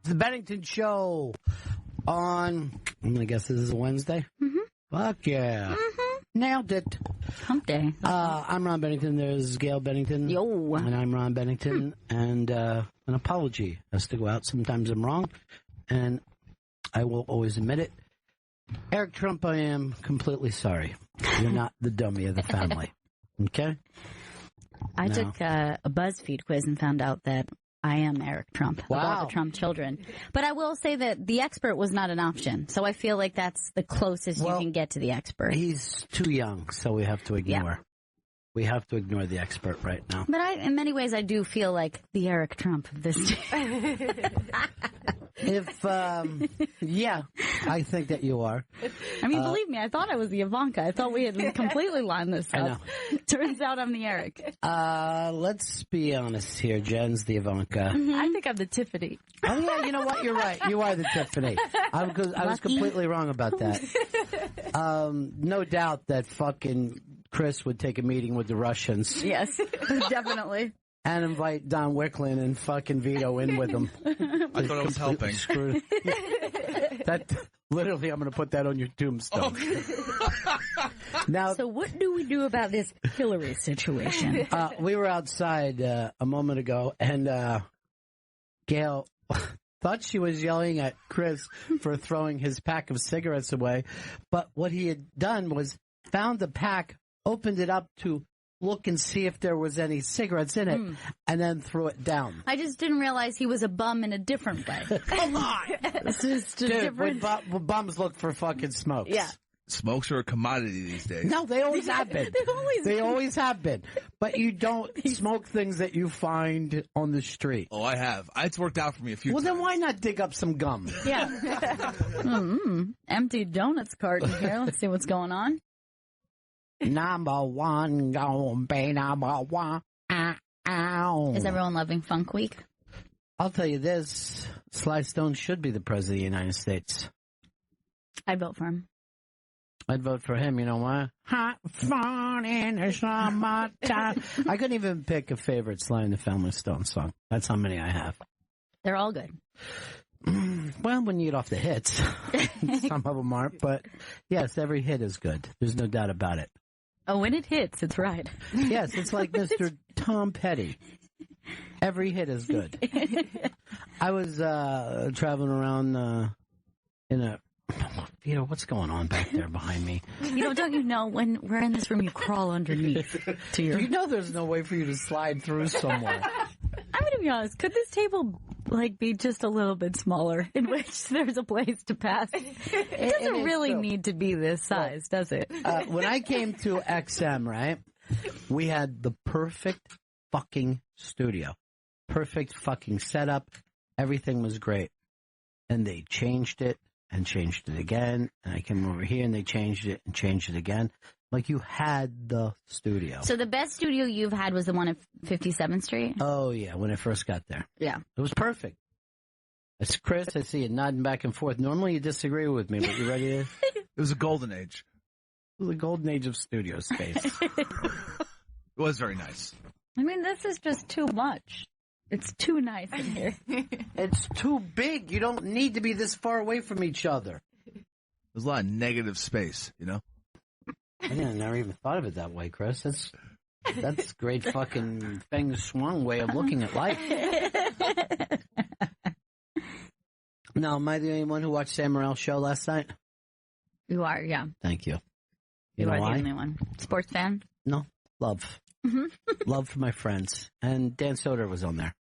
The Bennington Show on, I'm going to guess this is a Wednesday? Mm-hmm. Fuck yeah. Mm-hmm. Nailed it. Hump day. I'm Ron Bennington. There's Gail Bennington. Yo. And I'm Ron Bennington. And an apology has to go out. Sometimes I'm wrong. And I will always admit it. Eric Trump, I am completely sorry. You're not the dummy of the family. Okay? I took a BuzzFeed quiz and found out that I am Eric Trump. Wow. Of all the Trump children. But I will say that the expert was not an option. So I feel like that's the closest you can get to the expert. He's too young, so we have to ignore. Yeah. We have to ignore the expert right now. But in many ways, I do feel like the Eric Trump of this day. Yeah, I think that you are. I mean, believe me, I thought I was the Ivanka. I thought we had completely lined this up. I know. Turns out I'm the Eric. Let's be honest here. Jen's the Ivanka. Mm-hmm. I think I'm the Tiffany. Oh, yeah, you know what? You're right. You are the Tiffany. I was completely wrong about that. No doubt that fucking Chris would take a meeting with the Russians. Yes, definitely. And invite Don Wicklin and fucking Vito in with them. I thought I was helping. That literally, I'm going to put that on your tombstone. Now, so what do we do about this Hillary situation? We were outside a moment ago, and Gail thought she was yelling at Chris for throwing his pack of cigarettes away, but what he had done was found the pack, opened it up to look and see if there was any cigarettes in it, and then threw it down. I just didn't realize he was a bum in a different way. Come on! It's just a Dude, different... bums look for fucking smokes. Yeah. Smokes are a commodity these days. No, they always have been. They always have been. But you don't smoke things that you find on the street. Oh, I have. It's worked out for me a few times. Well, then why not dig up some gum? Yeah. Empty donuts carton here. Let's see what's going on. Number one, gonna be number one. Ow. Is everyone loving Funk Week? I'll tell you this. Sly Stone should be the president of the United States. I'd vote for him. I'd vote for him. You know why? Hot fun in the summertime. I couldn't even pick a favorite Sly and the Family Stone song. That's how many I have. They're all good. Well, when you get off the hits, some of them aren't. But yes, every hit is good. There's no doubt about it. Oh, when it hits, it's right. Yes, it's like Mr. Tom Petty. Every hit is good. I was traveling around in a... You know, what's going on back there behind me? Don't you know when we're in this room, you crawl underneath to your... You know there's no way for you to slide through somewhere. I'm going to be honest. Could this table, be just a little bit smaller in which there's a place to pass? It doesn't really need to be this size, does it? When I came to XM, right, we had the perfect fucking studio. Perfect fucking setup. Everything was great. And they changed it. And changed it again, and I came over here, and they changed it and changed it again. Like you had the studio. So the best studio you've had was the one at 57th Street? Oh, yeah, when I first got there. Yeah. It was perfect. It's Chris, I see you nodding back and forth. Normally you disagree with me, but you ready to... It was a golden age. It was a golden age of studio space. It was very nice. I mean, this is just too much. It's too nice in here. It's too big. You don't need to be this far away from each other. There's a lot of negative space, you know? I never even thought of it that way, Chris. That's great fucking feng shui way of looking at life. Now, am I the only one who watched Sam Morrill's show last night? You are, yeah. Thank you. You know are why? the only one. Sports fan? No, love. Love for my friends. And Dan Soder was on there.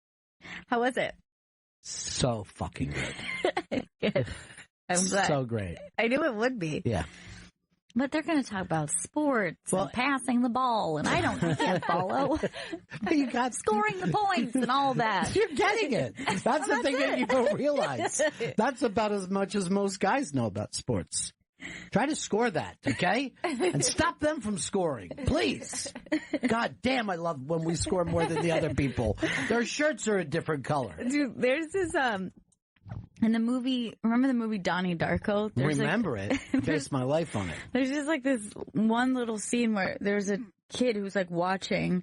How was it? So fucking good. Good. I'm glad. So great. I knew it would be. Yeah. But they're going to talk about sports and passing the ball, and I can't follow. You got scoring the points and all that. You're getting it. That's the thing that you don't realize. That's about as much as most guys know about sports. Try to score that, okay? And stop them from scoring, please. God damn, I love when we score more than the other people. Their shirts are a different color. Dude, there's this, in the movie, remember the movie Donnie Darko? Remember it. Based my life on it. There's just this one little scene where there's a kid who's watching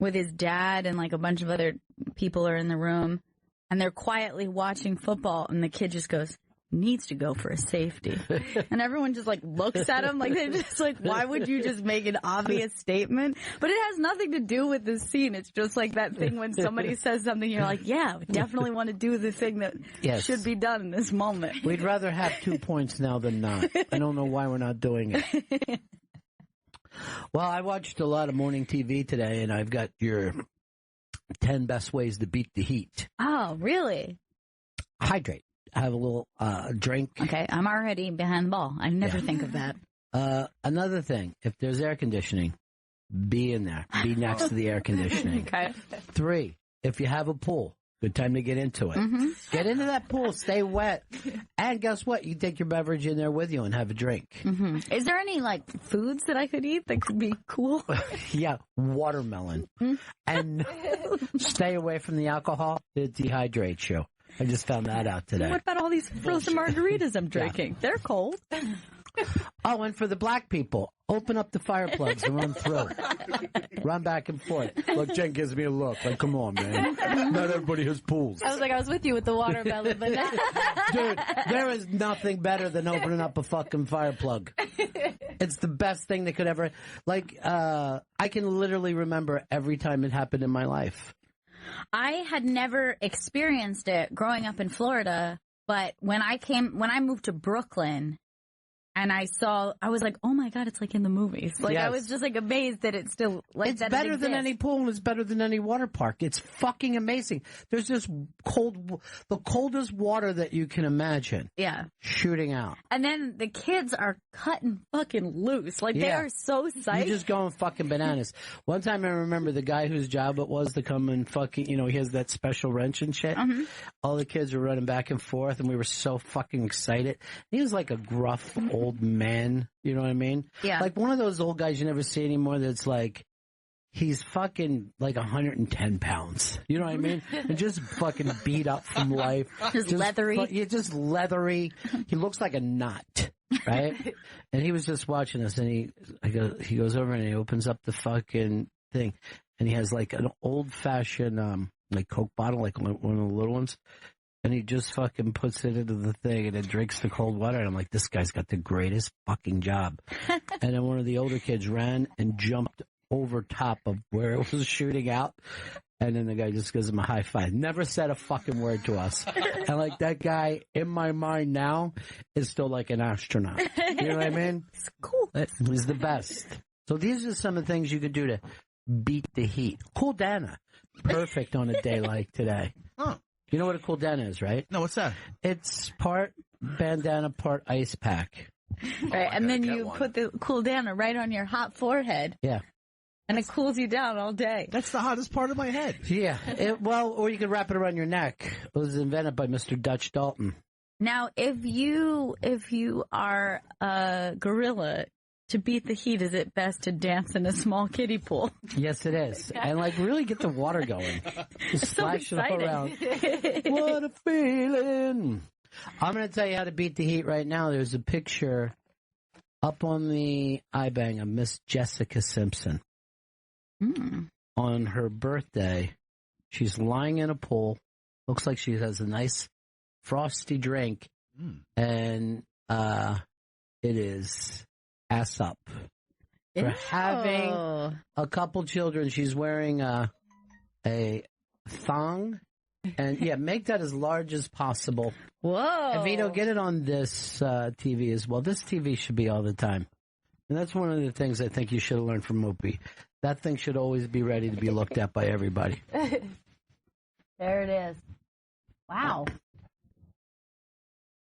with his dad and a bunch of other people are in the room. and they're quietly watching football, and the kid just goes, needs to go for a safety. And everyone just like looks at him like they're just like, why would you just make an obvious statement? But it has nothing to do with the scene. It's just like that thing when somebody says something, you're like, yeah, we definitely want to do the thing that should be done in this moment. We'd rather have 2 points now than not. I don't know why we're not doing it. Well, I watched a lot of morning TV today, and I've got your 10 best ways to beat the heat. Oh, really? Hydrate. Have a little drink. Okay, I'm already behind the ball. I never think of that. Another thing, if there's air conditioning, be in there. Be next to the air conditioning. Okay. 3, if you have a pool, good time to get into it. Mm-hmm. Get into that pool, stay wet. And guess what? You take your beverage in there with you and have a drink. Mm-hmm. Is there any, like, foods that I could eat that could be cool? Yeah, watermelon. And stay away from the alcohol. It dehydrates you. I just found that out today. What about all these frozen margaritas I'm drinking? They're cold. Oh, and for the black people, open up the fire plugs and run through. Run back and forth. Look, Jen gives me a look. Like, come on, man. Not everybody has pools. I was like, I was with you with the watermelon, but Dude, there is nothing better than opening up a fucking fire plug. It's the best thing that could ever... Like, I can literally remember every time it happened in my life. I had never experienced it growing up in Florida, but when I moved to Brooklyn and I was like, oh my God, it's like in the movies. Like, Yes. I was just like amazed that it's still like It's that. better than any pool and it's better than any water park. It's fucking amazing. There's this the coldest water that you can imagine. Yeah. Shooting out. And then the kids are cutting fucking loose. Like, they are so psyched. You're just going fucking bananas. One time I remember the guy whose job it was to come and fucking, he has that special wrench and shit. Mm-hmm. All the kids were running back and forth and we were so fucking excited. He was like a gruff old man. You know what I mean? Yeah. Like one of those old guys you never see anymore that's like, he's fucking like 110 pounds. You know what I mean? And just fucking beat up from life. Just leathery. Just leathery. He looks like a knot, right? And he was just watching us, and he goes over and he opens up the fucking thing, and he has like an old fashioned like Coke bottle, like one of the little ones. And he just fucking puts it into the thing and then drinks the cold water. And I'm like, this guy's got the greatest fucking job. And then one of the older kids ran and jumped over top of where it was shooting out. And then the guy just gives him a high five. Never said a fucking word to us. And like that guy, in my mind now, is still like an astronaut. You know what I mean? It's cool. He's the best. So these are some of the things you could do to beat the heat. Cool Dana. Perfect on a day like today. Huh. You know what a cool Dana is, right? No, what's that? It's part bandana, part ice pack. Right, and then you put the cool down right on your hot forehead. Yeah. And it cools you down all day. That's the hottest part of my head. Yeah. Or you could wrap it around your neck. It was invented by Mr. Dutch Dalton. Now, if you are a gorilla, to beat the heat, is it best to dance in a small kiddie pool? Yes, it is. And like really get the water going. Just splash it all around. What a feeling. I'm going to tell you how to beat the heat right now. There's a picture up on the iBang of Miss Jessica Simpson. On her birthday, she's lying in a pool. Looks like she has a nice frosty drink. And it is ass up. For having a couple children, she's wearing a thong. And yeah, make that as large as possible. Whoa. And Vito, get it on this TV as well. This TV should be all the time. And that's one of the things I think you should have learned from Opie. That thing should always be ready to be looked at by everybody. There it is. Wow.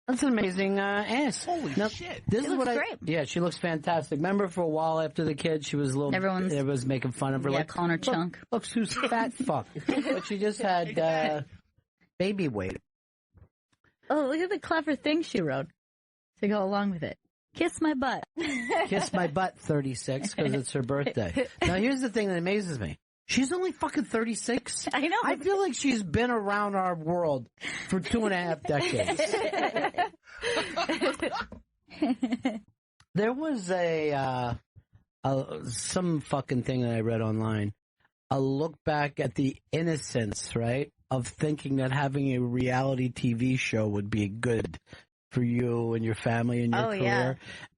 That's an amazing ass. Holy shit. This She is looks great. Yeah, she looks fantastic. Remember for a while after the kid, she was a little... Everyone's making fun of her. Yeah, like, calling her chunk. Look, who's fat fuck. But she just had baby weight. Oh, look at the clever thing she wrote to go along with it. Kiss my butt. Kiss my butt, 36, because it's her birthday. Now, here's the thing that amazes me. She's only fucking 36. I know. I feel like she's been around our world for 2.5 decades. There was some fucking thing that I read online. A look back at the innocence, right, of thinking that having a reality TV show would be good for you and your family and your career. Yeah.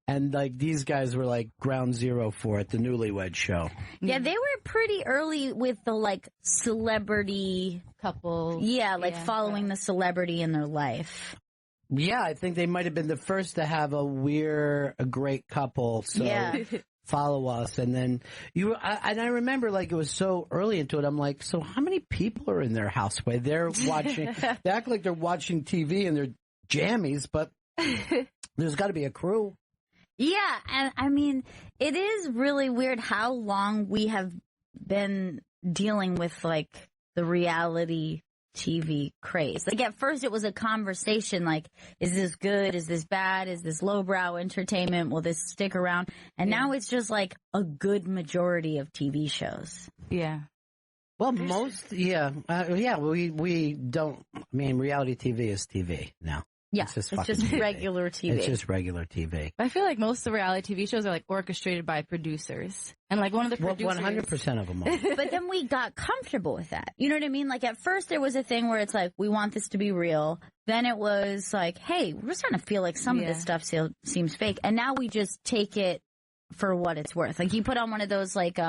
And like these guys were like ground zero for it, the Newlywed Show. Yeah, they were pretty early with the like celebrity couple. Yeah, like following the celebrity in their life. Yeah, I think they might have been the first to have a great couple. So follow us. And then I remember like it was so early into it. I'm like, so how many people are in their house? They're watching, they act like they're watching TV and they're jammies, but there's got to be a crew. Yeah, and I mean, it is really weird how long we have been dealing with, like, the reality TV craze. Like, at first it was a conversation, like, is this good? Is this bad? Is this lowbrow entertainment? Will this stick around? And now it's just, like, a good majority of TV shows. Yeah. Well, we don't, I mean, reality TV is TV now. Yeah, it's just regular TV. It's just regular TV. I feel like most of the reality TV shows are like orchestrated by producers. And like one of the producers... 100% of them are. But then we got comfortable with that. You know what I mean? Like at first there was a thing where it's like, we want this to be real. Then it was like, hey, we're starting to feel like some of this stuff seems fake. And now we just take it for what it's worth. Like you put on one of those like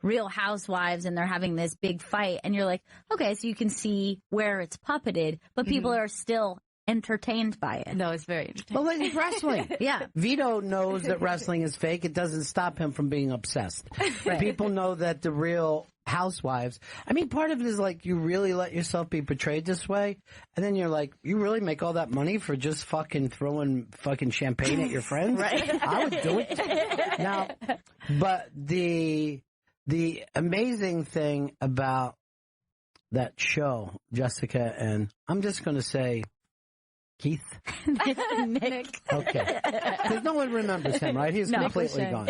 Real Housewives and they're having this big fight and you're like, okay, so you can see where it's puppeted, but people are still entertained by it. No, it's very entertaining. Well, like wrestling. Yeah. Vito knows that wrestling is fake. It doesn't stop him from being obsessed. Right. People know that the Real Housewives, I mean, part of it is like you really let yourself be portrayed this way, and then you're like, you really make all that money for just fucking throwing fucking champagne at your friends? Right. I would do it. Now, but the amazing thing about that show, Jessica, and I'm just going to say, Keith? Nick. Okay. Because no one remembers him, right? He's completely gone.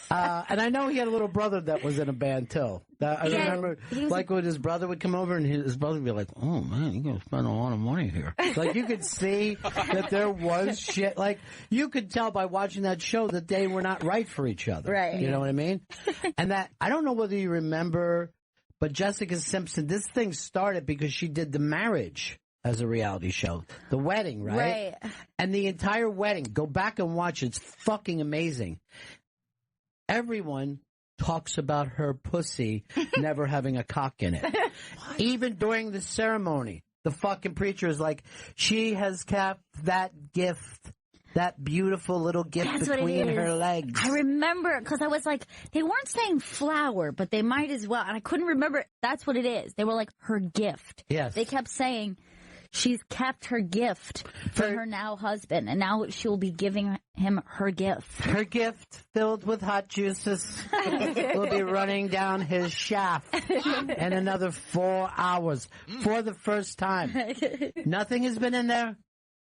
And I know he had a little brother that was in a band, too. I remember, like, when his brother would come over and his brother would be like, oh, man, you're going to spend a lot of money here. Like, you could see that there was shit. Like, you could tell by watching that show that they were not right for each other. Right. You know what I mean? And that, I don't know whether you remember, but Jessica Simpson, this thing started because she did The Marriage as a reality show. The wedding, right? Right. And the entire wedding, go back and watch it. It's fucking amazing. Everyone talks about her pussy never having a cock in it. Even during the ceremony, the fucking preacher is like, she has kept that gift, that beautiful little gift between her legs. I remember, because I was like, they weren't saying flower, but they might as well. And I couldn't remember. That's what it is. They were like, her gift. Yes. They kept saying, she's kept her gift for her now husband, and now she'll be giving him her gift. Her gift, filled with hot juices, will be running down his shaft in another 4 hours for the first time. Nothing has been in there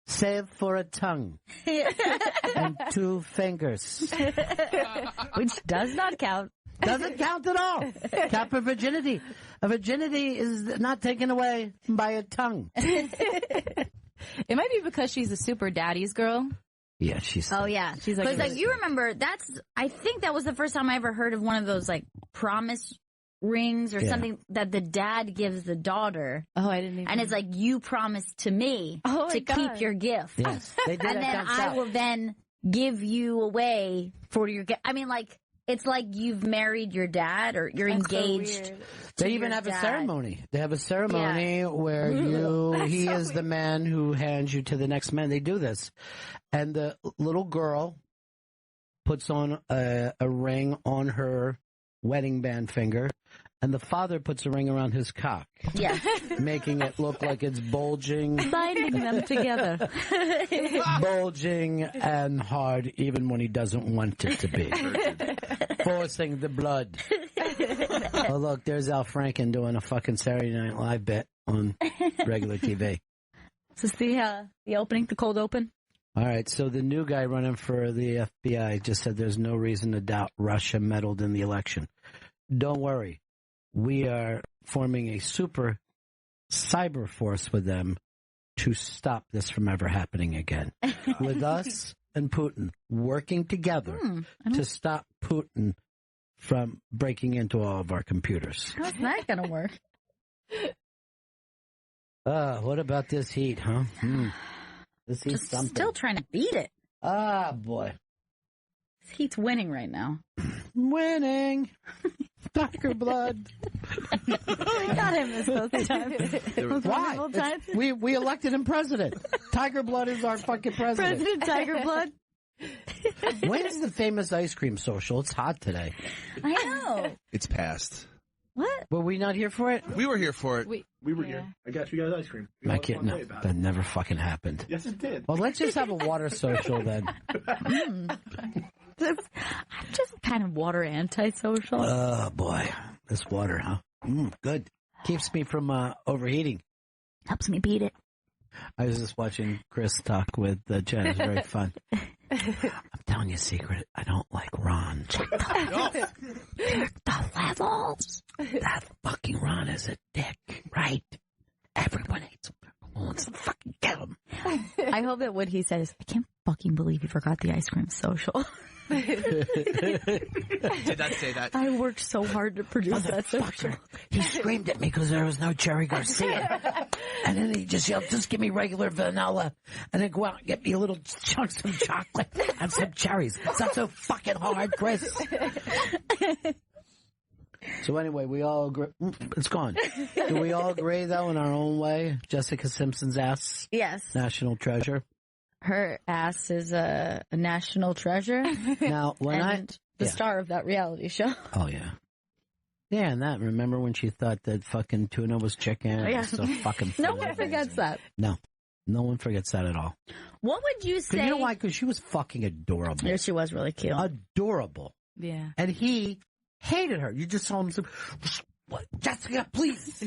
save for a tongue and 2 fingers. Which does not count. Doesn't count at all. Count for virginity. A virginity is not taken away by a tongue. It might be because she's a super daddy's girl. Yeah, she's. Oh yeah, she's like. Because you remember, I think that was the first time I ever heard of one of those like promise rings or something that the dad gives the daughter. Oh, I didn't even. And it's like, you promised to me to keep your gift. Yes, they did. And then I will then give you away for your gift. I mean, like. It's like you've married your dad or you're engaged. So they even have a ceremony. They have a ceremony where he is the man who hands you to the next man. They do this. And the little girl puts on a ring on her wedding band finger. And the father puts a ring around his cock. Yeah. Making it look like it's bulging. Binding them together. Bulging and hard even when he doesn't want it to be. Forcing the blood. Oh, look, there's Al Franken doing a fucking Saturday Night Live bit on regular TV. So see the opening, the cold open? All right, so the new guy running for the FBI just said there's no reason to doubt Russia meddled in the election. Don't worry. We are forming a super cyber force with them to stop this from ever happening again. With us and Putin working together to stop Putin from breaking into all of our computers. How's that going to work? What about this heat, huh? This heat's Just something. still trying to beat it. Ah, boy. This heat's winning right now. Winning. Tiger blood. Got him this both times. Those Why? wonderful times. We elected him president. Tiger blood is our fucking president. President Tiger Blood. When's the famous ice cream social? It's hot today. I know. It's past. What? Were we not here for it? We were here for it. We were here. I got you guys ice cream. I can't. No, that never fucking happened. Yes, it did. Well, let's just have a water social then. I'm just kind of water antisocial. Oh boy, this water, huh? Good. Keeps me from overheating. Helps me beat it. I was just watching Chris talk with Jen. It was very fun. I'm telling you a secret. I don't like Ron. Check the levels. That fucking Ron is a dick, right? Everyone hates him. Everyone wants to fucking kill him. I hope that what he said is, I can't fucking believe you forgot the ice cream social. Did not say that. I worked so hard to produce that social. He screamed at me because there was no Cherry Garcia. And then he just yelled, just give me regular vanilla. And then go out and get me a little chunks of chocolate and some cherries. It's not so fucking hard, Chris. So anyway, we all agree. It's gone. Do we all agree, though, in our own way? Jessica Simpson's ass? Yes. National treasure. Her ass is a national treasure. Now, when the star of that reality show. Oh, yeah. Yeah, and that, remember when she thought that fucking tuna was chicken? Yeah. So fucking No one forgets that. No. No one forgets that at all. What would you say? You know why? Because she was fucking adorable. Yeah, she was really cute. Adorable. Yeah. And he hated her. You just saw him say, what? Jessica, please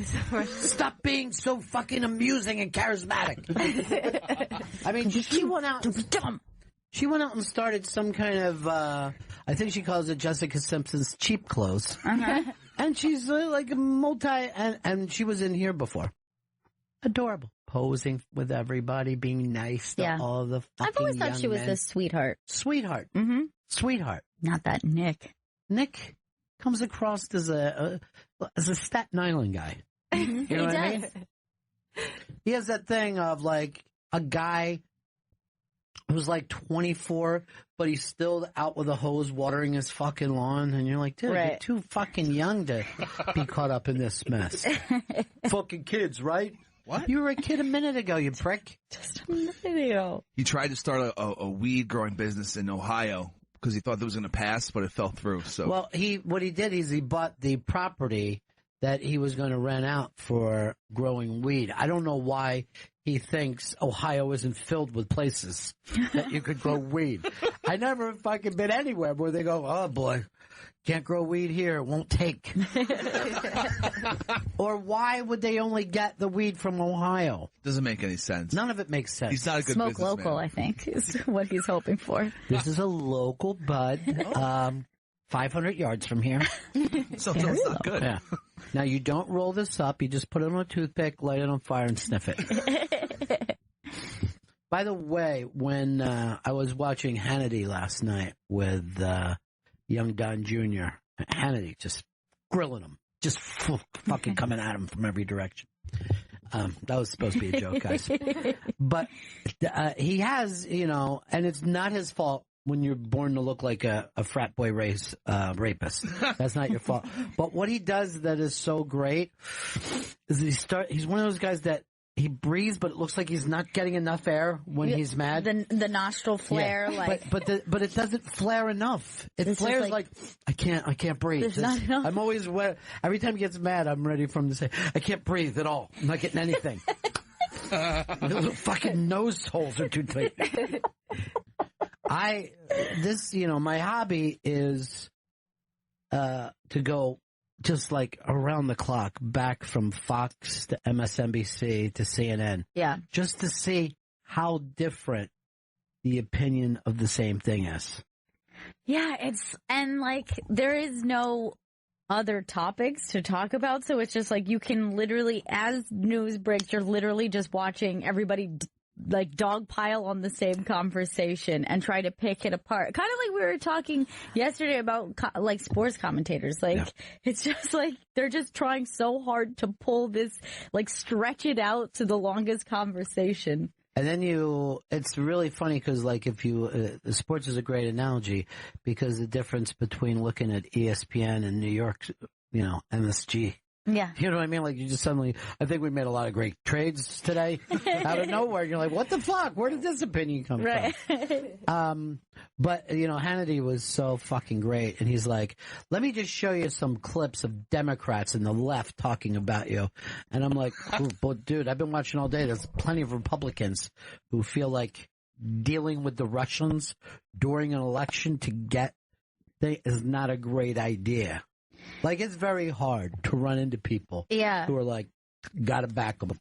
stop being so fucking amusing and charismatic. I mean, she went out. She went out and started some kind of, I think she calls it Jessica Simpson's cheap clothes. Uh-huh. And she's like a and she was in here before. Adorable. Posing with everybody, being nice to all the fucking I've always thought she was men. a sweetheart. Sweetheart. Mm-hmm. Sweetheart. Not that Nick. Nick comes across as a Staten Island guy. You know what I mean? He has that thing of like a guy who's like 24, but he's still out with a hose watering his fucking lawn, and you're like, dude, you're too fucking young to be caught up in this mess. Fucking kids, right? What? You were a kid a minute ago, you prick. Just a minute ago. He tried to start a weed growing business in Ohio because he thought that was going to pass, but it fell through. So, well, what he did is he bought the property that he was going to rent out for growing weed. I don't know why he thinks Ohio isn't filled with places that you could grow weed. I never fucking been anywhere where they go, oh boy, can't grow weed here, it won't take. Or why would they only get the weed from Ohio? Doesn't make any sense. None of it makes sense. He's not a good Smoke businessman. local, I think, is what he's hoping for. This is a local bud, 500 yards from here. So it's not good. Yeah. Now, you don't roll this up. You just put it on a toothpick, light it on fire, and sniff it. By the way, when I was watching Hannity last night with young Don Jr., Hannity just grilling him, just fucking coming at him from every direction. That was supposed to be a joke, guys. But he has, and it's not his fault when you're born to look like a frat boy rapist. That's not your fault. But what he does that is so great is he's one of those guys that he breathes, but it looks like he's not getting enough air when he's mad. The nostril flare, but it doesn't flare enough. It flares like I can't breathe. Not enough. I'm always every time he gets mad, I'm ready for him to say, I can't breathe at all. I'm not getting anything. Those fucking nose holes are too tight. My hobby is to go just like around the clock, back from Fox to MSNBC to CNN. Yeah. Just to see how different the opinion of the same thing is. Yeah, there is no other topics to talk about, so it's just like you can literally, as news breaks, you're literally just watching everybody like dogpile on the same conversation and try to pick it apart. Kind of like we were talking yesterday about like sports commentators. Like it's just like they're just trying so hard to pull this, like stretch it out to the longest conversation. And then it's really funny because like if sports is a great analogy because the difference between looking at ESPN and New York, MSG. Yeah. You know what I mean? Like you just suddenly, I think we made a lot of great trades today out of nowhere. You're like, what the fuck? Where did this opinion come from? But, Hannity was so fucking great. And he's like, let me just show you some clips of Democrats and the left talking about you. And I'm like, dude, I've been watching all day. There's plenty of Republicans who feel like dealing with the Russians during an election is not a great idea. Like, it's very hard to run into people who are like, gotta back them.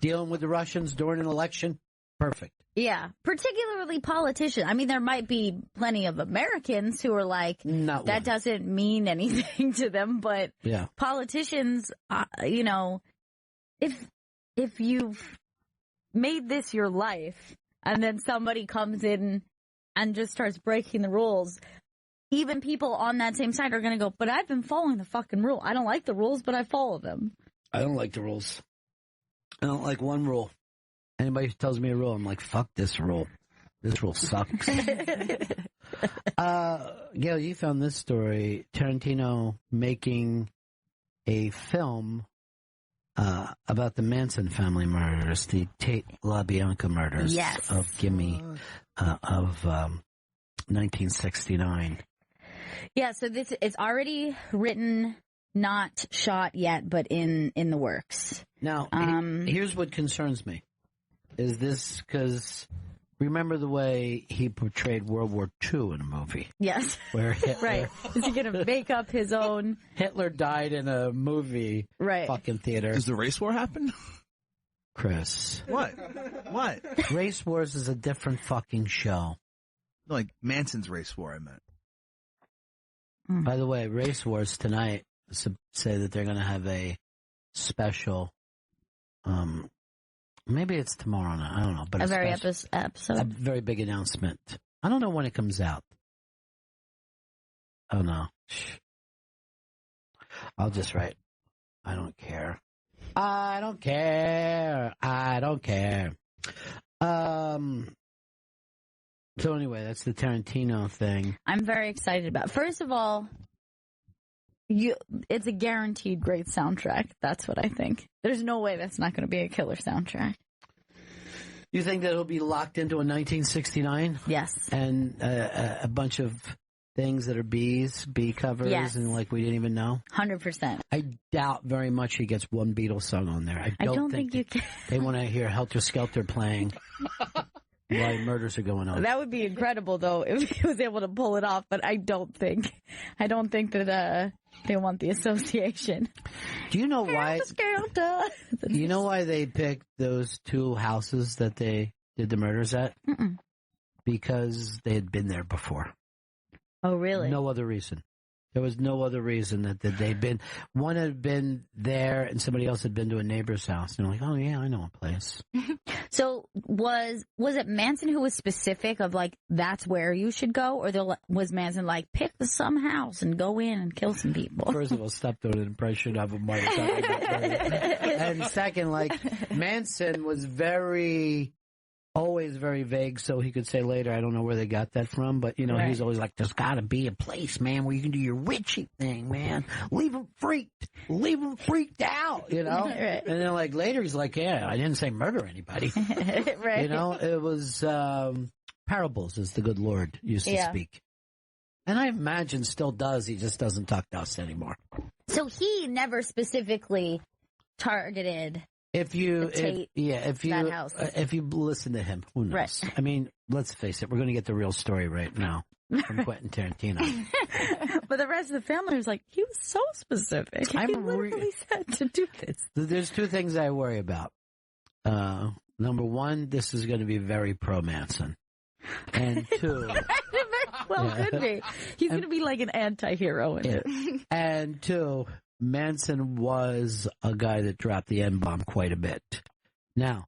Dealing with the Russians during an election, perfect. Yeah, particularly politicians. I mean, there might be plenty of Americans who are like, that doesn't mean anything to them, but politicians, if you've made this your life and then somebody comes in and just starts breaking the rules, even people on that same side are going to go, but I've been following the fucking rule. I don't like the rules, but I follow them. I don't like the rules. I don't like one rule. Anybody who tells me a rule, I'm like, fuck this rule. This rule sucks. Gail, you found this story. Tarantino making a film about the Manson family murders, the Tate LaBianca murders of Gimme of 1969. Yeah, so it's already written, not shot yet, but in the works. Now, here's what concerns me. Is this because remember the way he portrayed World War II in a movie? Yes. Where Hitler, right. Is he going to make up his own? Hitler died in a movie fucking theater. Does the race war happen? Chris. What? Race Wars is a different fucking show. Like Manson's race war, I meant. By the way, Race Wars tonight say that they're going to have a special, maybe it's tomorrow night, I don't know. But a very episode. A very big announcement. I don't know when it comes out. Oh, no. I'll just write, I don't care. I don't care. I don't care. So anyway, that's the Tarantino thing. I'm very excited about. First of all, it's a guaranteed great soundtrack. That's what I think. There's no way that's not going to be a killer soundtrack. You think that it'll be locked into a 1969? Yes. And a bunch of things that are B covers, and like we didn't even know? 100%. I doubt very much he gets one Beatles song on there. I don't think you can. They want to hear Helter Skelter playing. While murders are going on. That would be incredible, though, if he was able to pull it off. But I don't think that they want the association. Do you know why? You know why they picked those two houses that they did the murders at? Mm-mm. Because they had been there before. Oh, really? No other reason. There was no other reason that they'd been. One had been there, and somebody else had been to a neighbor's house. And they're like, "Oh yeah, I know a place." So was it Manson who was specific of like that's where you should go, or was Manson like pick some house and go in and kill some people? First of all, stop doing an impression of him. And second, like Manson was always very vague, so he could say later, I don't know where they got that from, but, he's always like, there's got to be a place, man, where you can do your witchy thing, man. Leave them freaked out, Right. And then, like, later he's like, yeah, I didn't say murder anybody. Right. It was parables, as the good Lord used to speak. And I imagine still does, he just doesn't talk to us anymore. So he never specifically targeted... If you listen to him, who knows? Right. I mean, let's face it, we're going to get the real story right now from Quentin Tarantino. But the rest of the family was like, he was so specific. He literally said to do this. There's two things I worry about. Number one, this is going to be very pro-Manson. And two... could be. He's going to be like an anti-hero in it. And two... Manson was a guy that dropped the N-bomb quite a bit. Now,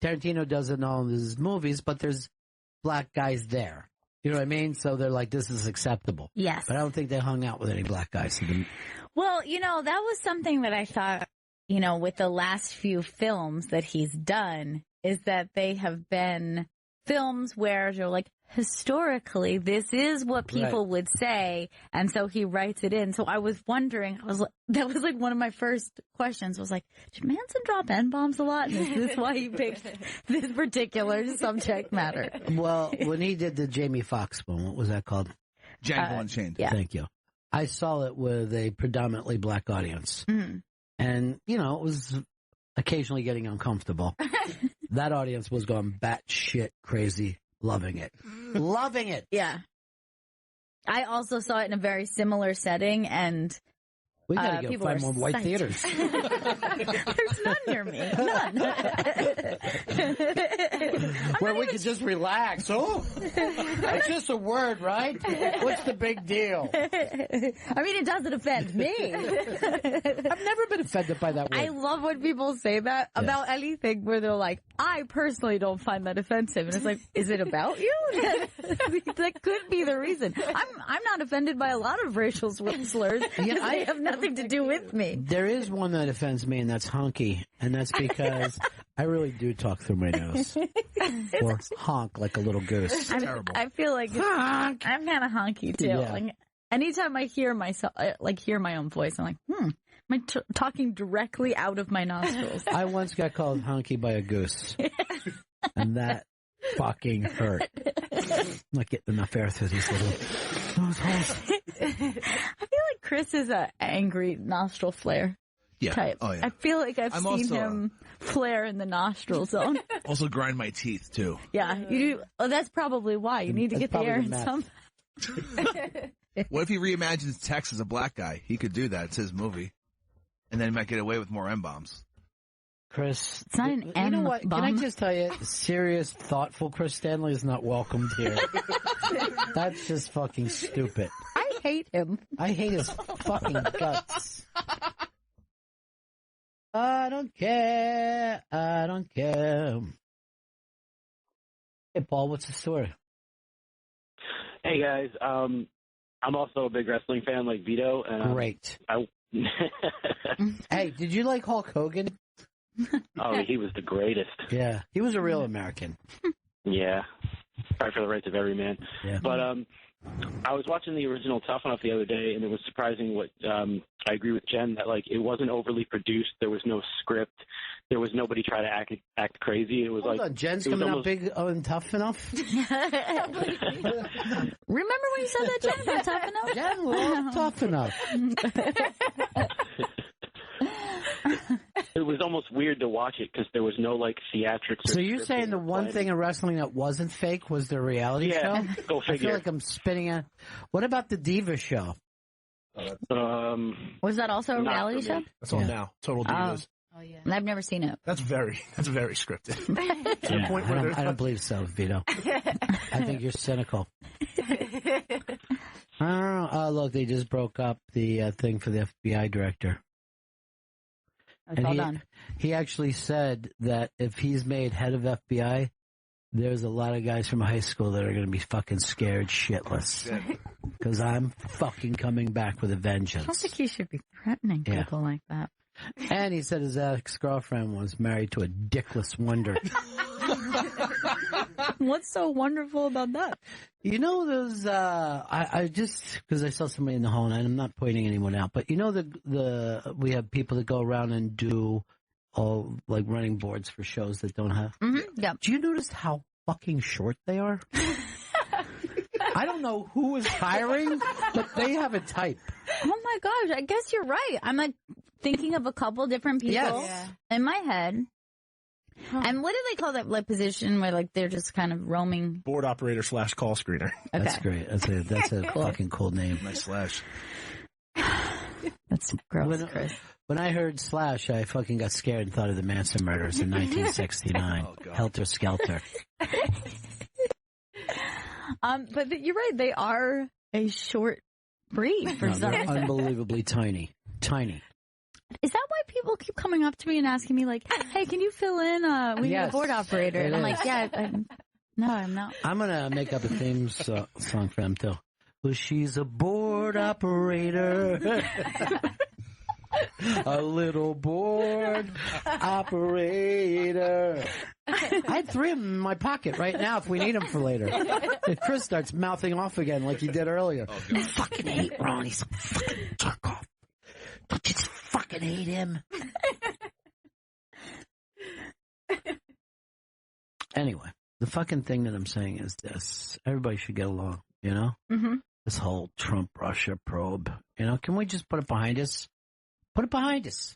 Tarantino does in all of his movies, but there's black guys there. You know what I mean? So they're like, this is acceptable. Yes. But I don't think they hung out with any black guys. Well, that was something that I thought, with the last few films that he's done, is that they have been films where you're like, historically, this is what people would say, and so he writes it in. So I was wondering, that was like one of my first questions was like, did Manson drop N-bombs a lot? And is this why he picked this particular subject matter? Well, when he did the Jamie Foxx one, what was that called? Django Unchained. Yeah. Thank you. I saw it with a predominantly black audience. Mm-hmm. And, it was occasionally getting uncomfortable. That audience was going batshit crazy, loving it. Loving it. Yeah. I also saw it in a very similar setting, and we got to go people find were more white psyched. theaters. There's none near me. None. Where we could just relax. Oh, it's just a word, right? What's the big deal? I mean, it doesn't offend me. I've never been offended by that word. I love when people say that about anything where they're like, I personally don't find that offensive. And it's like, is it about you? That could be the reason. I'm not offended by a lot of racial slurs. Yeah, they have nothing to do with me. There is one that offends me, and that's honky. And that's because I really do talk through my nose. Or honk like a little goose. Terrible. I feel like I'm kind of honky, too. Yeah. Like, anytime I hear myself, hear my own voice, I'm like, am I talking directly out of my nostrils? I once got called honky by a goose. And that fucking hurt. I'm not getting enough air through these little nose holes. I feel like Chris is an angry nostril flare type. Oh, yeah. I feel like I've I'm seen also, him flare in the nostril zone. Also grind my teeth, too. Yeah, you do. Oh, that's probably why. You need to That's get the air probably in the some. What if he reimagines Tex as a black guy? He could do that. It's his movie. And then he might get away with more M-bombs. Chris, It's not an you know what? M-bomb. Can I just tell you, serious, thoughtful Chris Stanley is not welcomed here. That's just fucking stupid. I hate him. I hate his fucking guts. I don't care. I don't care. Hey, Paul, what's the story? Hey guys, I'm also a big wrestling fan like Vito, and Great. I Hey, did you like Hulk Hogan? he was the greatest. Yeah, he was a real American. Yeah, fight for the rights of every man. Yeah. But I was watching the original Tough Enough the other day, and it was surprising what I agree with Jen that like it wasn't overly produced. There was no script. There was nobody trying to act crazy. It was Hold like on, Jen's it was coming out almost- big and tough enough. Remember when you said that, Jen? About tough enough? Jen loves tough enough. It was almost weird to watch it because there was no like theatrics. So you're saying the one thing in wrestling that wasn't fake was the reality show? Go I feel figure. like I'm spinning out. What about the Diva show? Was that also a Not reality for show? me. That's all now. Total Divas. Oh, yeah. I've never seen it. That's very scripted. To the point where I there's don't believe so, Vito. I think you're cynical. I don't know. Oh, look, they just broke up the thing for the FBI director. It's all done. He actually said that if he's made head of FBI, there's a lot of guys from high school that are going to be fucking scared shitless. Because I'm fucking coming back with a I don't vengeance. think he should be threatening Yeah. people like that. And he said his ex-girlfriend was married to a dickless wonder. What's so wonderful about that? You know those, I just, because I saw somebody in the hall, and I'm not pointing anyone out, but you know we have people that go around and do all, like, running boards for shows that don't have. Mm-hmm. Yeah. Do you notice how fucking short they are? I don't know who is hiring, but they have a type. Oh my gosh, I guess you're right. I'm like thinking of a couple different people Yes. in my head. And what do they call that like position where like they're just kind of roaming? board operator / call screener. Okay. That's great. That's a fucking cool name. Nice slash. That's gross, Chris. When I heard Slash, I fucking got scared and thought of the Manson murders in 1969. Oh, God. Helter Skelter. But you're right. They are a short breed for No, some they're reason. unbelievably tiny. Tiny. Is that why people keep coming up to me and asking me, like, hey, can you fill in? We need a board operator. And I'm like, yeah, no, I'm not. I'm going to make up a theme song for them, too. Well, she's a board operator. A little board operator. I had 3 of them in my pocket right now if we need them for later. If Chris starts mouthing off again like he did earlier. Oh, I fucking hate Ron. He's a fucking jerk off. Don't you just fucking hate him? Anyway, the fucking thing that I'm saying is this. Everybody should get along, you know? Mm-hmm. This whole Trump-Russia probe. You know, can we just put it behind us? Put it behind us.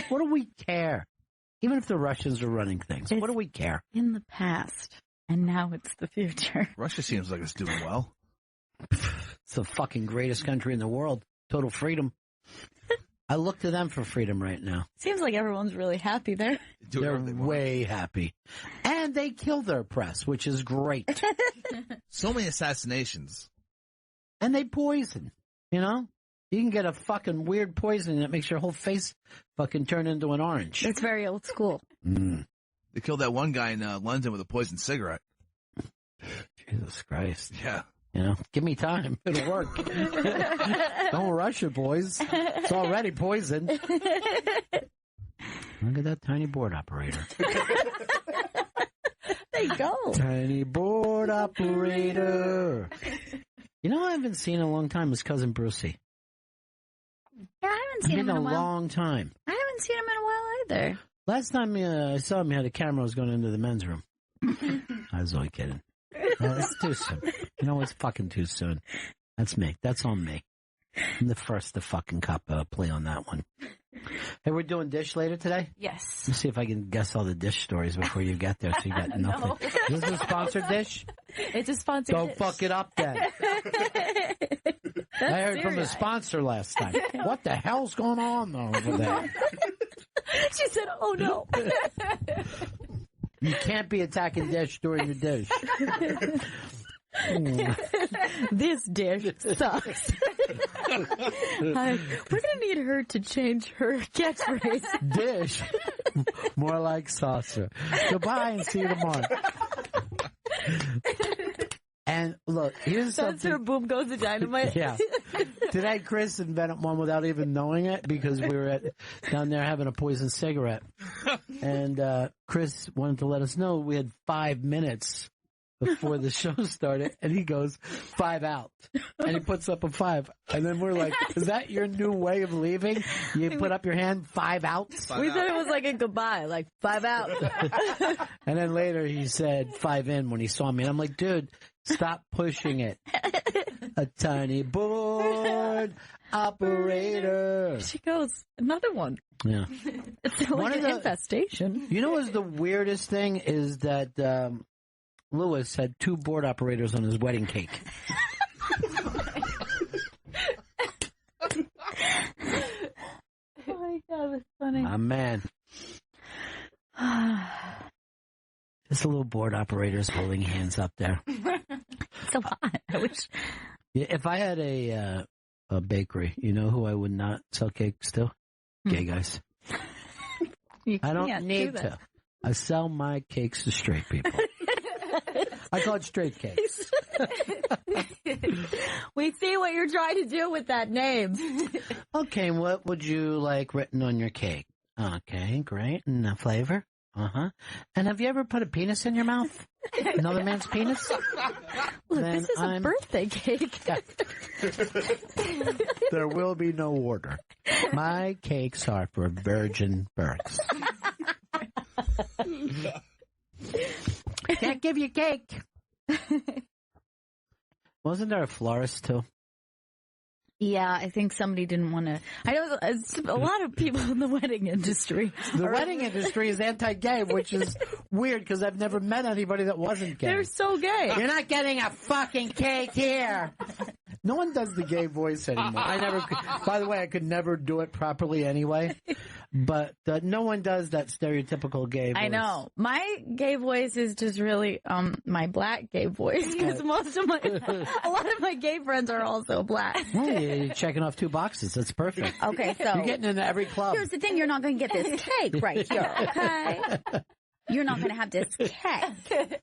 What do we care? Even if the Russians are running things, what do we care? In the past, and now it's the future. Russia seems like it's doing well. It's the fucking greatest country in the world. Total freedom. I look to them for freedom right now. Seems like everyone's really happy there. They're way happy. And they kill their press, which is great. So many assassinations. And they poison, you know? You can get a fucking weird poison that makes your whole face fucking turn into an orange. It's very old school. Mm. They killed that one guy in London with a poisoned cigarette. Jesus Christ. Yeah. You know, give me time. It'll work. Don't rush it, boys. It's already poisoned. Look at that tiny board operator. There you go. Tiny board operator. You know, I haven't seen in a long time his cousin Brucey. Yeah, I haven't seen him in a while. long time. I haven't seen him in a while either. Last time I saw him, he had a camera. Was going into the men's room. I was only kidding. It's too soon. You know, it's fucking too soon. That's me. That's on me. I'm the first to fucking cop a play on that one. Hey, we're doing Dish later today? Yes. Let's see if I can guess all the Dish stories before you get there, so you got nothing. No. Is this a sponsored Dish? It's a sponsored Don't dish. fuck it up then. I heard from the sponsor last time. What the hell's going on over there? She said, oh no. You can't be attacking Dish during your dish. This dish sucks. We're going to need her to change her catchphrase. Dish. More like saucer. Goodbye and see you tomorrow. And look, here's That's something. her boom goes the dynamite. Yeah. Today, Chris invented one without even knowing it because we were down there having a poison cigarette. And Chris wanted to let us know we had 5 minutes before the show started. And he goes, 5 out. And he puts up a 5. And then we're like, is that your new way of leaving? You put up your hand, 5 out? We thought it was like a goodbye, like 5 out. And then later he said 5 in when he saw me. And I'm like, dude, stop pushing it. A tiny board operator. She goes, another one. Yeah. It's like an infestation. You know what's the weirdest thing is that Lewis had 2 board operators on his wedding cake. Oh my God, that's funny. Man. Just a little board operators holding hands up there. It's a lot. I wish. Yeah, if I had a bakery, you know who I would not sell cakes to? Gay guys. I don't need to. I sell my cakes to straight people. I call it straight cakes. We see what you're trying to do with that name. Okay, what would you like written on your cake? Okay, great. And the flavor? Uh-huh. And have you ever put a penis in your mouth? Another man's penis? Look, this is a birthday cake. There will be no order. My cakes are for virgin births. Can't give you cake. Wasn't there a florist too? Yeah, I think somebody didn't want to. I know a lot of people in the wedding industry. The wedding industry is anti-gay, which is weird because I've never met anybody that wasn't gay. They're so gay. You're not getting a fucking cake here. No one does the gay voice anymore. By the way, I could never do it properly anyway. But no one does that stereotypical gay voice. I know. My gay voice is just really my black gay voice because a lot of my gay friends are also black. Well, you're checking off 2 boxes. That's perfect. Okay, so you're getting into every club. Here's the thing: you're not going to get this cake right here. Okay. You're not going to have this cake.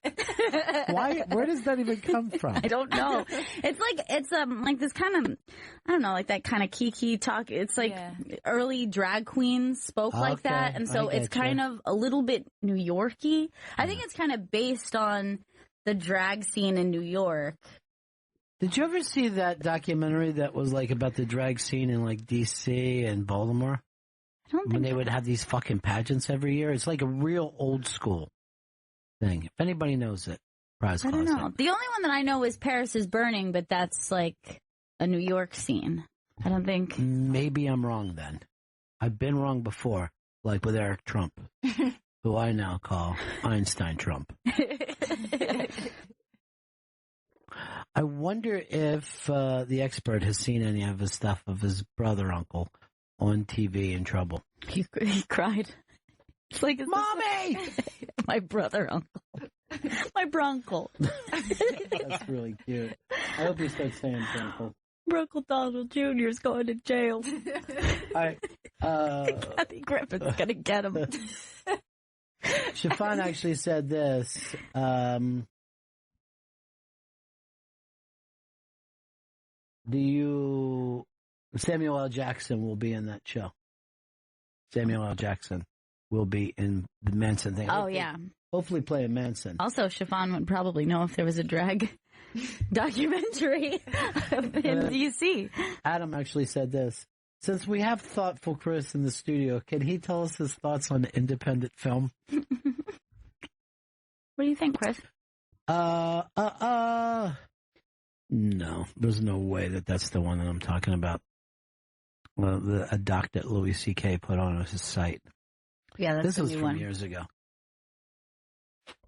Why? Where does that even come from? I don't know. It's like this kind of, I don't know, like that kind of kiki talk. It's like early drag queens spoke like that. And so it's kind of a little bit New York-y. I think it's kind of based on the drag scene in New York. Did you ever see that documentary that was like about the drag scene in like D.C. and Baltimore? I don't think when they would have these fucking pageants every year. It's like a real old school thing. If anybody knows it, prize I don't closet. know. The only one that I know is Paris is Burning, but that's like a New York scene. I don't think. Maybe I'm wrong then. I've been wrong before, like with Eric Trump, who I now call Einstein Trump. I wonder if the expert has seen any of his stuff of his brother uncle on TV in trouble. He cried. It's like, Mommy! My brother uncle. My brunkle. That's really cute. I hope he starts saying brunkle. Brunkle Donald Jr. is going to jail. Kathy Griffin's going to get him. Chiffon actually said this. Samuel L. Jackson will be in that show. Samuel L. Jackson will be in the Manson thing. Hopefully playing Manson. Also, Chiffon would probably know if there was a drag documentary in D.C. Adam actually said this. Since we have thoughtful Chris in the studio, can he tell us his thoughts on independent film? What do you think, Chris? No, there's no way that's the one that I'm talking about. Well, a doc that Louis C.K. put on his site. Yeah, that's this was new from one. Years ago.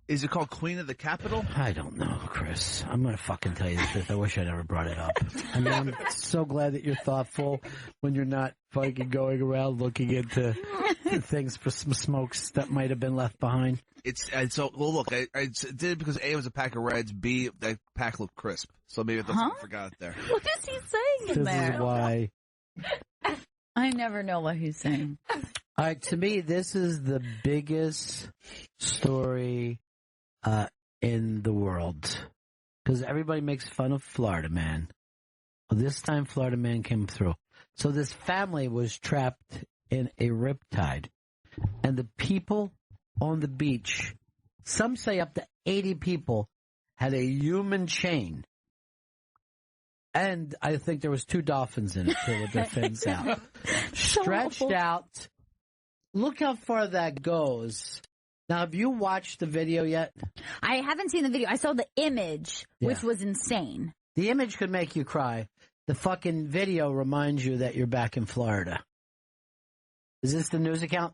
Is it called Queen of the Capitol? I don't know, Chris. I'm going to fucking tell you the truth. I wish I never brought it up. I mean, I'm so glad that you're thoughtful when you're not fucking going around looking into things for some smokes that might have been left behind. Look, I did it because A, it was a pack of Reds, B, that pack looked crisp. So maybe that's why I forgot it there. What is he saying in there? This is why. I never know what he's saying. All right, to me, this is the biggest story in the world. Because everybody makes fun of Florida Man. Well, this time, Florida Man came through. So this family was trapped in a riptide. And the people on the beach, some say up to 80 people, had a human chain. And I think there was 2 dolphins in it, too, with their fins out. Stretched out. Look how far that goes. Now, have you watched the video yet? I haven't seen the video. I saw the image, which was insane. The image could make you cry. The fucking video reminds you that you're back in Florida. Is this the news account?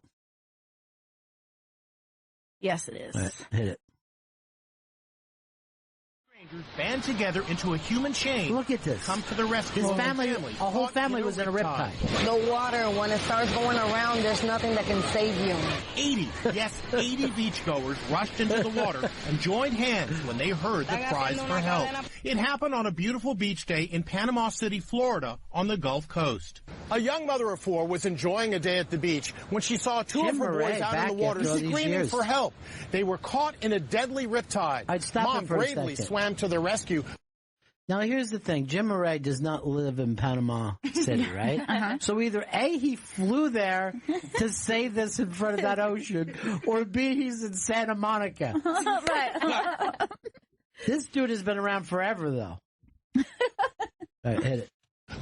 Yes, it is. Right, hit it. Band together into a human chain. Look at this. Come to the rescue. His family, a whole family was in a riptide. The water, when it starts going around, there's nothing that can save you. 80 beachgoers rushed into the water and joined hands when they heard the cries for help. It happened on a beautiful beach day in Panama City, Florida, on the Gulf Coast. A young mother of 4 was enjoying a day at the beach when she saw 2 of her boys out in the water screaming for help. They were caught in a deadly riptide. Mom bravely swam to their rescue. Now, here's the thing. Jim Murray does not live in Panama City, right? So either A, he flew there to say this in front of that ocean, or B, he's in Santa Monica. Right. This dude has been around forever, though. All right, hit it.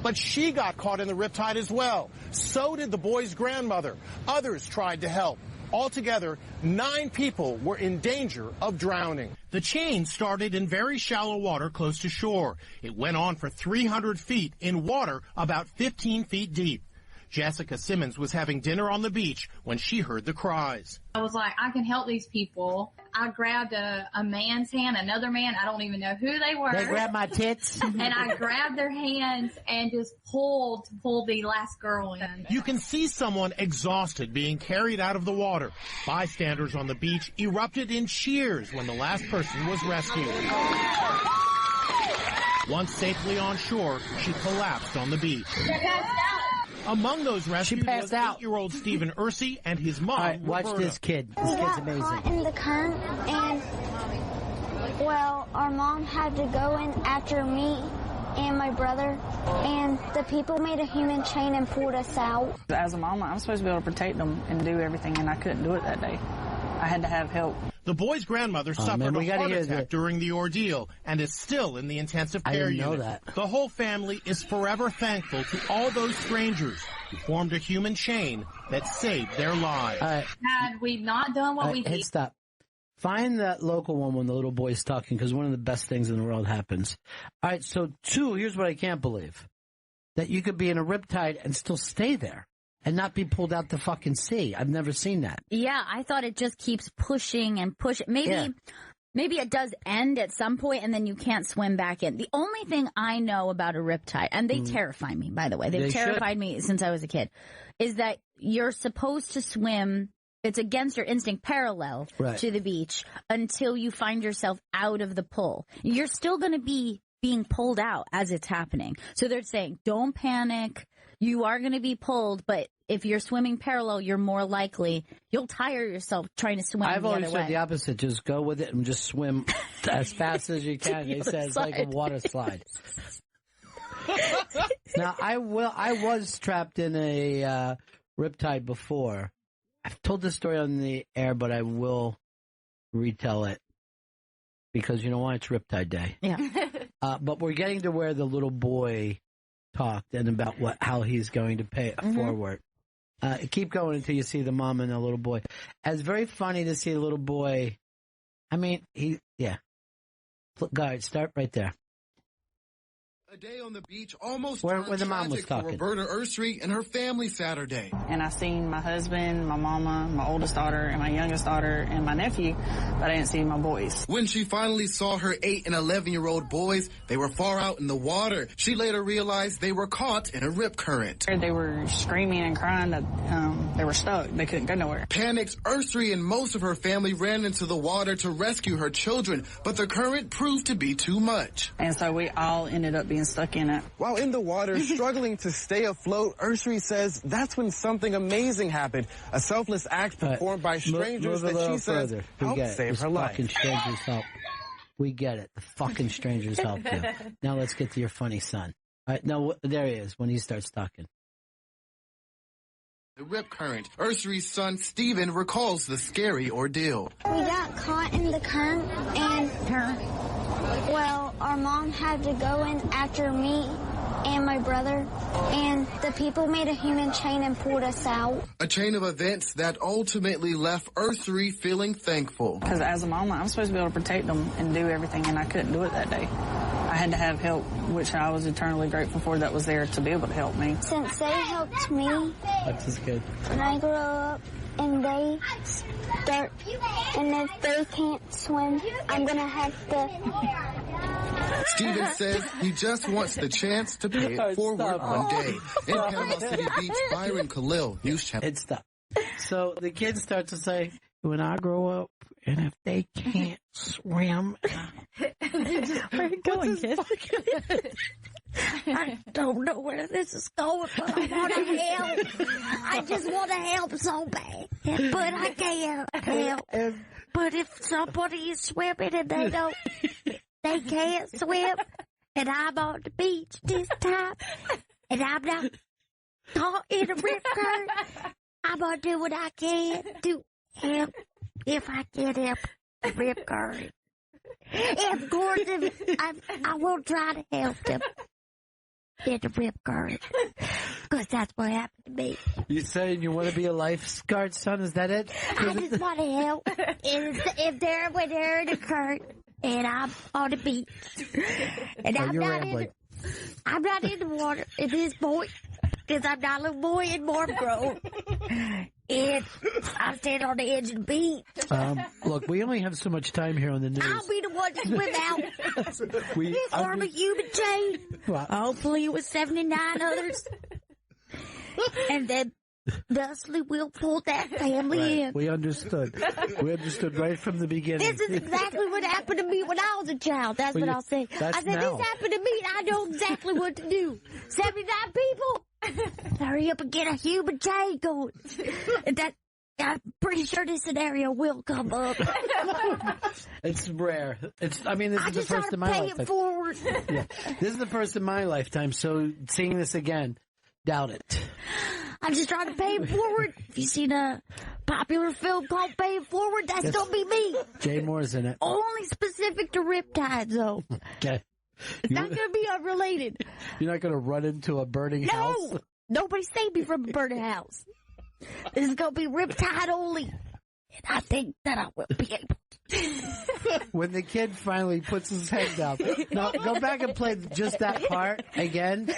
But she got caught in the riptide as well. So did the boy's grandmother. Others tried to help. Altogether, 9 people were in danger of drowning. The chain started in very shallow water close to shore. It went on for 300 feet in water about 15 feet deep. Jessica Simmons was having dinner on the beach when she heard the cries. I was like, I can help these people. I grabbed a man's hand, another man. I don't even know who they were. They grabbed my tits. And I grabbed their hands and just pulled the last girl in. You can see someone exhausted being carried out of the water. Bystanders on the beach erupted in cheers when the last person was rescued. Once safely on shore, she collapsed on the beach. Among those rescued was 8-year-old Stephen Ursey and his mom, All right, watch Roberta. this kid. This kid's amazing. We got caught in the current, and, well, our mom had to go in after me and my brother, and the people made a human chain and pulled us out. As a mama, I'm supposed to be able to protect them and do everything, and I couldn't do it that day. I had to have help. The boy's grandmother suffered a heart attack during the ordeal and is still in the intensive care unit. I didn't know that. The whole family is forever thankful to all those strangers who formed a human chain that saved their lives. Had we not done what we did. Stop. Find that local one when the little boy's talking, because one of the best things in the world happens. All right, so 2, here's what I can't believe. That you could be in a riptide and still stay there and not be pulled out to fucking sea. I've never seen that. Yeah, I thought it just keeps pushing and pushing. Maybe it does end at some point and then you can't swim back in. The only thing I know about a riptide, and they terrify me, by the way. They've terrified me since I was a kid, is that you're supposed to swim. It's against your instinct parallel to the beach until you find yourself out of the pull. You're still going to be being pulled out as it's happening. So they're saying, don't panic. You are going to be pulled, but if you're swimming parallel, you're more likely, you'll tire yourself trying to swim I've the other always way. said the opposite. Just go with it and just swim as fast as you can. They said it's like a water slide. Now, I was trapped in a riptide before. I've told this story on the air, but I will retell it because you know why? It's Riptide Day. Yeah. But we're getting to where the little boy talked and about how he's going to pay it forward. Keep going until you see the mom and the little boy. It's very funny to see the little boy. I mean, Guard, start right there. A day on the beach almost where the mom was talking. For Roberta Ursey and her family Saturday. And I seen my husband, my mama, my oldest daughter, and my youngest daughter, and my nephew, but I didn't see my boys. When she finally saw her 8 and 11-year-old boys, they were far out in the water. She later realized they were caught in a rip current. They were screaming and crying that they were stuck. They couldn't go nowhere. Panicked, Ursey and most of her family ran into the water to rescue her children, but the current proved to be too much. And so we all ended up being stuck in it. While in the water, struggling to stay afloat, Ursey says that's when something amazing happened. A selfless act performed by strangers that she says helped save her life. Fucking strangers help. We get it. The fucking strangers help you. Now let's get to your funny son. All right, now there he is when he starts talking. The rip current. Ursey's son, Stephen, recalls the scary ordeal. We got caught in the current, and well, our mom had to go in after me and my brother, and the people made a human chain and pulled us out. A chain of events that ultimately left Ursey feeling thankful. Because as a mama, I'm supposed to be able to protect them and do everything, and I couldn't do it that day. I had to have help, which I was eternally grateful for that was there to be able to help me. Since they helped me, that's just good. When I grow up and they start, and if they can't swim, I'm going to have to... Stephen says he just wants the chance to pay it forward one day. In Panama City Beach, Byron Khalil, News Channel. It's tough. So the kids start to say, when I grow up, and if they can't swim... Where are you going, kid? I don't know where this is going, but I want to help. I just want to help so bad, but I can't help. But if somebody is swimming and they can't swim, and I'm on the beach this time, and I'm not caught in a rip current, I'm going to do what I can to help if I can help the rip current. Of course, I will try to help them in the rip current, because that's what happened to me. You saying you want to be a lifeguard, son? Is that it? I just want to help. If they're in the current and I'm on the beach, and I'm not in the water at this point, because I'm not a little boy anymore. I'm grown. And I'm standing on the edge of the beach. Look, we only have so much time here on the news. I'll be the one to swim out. Form a human chain. Hopefully it was 79 others. And then thusly we'll pull that family in. We understood. We understood right from the beginning. This is exactly what happened to me when I was a child. That's what I'll say. I said, this happened to me and I know exactly what to do. 79 people. Hurry up and get a human chain going. I'm pretty sure this scenario will come up. It's rare. This is the first in my lifetime. Forward. Yeah. This is the first in my lifetime, so seeing this again, doubt it. I'm just trying to pay it forward. If you've seen a popular film called Pay It Forward, that's gonna be me. Jay Moore's in it. Only specific to riptides, though. Okay. It's not going to be unrelated. You're not going to run into a burning house? No! Nobody saved me from a burning house. This is going to be riptide only. And I think that I will be able to. When the kid finally puts his head down. Now, go back and play just that part again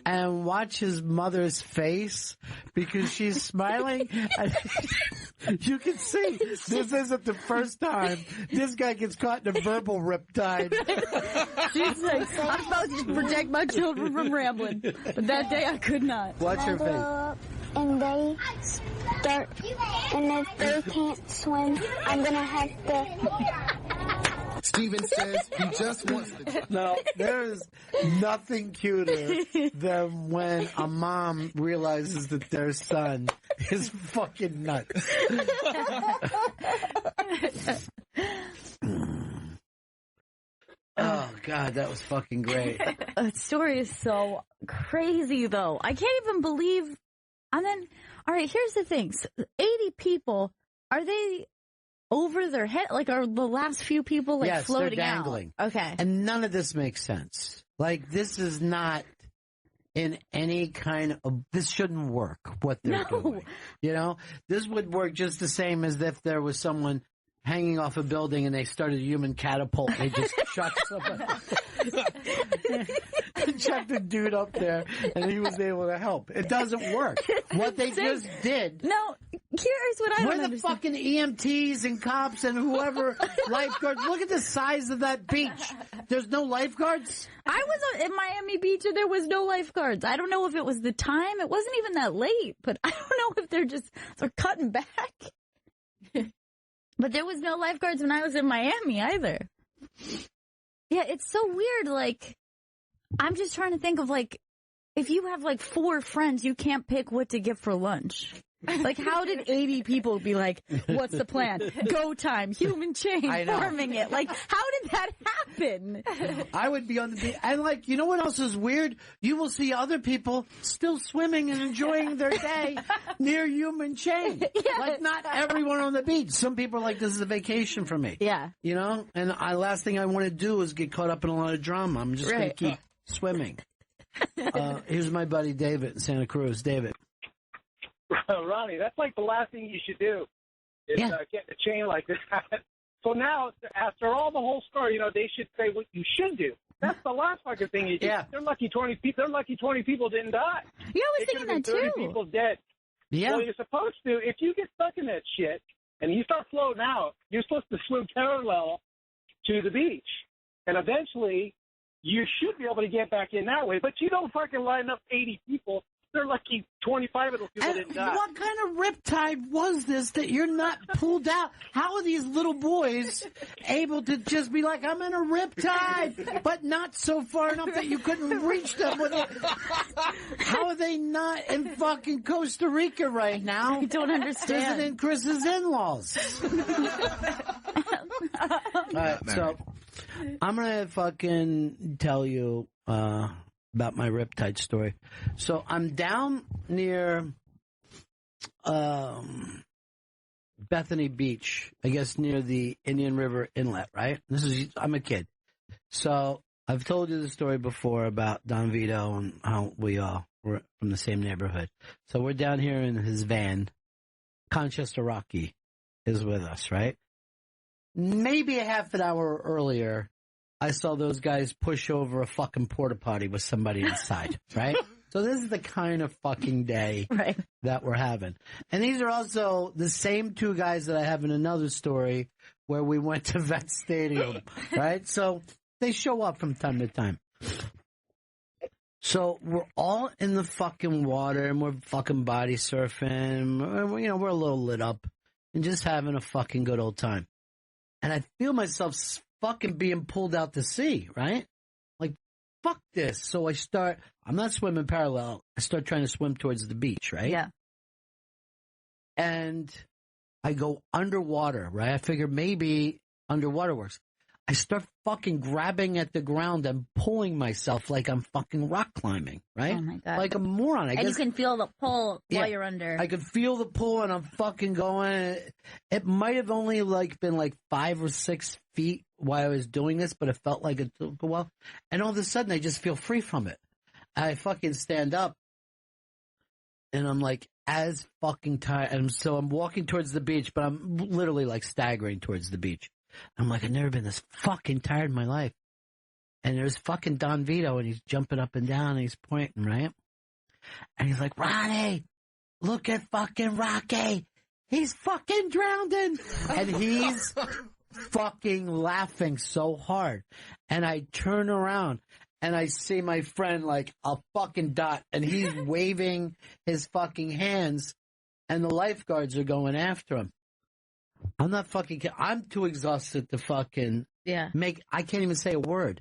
and watch his mother's face because she's smiling. And you can see this isn't the first time this guy gets caught in a verbal riptide. She's like, I'm supposed to protect my children from rambling, but that day I could not. Watch her face. And they start, and if they can't swim, I'm gonna have to. Steven says he just wants to. No, there is nothing cuter than when a mom realizes that their son is fucking nuts. Oh, God, that was fucking great. That story is so crazy, though. I can't even believe. And then, all right, here's the thing. 80 people, are they over their head? Like, are the last few people, like, yes, floating they're dangling. out? Okay. And none of this makes sense. Like, this is not in any kind of, this shouldn't work, what they're doing. You know? This would work just the same as if there was someone hanging off a building and they started a human catapult. They just shot someone. Checked the dude up there and he was able to help. It doesn't work. What they just did. No, here's what I don't understand. We're the fucking EMTs and cops and whoever lifeguards. Look at the size of that beach. There's no lifeguards? I was at Miami Beach and there was no lifeguards. I don't know if it was the time. It wasn't even that late, but I don't know if they're cutting back. But there was no lifeguards when I was in Miami either. Yeah, it's so weird. Like, I'm just trying to think of, like, if you have, like, 4 friends, you can't pick what to get for lunch. Like, how did 80 people be like, what's the plan? Go time, human chain, forming it. Like, how did that happen? I would be on the beach. And, like, you know what else is weird? You will see other people still swimming and enjoying their day near human chain. Yes. Like, not everyone on the beach. Some people are like, this is a vacation for me. Yeah. You know? And last thing I want to do is get caught up in a lot of drama. I'm just going to keep swimming. Here's my buddy David in Santa Cruz. David. Ronnie, that's like the last thing you should do is get a chain like this. So now, after all the whole story, you know, they should say what you should do. That's the last fucking thing you do. Yeah. They're lucky 20 people didn't die. Yeah, I was thinking that too. 30 people dead. Yeah. Well, you're supposed to, if you get stuck in that shit and you start floating out, you're supposed to swim parallel to the beach. And eventually, you should be able to get back in that way. But you don't fucking line up 80 people. They're lucky 25 of those people didn't die. What kind of riptide was this that you're not pulled out? How are these little boys able to just be like, I'm in a riptide, but not so far enough that you couldn't reach them? How are they not in fucking Costa Rica right now? I don't understand. Visiting Chris's in-laws. All right, so I'm going to fucking tell you about my riptide story. So I'm down near Bethany Beach, I guess near the Indian River Inlet, right? I'm a kid. So I've told you the story before about Don Vito and how we all were from the same neighborhood. So we're down here in his van. Conchester Rocky is with us, right? Maybe a half an hour earlier, I saw those guys push over a fucking porta potty with somebody inside, right? So this is the kind of fucking day that we're having. And these are also the same two guys that I have in another story where we went to Vet Stadium, right? So they show up from time to time. So we're all in the fucking water and we're fucking body surfing. You know, we're a little lit up and just having a fucking good old time. And I feel myself fucking being pulled out to sea, right? Like, fuck this. So I'm not swimming parallel. I start trying to swim towards the beach, right? Yeah. And I go underwater, right? I figure maybe underwater works. I start fucking grabbing at the ground and pulling myself like I'm fucking rock climbing, right? Oh, my God. Like a moron. And you can feel the pull while you're under. I could feel the pull and I'm fucking going. It might have only been 5 or 6 feet while I was doing this, but it felt like it took a while. And all of a sudden I just feel free from it. I fucking stand up and I'm like as fucking tired. And so I'm walking towards the beach, but I'm literally like staggering towards the beach. I'm like, I've never been this fucking tired in my life. And there's fucking Don Vito, and he's jumping up and down, and he's pointing, right? And he's like, Ronnie, look at fucking Rocky. He's fucking drowning. And he's fucking laughing so hard. And I turn around, and I see my friend like a fucking dot, and he's waving his fucking hands, and the lifeguards are going after him. I'm not fucking kidding. I'm too exhausted to fucking I can't even say a word.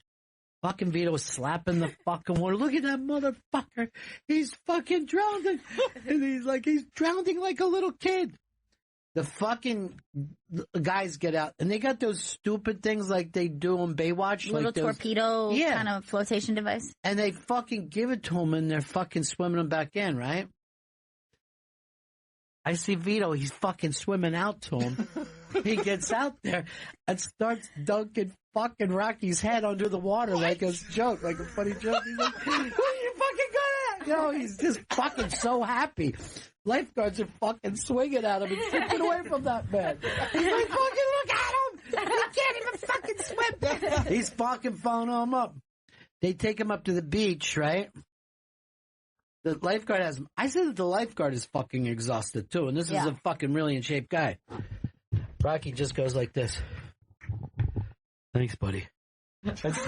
Fucking Vito's slapping the fucking water. Look at that motherfucker. He's fucking drowning. And he's drowning like a little kid. The fucking guys get out, and they got those stupid things like they do on Baywatch. Little torpedo kind of flotation device. And they fucking give it to him, and they're fucking swimming him back in, right? I see Vito, he's fucking swimming out to him. He gets out there and starts dunking fucking Rocky's head under the water like a joke, like a funny joke. He's like, who are you fucking good at? You know, he's just fucking so happy. Lifeguards are fucking swinging at him and keeping away from that man. He's like, fucking look at him! He can't even fucking swim. He's fucking following him up. They take him up to the beach, right? The lifeguard has him. I said that the lifeguard is fucking exhausted too, and this is a fucking really in shape guy. Rocky just goes like this. Thanks, buddy. Thanks,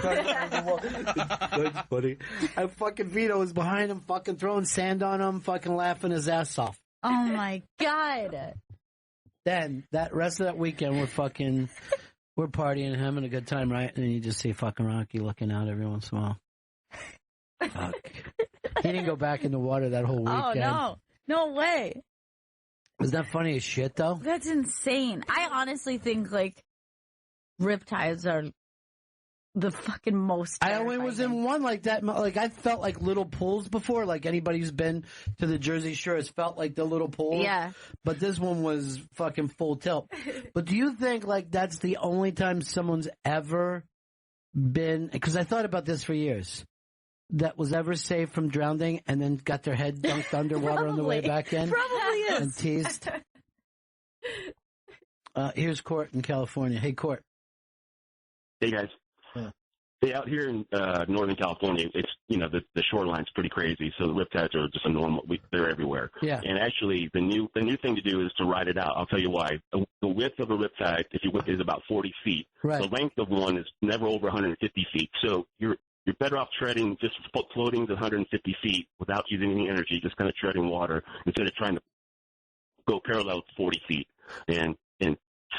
buddy. And fucking Vito is behind him, fucking throwing sand on him, fucking laughing his ass off. Oh my God. Then that rest of that weekend, we're partying and having a good time, right? And then you just see fucking Rocky looking out every once in a while. Fuck. He didn't go back in the water that whole weekend. Oh, no. No way. Was that funny as shit, though? That's insane. I honestly think, riptides are the fucking most terrifying. I only was in one like that. Like, I felt like little pools before. Like, anybody who's been to the Jersey Shore has felt like the little pool. Yeah. But this one was fucking full tilt. But do you think, that's the only time someone's ever been... Because I thought about this for years. That was ever saved from drowning and then got their head dunked underwater on the way back in? Probably is. And teased. Here's Court in California. Hey, Court. Hey, guys. Hey, out here in Northern California, it's, the shoreline's pretty crazy, so the riptides are just they're everywhere. Yeah. And actually, the new thing to do is to ride it out. I'll tell you why. The width of a riptide, is about 40 feet. Right. The length of one is never over 150 feet. So you're better off treading, just floating to 150 feet without using any energy, just kind of treading water instead of trying to go parallel to 40 feet and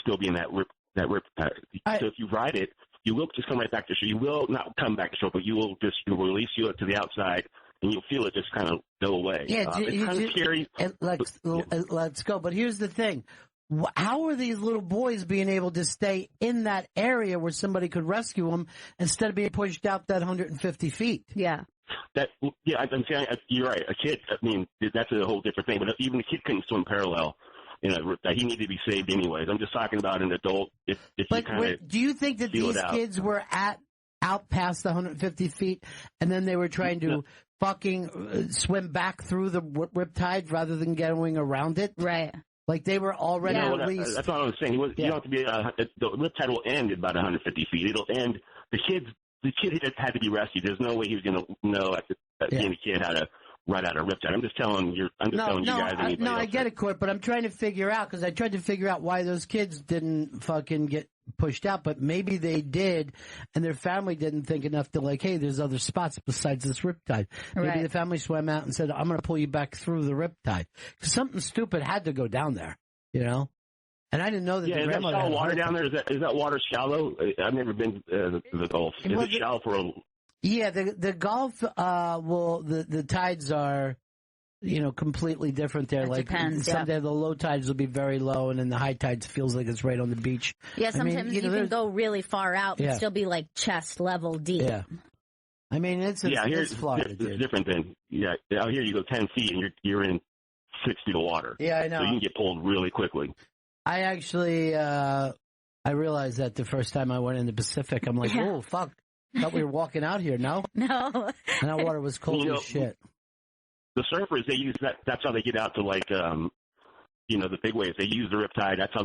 still be in that rip. So if you ride it, you will just come right back to shore. You will not come back to shore, but you'll release you to the outside, and you'll feel it just kind of go away. Yeah, it's kind of scary. Let's go. But here's the thing. How are these little boys being able to stay in that area where somebody could rescue them instead of being pushed out that 150 feet? Yeah. I'm saying you're right. A kid, that's a whole different thing. But even a kid couldn't swim parallel. He needed to be saved anyways. I'm just talking about an adult. Do you think that these kids were out past the 150 feet and then they were trying to fucking swim back through the riptide rather than going around it? Right. Like they were already released. That's what I was saying. You don't have to be. The riptide will end at about 150 feet. It'll end. The kid had to be rescued. There's no way he was going to know being a kid how to right out of riptide. I'm just telling you guys. I get it, Court, but I'm trying to figure out, because I tried to figure out why those kids didn't fucking get pushed out, but maybe they did, and their family didn't think enough to hey, there's other spots besides this riptide. Maybe the family swam out and said, I'm going to pull you back through the riptide. Because something stupid had to go down there, And I didn't know that the grandmother had water down there. Is that water shallow? I've never been to the Gulf. Is it shallow for a... Yeah, the Gulf, the tides are, completely different there. It depends, someday the low tides will be very low, and then the high tides feels like it's right on the beach. Yeah, sometimes you can go really far out and still be chest level deep. Yeah. I mean, it's Florida, it's different than, out here you go 10 feet and you're in 6 feet of water. Yeah, I know. So you can get pulled really quickly. I actually, I realized that the first time I went in the Pacific. I'm like, oh, fuck. Thought we were walking out here, no? No. And that water was cold as shit. The surfers, they use that. That's how they get out to the big waves. They use the riptide. That's how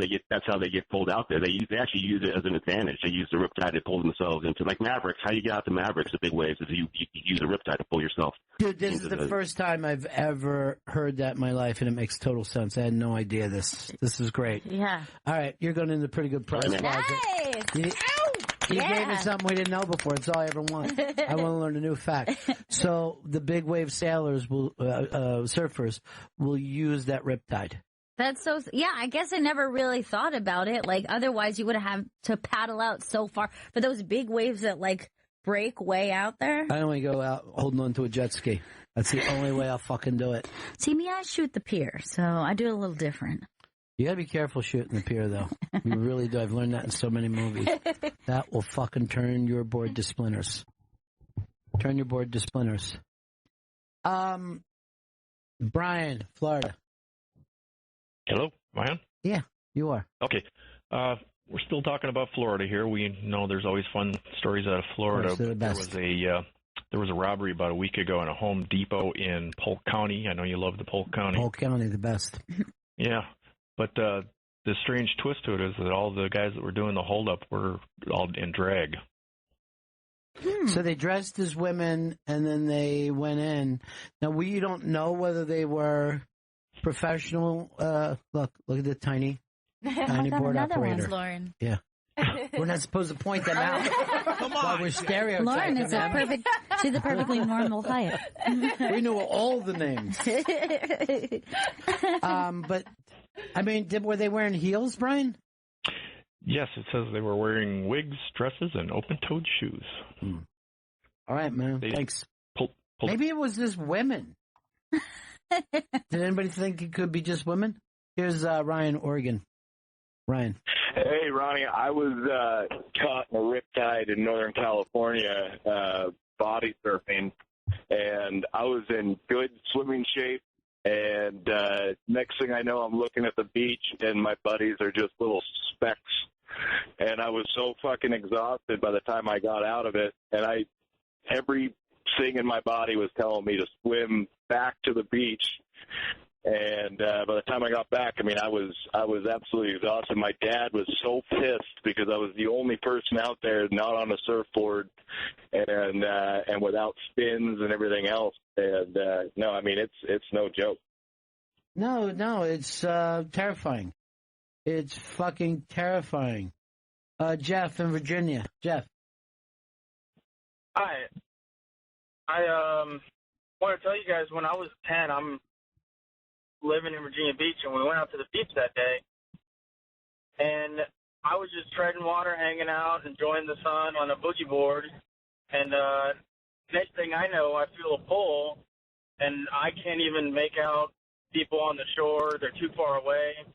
they get pulled out there. They actually use it as an advantage. They use the riptide to pull themselves into Mavericks. How you get out to Mavericks, the big waves, is you use the riptide to pull yourself. Dude, this is the first time I've ever heard that in my life, and it makes total sense. I had no idea this. This is great. Yeah. All right, you're going in the pretty good price. Nice. You gave me something we didn't know before. It's all I ever want. I want to learn a new fact. So the big wave sailors surfers will use that riptide. That's so, I guess I never really thought about it. Otherwise you would have to paddle out so far for those big waves that break way out there. I only go out holding on to a jet ski. That's the only way I'll fucking do it. See, me, I shoot the pier, so I do it a little different. You gotta be careful shooting the pier, though. You really do. I've learned that in so many movies. That will fucking turn your board to splinters. Turn your board to splinters. Brian, Florida. Hello, am I on? Yeah, you are. Okay. We're still talking about Florida here. We know there's always fun stories out of Florida. Of course, the best. There was a robbery about a week ago in a Home Depot in Polk County. I know you love the Polk County. Polk County, the best. Yeah. But the strange twist to it is that all the guys that were doing the holdup were all in drag. So they dressed as women, and then they went in. Now, we don't know whether they were professional. Look at the tiny board operator. Lauren. Yeah. We're not supposed to point them out. Come on. While we're stereotyping Lauren is she's a perfectly normal height. We knew all the names. But, I mean, were they wearing heels, Brian? Yes, it says they were wearing wigs, dresses, and open-toed shoes. All right, man. Thanks. Maybe it was just women. Did anybody think it could be just women? Here's Ryan, Oregon. Ryan. Hey, Ronnie. I was caught in a riptide in Northern California body surfing, and I was in good swimming shape. And next thing I know, I'm looking at the beach, and my buddies are just little specks. And I was so fucking exhausted by the time I got out of it, and everything in my body was telling me to swim back to the beach. And by the time I got back, I mean, I was absolutely exhausted. My dad was so pissed because I was the only person out there not on a surfboard and without spins and everything else. And no, I mean, it's no joke. No, it's terrifying. It's fucking terrifying. Jeff in Virginia. Jeff. Hi. I want to tell you guys, when I was 10, I'm living in Virginia Beach, and we went out to the beach that day, and I was just treading water, hanging out, enjoying the sun on a boogie board, and next thing I know, I feel a pull, and I can't even make out people on the shore. They're too far away,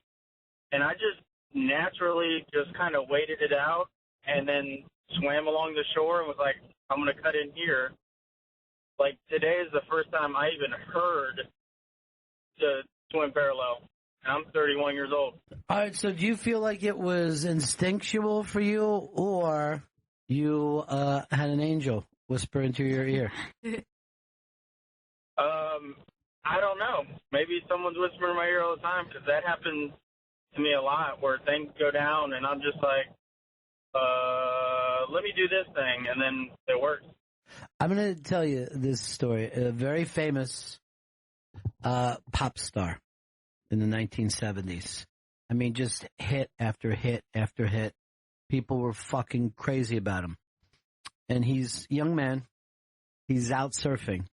and I just naturally just kind of waited it out and then swam along the shore and was like, I'm going to cut in here. Like, today is the first time I even heard to swim parallel. I'm 31 years old. All right, so do you feel like it was instinctual for you, or you had an angel whisper into your ear? I don't know. Maybe someone's whispering in my ear all the time, because that happens to me a lot, where things go down, and I'm just like, let me do this thing, and then it works. I'm going to tell you this story. A very famous pop star in the 1970s. I mean, just hit after hit after hit. People were fucking crazy about him. And he's a young man. He's out surfing.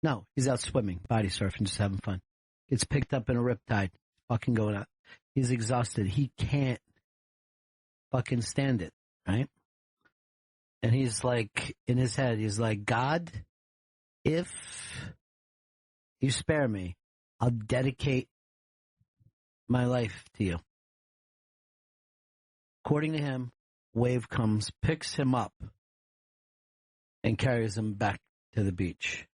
No, he's out swimming, body surfing, just having fun. Gets picked up in a riptide, fucking going out. He's exhausted. He can't fucking stand it, right? And he's like, in his head, he's like, God, if you spare me, I'll dedicate my life to you. According to him, wave comes, picks him up, and carries him back to the beach.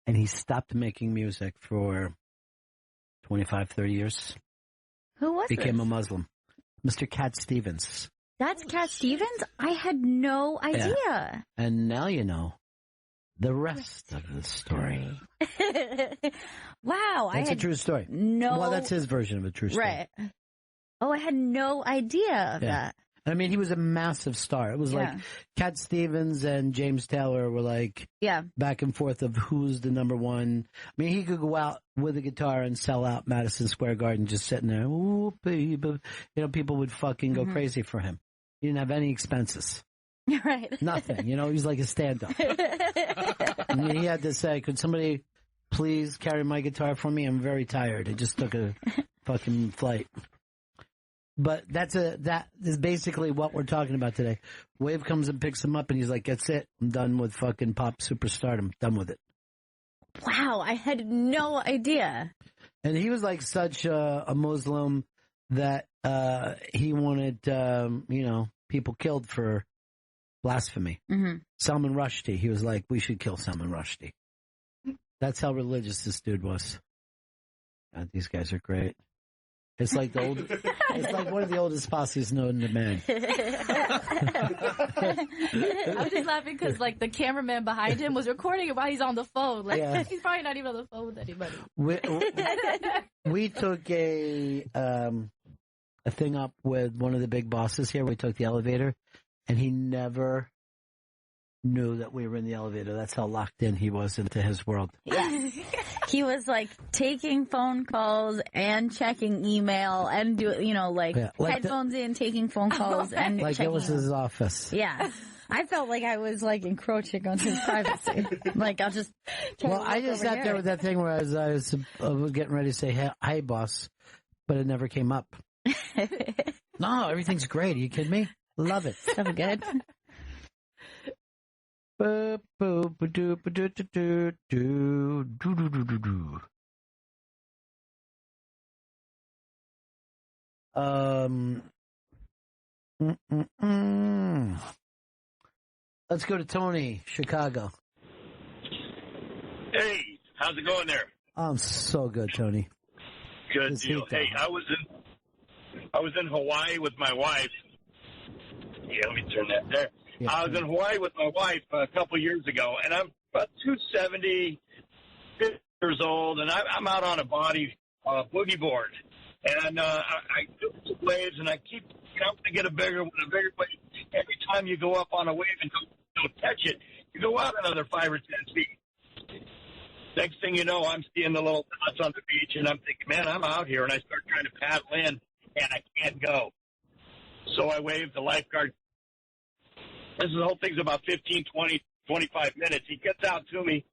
And he stopped making music for 25, 30 years. Who was Became this? a Muslim. Mr. Cat Stevens. That's Cat Stevens? I had no idea. Yeah. And now you know the rest of the story. Wow. That's a true story. No. Well, that's his version of a true story. Right. Oh, I had no idea of that. I mean, he was a massive star. It was like Cat Stevens and James Taylor were like back and forth of who's the number one. I mean, he could go out with a guitar and sell out Madison Square Garden just sitting there. Ooh, baby. You know, people would fucking go crazy for him. He didn't have any expenses. Right. Nothing. You know, he was like a stand-up. I mean, he had to say, could somebody please carry my guitar for me? I'm very tired. I just took a fucking flight. But that is basically what we're talking about today. Wave comes and picks him up, and he's like, that's it. I'm done with fucking pop superstardom. Done with it. Wow, I had no idea. And he was like such a Muslim that he wanted, people killed for blasphemy. Mm-hmm. Salman Rushdie, he was like, we should kill Salman Rushdie. That's how religious this dude was. God, these guys are great. It's like it's like one of the oldest posses known to man. I was just laughing because, like, the cameraman behind him was recording it while he's on the phone. Like, he's probably not even on the phone with anybody. We took a thing up with one of the big bosses here. We took the elevator, and he never knew that we were in the elevator. That's how locked in he was into his world. Yeah. He was like taking phone calls and checking email and headphones in, taking phone calls and like checking it was his office. Yeah. I felt like I was like encroaching on his privacy. Like I'll just. I just sat there with that thing where I was getting ready to say, "Hi, boss," but it never came up. No, everything's great. Are you kidding me? Love it. So good. Let's go to Tony, Chicago. Hey, how's it going there? I'm so good, Tony. Good deal. Hey, I was in Hawaii with my wife. Yeah, let me turn that there. Yeah, I was in Hawaii with my wife a couple years ago, and I'm about 270 years old, and I'm out on a body boogie board, and I do some waves, and I keep to get a bigger wave. Every time you go up on a wave and don't touch it, you go out another 5 or 10 feet. Next thing you know, I'm seeing the little dots on the beach, and I'm thinking, man, I'm out here, and I start trying to paddle in, and I can't go. So I wave the lifeguard. The whole thing's about 15, 20, 25 minutes. He gets out to me,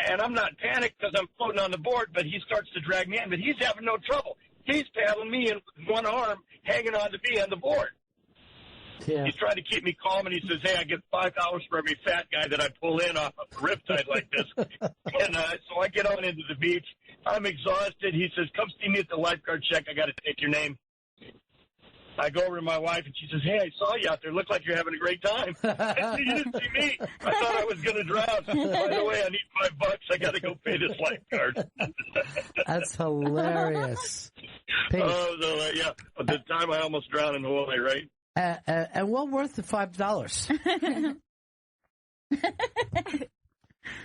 and I'm not panicked because I'm floating on the board, but he starts to drag me in. But he's having no trouble. He's paddling me in with one arm, hanging on to me on the board. Yeah. He's trying to keep me calm, and he says, hey, I get $5 for every fat guy that I pull in off a riptide like this. And so I get on into the beach. I'm exhausted. He says, come see me at the lifeguard check. I got to take your name. I go over to my wife, and she says, hey, I saw you out there. Look like you're having a great time. I said, you didn't see me. I thought I was going to drown. By the way, I need $5. I got to go pay this lifeguard. That's hilarious. Yeah. At the time, I almost drowned in Hawaii, right? And well worth the $5.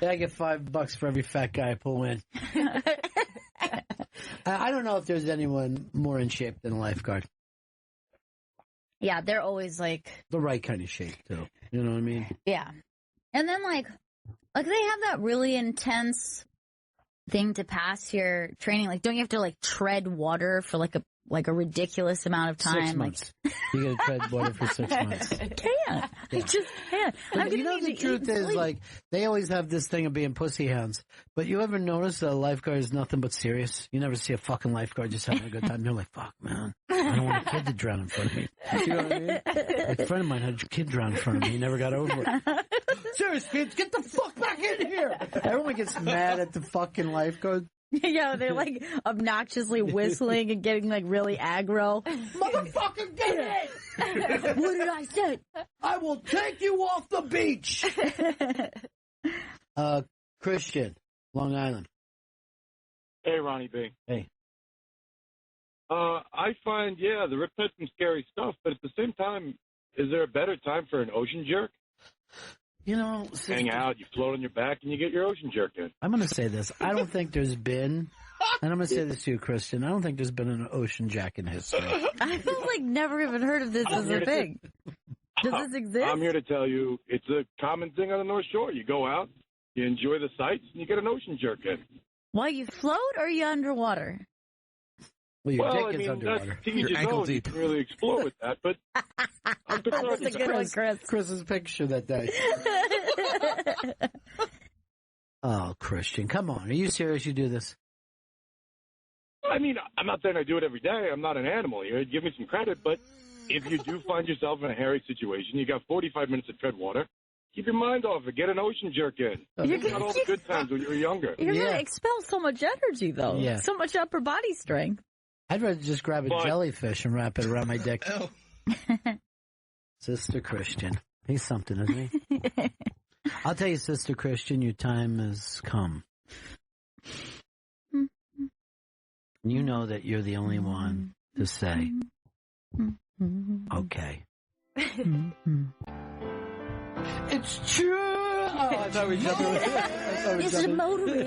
Yeah, I get $5 for every fat guy I pull in. I don't know if there's anyone more in shape than a lifeguard. Yeah, they're always like the right kind of shape too. You know what I mean? Yeah. And then like they have that really intense thing to pass your training? Like, don't you have to like tread water for like a ridiculous amount of time? 6 months. You got to tread water for 6 months. I can't. I just can't. You know, the truth is, like, they always have this thing of being pussy hounds. But you ever notice that a lifeguard is nothing but serious? You never see a fucking lifeguard just having a good time. You're like, fuck, man. I don't want a kid to drown in front of me. You know what I mean? Like, a friend of mine had a kid drown in front of me. He never got over it. Serious, kids, get the fuck back in here. Everyone gets mad at the fucking lifeguard. Yeah, they're like obnoxiously whistling and getting like really aggro. Motherfucker, get it! What did I say? I will take you off the beach. Christian, Long Island. Hey, Ronnie B. Hey. I find, the Riptide's some scary stuff, but at the same time, is there a better time for an ocean jerk? You know, hang out, you float on your back, and you get your ocean jerk in. I'm going to say this. I don't think there's been, and I'm going to say this to you, Christian, I don't think there's been an ocean jack in history. I've like never even heard of this as a thing. Does this exist? I'm here to tell you, it's a common thing on the North Shore. You go out, you enjoy the sights, and you get an ocean jerk in. While you float, or are you underwater? Well, your dick is underwater. Your ankle deep. You can really explore with that, but I'm That's a good one, Chris. Chris's picture that day. Oh, Christian, come on. Are you serious you do this? I mean, I'm not saying I do it every day. I'm not an animal here. Give me some credit, but if you do find yourself in a hairy situation, you got 45 minutes of tread water, keep your mind off it. Get an ocean jerk in. You got all the good times when you were younger. You're going to expel so much energy, though. Yeah. So much upper body strength. I'd rather just grab a jellyfish and wrap it around my dick. Sister Christian. He's something, isn't he? I'll tell you, Sister Christian, your time has come. You know that you're the only one to say, okay. It's true. Oh, I thought we jumped over it. It's a motor.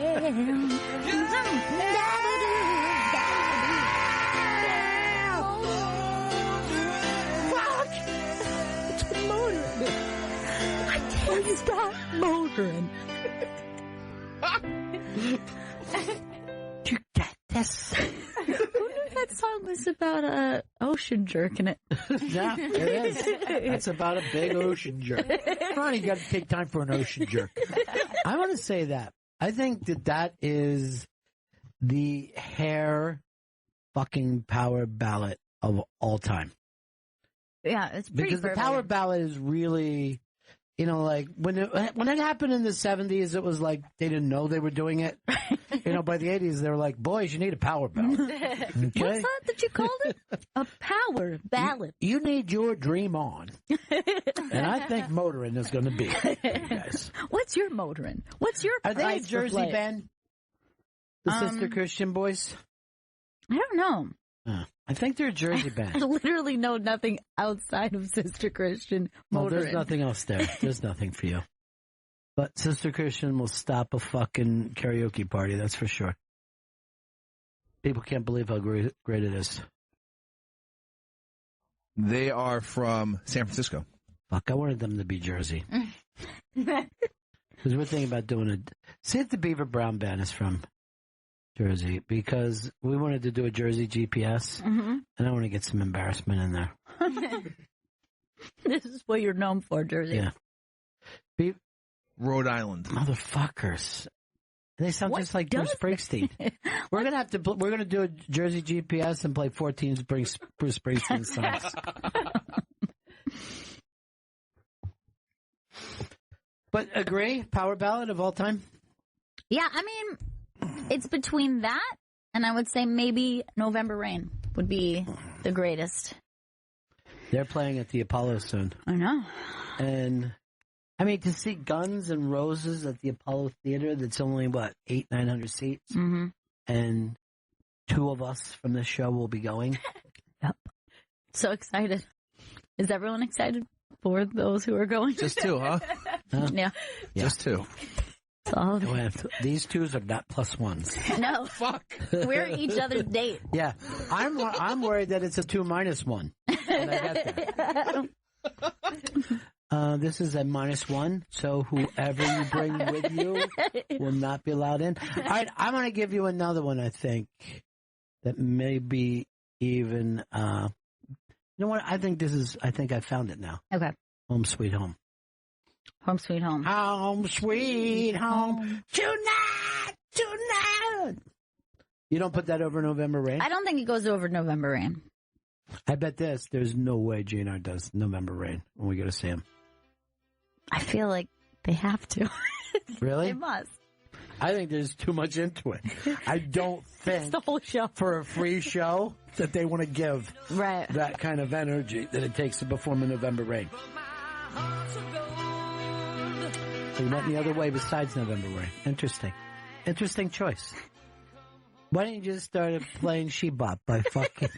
Stop motoring. You get this? Who knew that song was about a ocean jerk in it? Yeah, it is. It's about a big ocean jerk. Ronnie, you got to take time for an ocean jerk. I want to say that. I think that is the hair fucking power ballad of all time. Yeah, it's pretty because the power ballad is really. You know, like, when it happened in the 70s, it was like they didn't know they were doing it. You know, by the 80s, they were like, boys, you need a power ballad. Okay? What's that you called it? A power ballad. You need your dream on. And I think motoring is going to be it, you guys. What's your motoring? What's your price? Are they a Jersey band? The Sister Christian boys? I don't know. I think they're a Jersey band. I literally know nothing outside of Sister Christian motoring. Well, there's nothing else there. There's nothing for you. But Sister Christian will stop a fucking karaoke party, that's for sure. People can't believe how great it is. They are from San Francisco. Fuck, I wanted them to be Jersey. Because we're thinking about doing it. See if the Beaver Brown Band is from Jersey, because we wanted to do a Jersey GPS, and I want to get some embarrassment in there. This is what you're known for, Jersey. Yeah. Rhode Island. Motherfuckers. They sound just like Bruce Springsteen. We're gonna do a Jersey GPS and play 14 Bruce Springsteen songs. But agree, power ballad of all time? Yeah, I mean, it's between that and I would say maybe November Rain would be the greatest. They're playing at the Apollo soon. I know. And, I mean, to see Guns N' Roses at the Apollo Theater, that's only, 900 seats? Mm-hmm. And 2 of us from this show will be going. Yep. So excited. Is everyone excited for those who are going? Just 2, huh? Yeah. Just 2. These 2s are not +1s. No. Fuck. We're each other's date. Yeah. I'm worried that it's a 2 - 1. And I get that. This is a -1, so whoever you bring with you will not be allowed in. All right, I'm going to give you another one, I think, that may be even, you know what? I think I found it now. Okay. Home Sweet Home. Home Sweet Home. Home Sweet Home. Tonight. You don't put that over November Rain? I don't think it goes over November Rain. I bet there's no way GNR does November Rain when we go to see him. I feel like they have to. Really? They must. I think there's too much into it. I don't think it's the whole show. For a free show that they want to give that kind of energy that it takes to perform in November Rain. So you went the other way besides November Rain. Interesting choice. Why didn't you just start playing She Bop by fucking...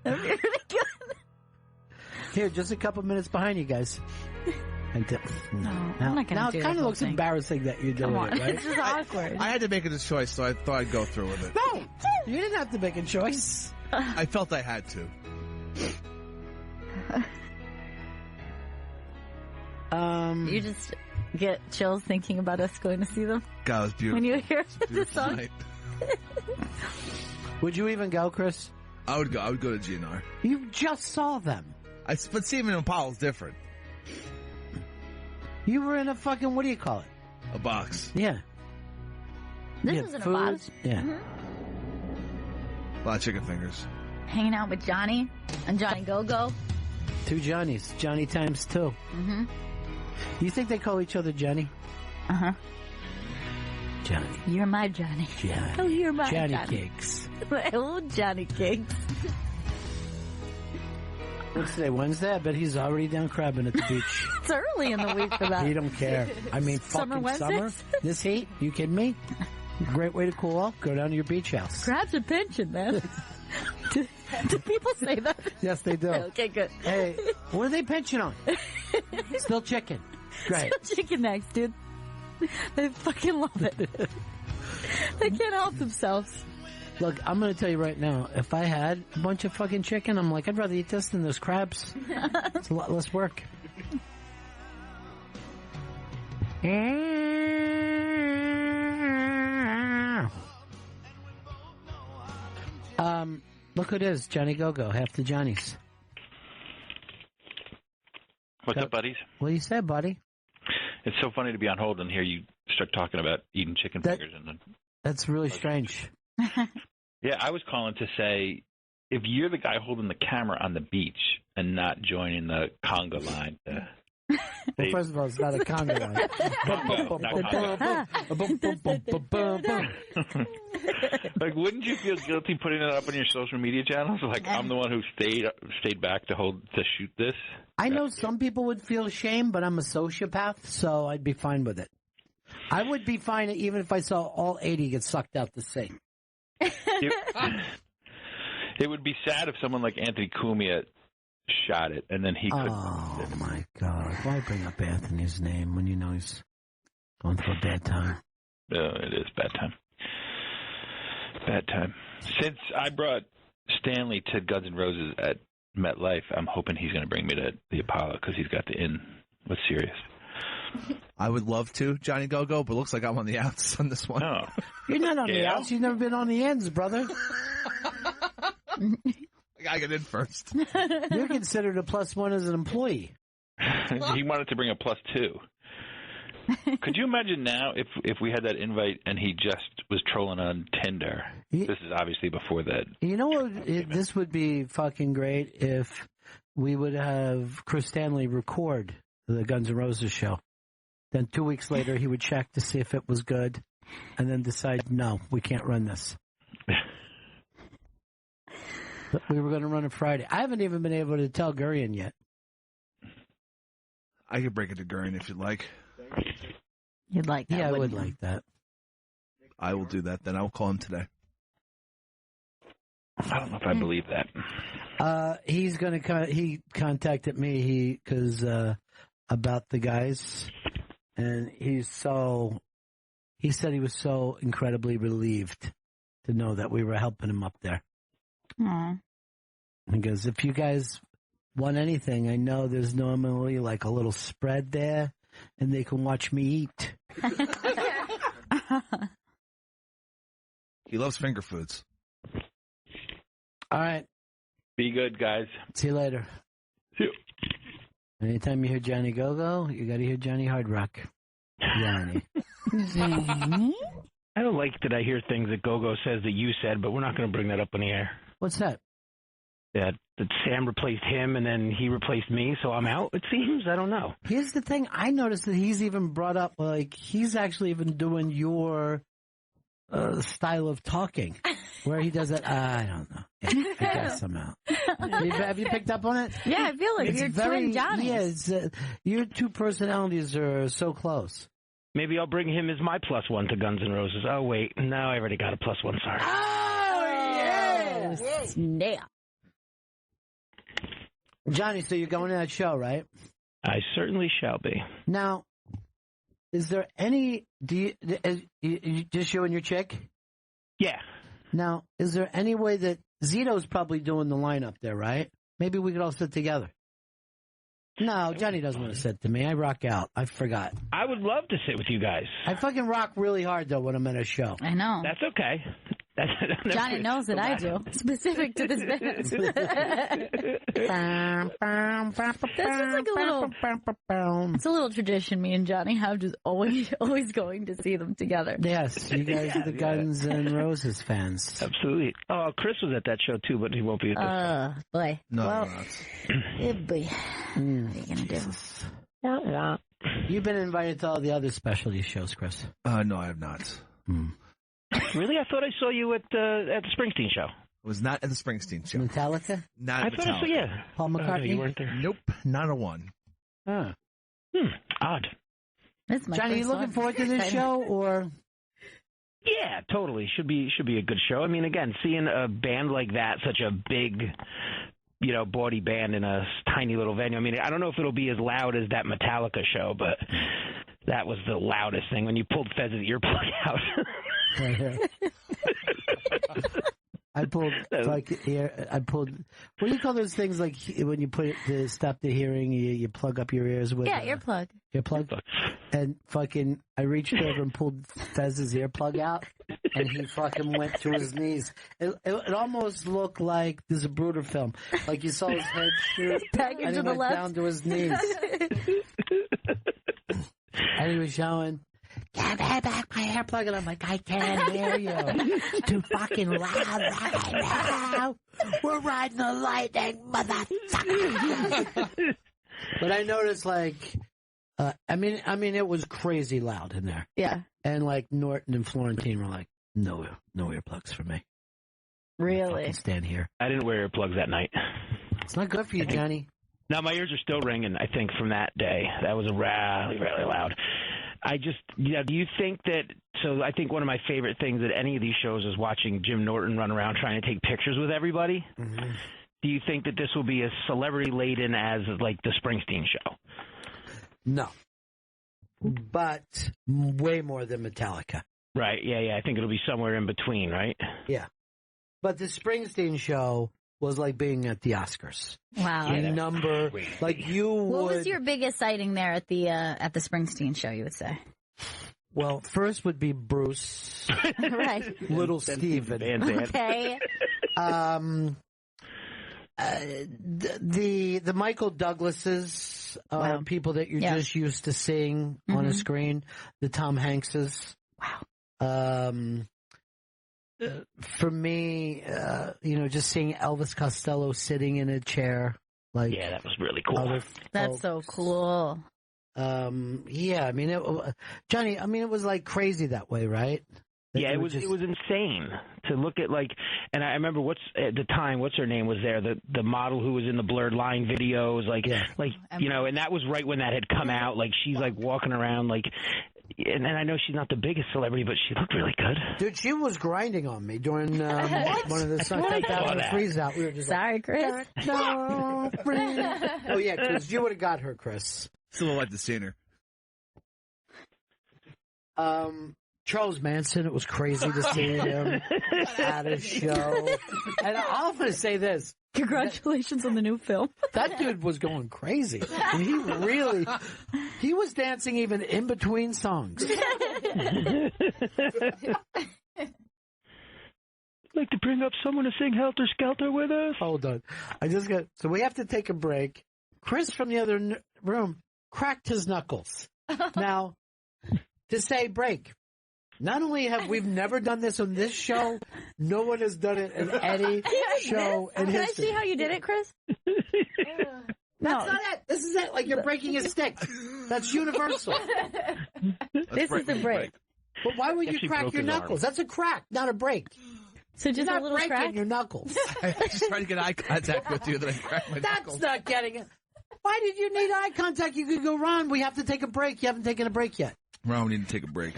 That'd be really good. Here, just a couple minutes behind you guys. I'm not gonna now do it kind of looks embarrassing that you're doing it, right? It's just awkward. I had to make a choice, so I thought I'd go through with it. No, you didn't have to make a choice. I felt I had to. You just get chills thinking about us going to see them. God, it was beautiful. When you hear the song. Would you even go, Chris? I would go. I would go to GNR. You just saw them. But seeing them in Apollo is different. You were in a fucking, what do you call it? A box. Yeah. This is in a box. Yeah. Mm-hmm. A lot of chicken fingers. Hanging out with Johnny and Johnny Go-Go. 2 Johnnies. Johnny times 2. Mm-hmm. You think they call each other Johnny? Uh-huh. Johnny. You're my Johnny. Johnny. Oh, you're my Johnny. Johnny. Cakes. Oh, Johnny Cakes. What's today, Wednesday? I bet he's already down crabbing at the beach. It's early in the week for that. He don't care. I mean, Summer fucking Wednesdays? summer? This heat? You kidding me? Great way to cool off. Go down to your beach house. Crabs are pinching, man. do people say that? Yes, they do. Okay, good. Hey, what are they pinching on? Still chicken. Great. Still chicken necks, dude. They fucking love it. They can't help themselves. Look, I'm going to tell you right now, if I had a bunch of fucking chicken, I'm like, I'd rather eat this than those crabs. It's a lot less work. Look who it is, Johnny Go-Go, half the Johnnies. What's up, buddies? What you said, buddy? It's so funny to be on hold and hear you start talking about eating chicken fingers. That's really strange. Yeah, I was calling to say, if you're the guy holding the camera on the beach and not joining the conga line. Well, first of all, it's not a conga line. Like, wouldn't you feel guilty putting it up on your social media channels? Like, I'm the one who stayed back to shoot this. I know some people would feel shame, but I'm a sociopath, so I'd be fine with it. I would be fine even if I saw all 80 get sucked out the sink. It would be sad if someone like Anthony Cumia shot it, and then he couldn't. Oh, my God. Why bring up Anthony's name when you know he's going through a bad time? It is bad time. Bad time. Since I brought Stanley to Guns N' Roses at MetLife, I'm hoping he's going to bring me to the Apollo because he's got the in with Sirius. I would love to, Johnny Go-Go, but it looks like I'm on the outs on this one. No. You're not on the outs. You've never been on the ends, brother. I get in first. You're considered a +1 as an employee. He wanted to bring a +2. Could you imagine now if we had that invite and he just was trolling on Tinder? This is obviously before that. You know what? This would be fucking great if we would have Chris Stanley record the Guns N' Roses show. Then 2 weeks later, he would check to see if it was good and then decide, no, we can't run this. But we were going to run it Friday. I haven't even been able to tell Gurion yet. I could break it to Gurion if you'd like. You'd like that? Yeah, I would like that. I will do that. Then I will call him today. I don't know if I believe that. He's going to. He contacted me because about the guys, and he said he was so incredibly relieved to know that we were helping him up there. Aww. He goes, if you guys won anything, I know there's normally like a little spread there, and they can watch me eat. He loves finger foods. All right. Be good, guys. See you later. See you. Anytime you hear Johnny Go-Go, you got to hear Johnny Hard Rock. Johnny. I don't like that I hear things that Go-Go says that you said, but we're not going to bring that up on the air. What's that? That Sam replaced him and then he replaced me, so I'm out, it seems. I don't know. Here's the thing. I noticed that he's even brought up, like, he's actually even doing your style of talking, where he does it. I don't know. I guess I'm out. Have you picked up on it? Yeah, I feel like It's you're very, twin Johnnies. Yeah, it's, your two personalities are so close. Maybe I'll bring him as my +1 to Guns N' Roses. Oh, wait. No, I already got a +1. Sorry. Oh, yeah. Snap. Johnny, so you're going to that show, right? I certainly shall be. Now, is there any, just you and your chick? Yeah. Now, is there any way that Zito's probably doing the lineup there, right? Maybe we could all sit together. No, Johnny doesn't want to sit to me. I rock out. I forgot. I would love to sit with you guys. I fucking rock really hard, though, when I'm at a show. I know. That's okay. Johnny knows that I do. Specific to this band. That's just like a little. It's a little tradition me and Johnny have, just always going to see them together. Yes, you guys are the Guns N' Roses fans. Absolutely. Oh, Chris was at that show too, but he won't be at this. Boy. No, well, no, boy. What are you gonna do? Yeah. You've been invited to all the other specialty shows, Chris. No, I have not. Really? I thought I saw you at the Springsteen show. I was not at the Springsteen show. Metallica? Not I at thought I saw, Metallica. yeah. Paul McCartney? No, you weren't there. Nope, not a one. Huh. Odd. That's my Johnny, you first looking one. forward to this show, or? Yeah, totally. Should be a good show. I mean, again, seeing a band like that, such a big, bawdy band in a tiny little venue. I mean, I don't know if it'll be as loud as that Metallica show, but that was the loudest thing when you pulled Fez's earplug out. I pulled what do you call those things, like when you put it to stop the hearing, you plug up your ears with? Yeah, earplug. Earplug? And I reached over and pulled Fez's earplug out, and he fucking went to his knees. It almost looked like there's a Bruder film. Like you saw his head shoot, and he went down to his knees. And he was showing, "Give me back my earplug," and I'm like, "I can't hear you. Too fucking loud right now. We're riding the lightning, motherfucker." But I noticed, like, I mean, it was crazy loud in there. Yeah. And like Norton and Florentine were like, "No earplugs for me. Really? Stand here." I didn't wear earplugs that night. It's not good for you, Johnny. No, my ears are still ringing, I think, from that day. That was really, really loud. Do you think that, so I think one of my favorite things at any of these shows is watching Jim Norton run around trying to take pictures with everybody. Mm-hmm. Do you think that this will be as celebrity-laden as, like, the Springsteen show? No. But way more than Metallica. Right, yeah. I think it'll be somewhere in between, right? Yeah. But the Springsteen show was like being at the Oscars. Wow. Like you What would... was your biggest sighting there at the Springsteen show, you would say? Well, first would be Bruce. Right. Little Steven. Okay. The Michael Douglases, people that you're just used to seeing on a screen. The Tom Hankses. Wow. For me, just seeing Elvis Costello sitting in a chair, like, yeah, that was really cool. That's so cool. Yeah, I mean, Johnny, it was like crazy that way, right? Yeah, it was insane to look at, like, and I remember at the time, what's her name was there, the model who was in the Blurred Line videos, and that was right when that had come out, like, she's like walking around, like, and I know she's not the biggest celebrity, but she looked really good. Dude, she was grinding on me during one of the songs. That freeze out. We were just sorry, Chris. No, freeze. Oh yeah, because you would have got her, Chris. Still like to see her. Charles Manson, it was crazy to see him at a show. And I'm going to say this. Congratulations on the new film. That dude was going crazy. He was dancing even in between songs. Like to bring up someone to sing Helter Skelter with us? Hold on. So we have to take a break. Chris from the other room cracked his knuckles. Now, to say break. Not only have we've never done this on this show, no one has done it in any show in history. Can I see how you did it, Chris? That's not it. This is it. Like you're breaking a stick. That's universal. This is the break. But why would you crack your knuckles? That's a crack, not a break. So just you're a little not breaking crack? your knuckles. I was just trying to get eye contact with you, then I cracked my knuckles. That's not getting it. Why did you need eye contact? You could go, Ron, we have to take a break. You haven't taken a break yet. Ron, we need to take a break.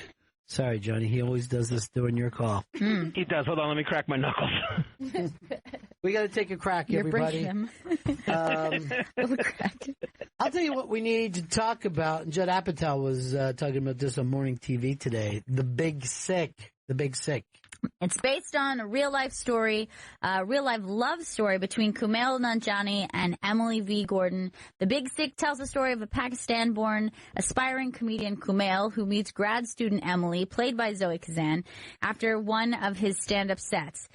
Sorry, Johnny. He always does this during your call. He does. Hold on, let me crack my knuckles. We got to take a crack, You're everybody. breaking him. I'll tell you what we need to talk about. And Judd Apatow was talking about this on morning TV today. The Big Sick. The Big Sick. It's based on a real-life story, real-life love story between Kumail Nanjiani and Emily V. Gordon. The Big Sick tells the story of a Pakistan-born aspiring comedian Kumail who meets grad student Emily, played by Zoe Kazan, after one of his stand-up sets.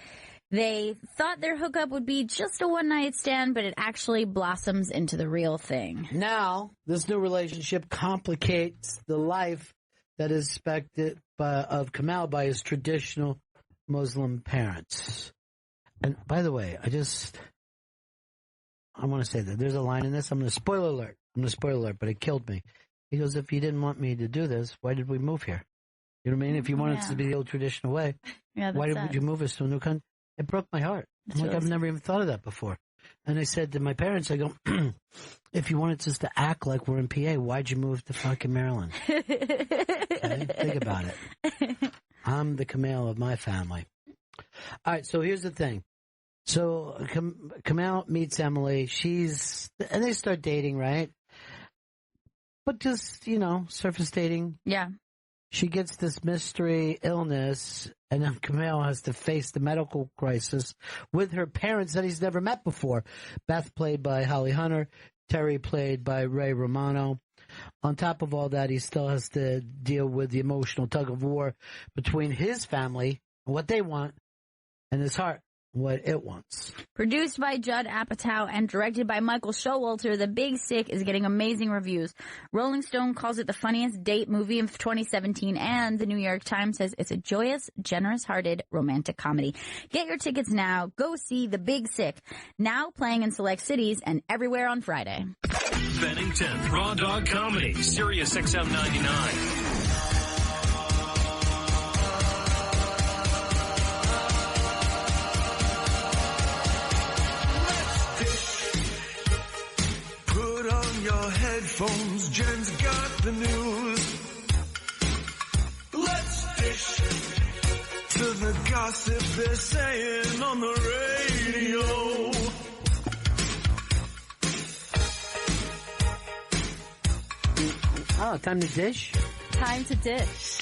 They thought their hookup would be just a one-night stand, but it actually blossoms into the real thing. Now, this new relationship complicates the life that is expected of Kumail by his traditional Muslim parents. And by the way, I want to say that there's a line in this. I'm going to spoil alert, but it killed me. He goes, if you didn't want me to do this, why did we move here? You know what I mean? If you wanted it to be the old traditional way, why would you move us to a new country? It broke my heart. I'm like, I've never even thought of that before. And I said to my parents, I go, if you wanted us to act like we're in PA, why'd you move to fucking Maryland? Okay? Think about it. I'm the Kumail of my family. All right, so here's the thing. So Kumail meets Emily. And they start dating, right? But just, surface dating. Yeah. She gets this mystery illness, and then Kumail has to face the medical crisis with her parents that he's never met before. Beth, played by Holly Hunter. Terry, played by Ray Romano. On top of all that, he still has to deal with the emotional tug of war between his family, what they want, and his heart, what it wants. Produced by Judd Apatow and directed by Michael Showalter, The Big Sick is getting amazing reviews. Rolling Stone calls it the funniest date movie of 2017, and the New York Times says it's a joyous, generous-hearted romantic comedy. Get your tickets now. Go see The Big Sick. Now playing in select cities and everywhere on Friday. Bennington, Raw Dog Comedy, Sirius XM 99. Headphones, Jen's got the news. Let's dish to the gossip they're saying on the radio. Oh, time to dish? Time to dish.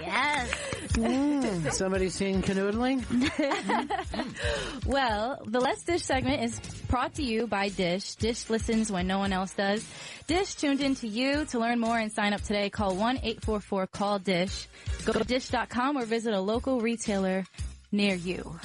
Yes. Somebody seen canoodling? Well, the Let's Dish segment is brought to you by Dish. Dish listens when no one else does. Dish tuned in to you. To learn more and sign up today, call 1-844-CALL-DISH. Go to dish.com or visit a local retailer near you.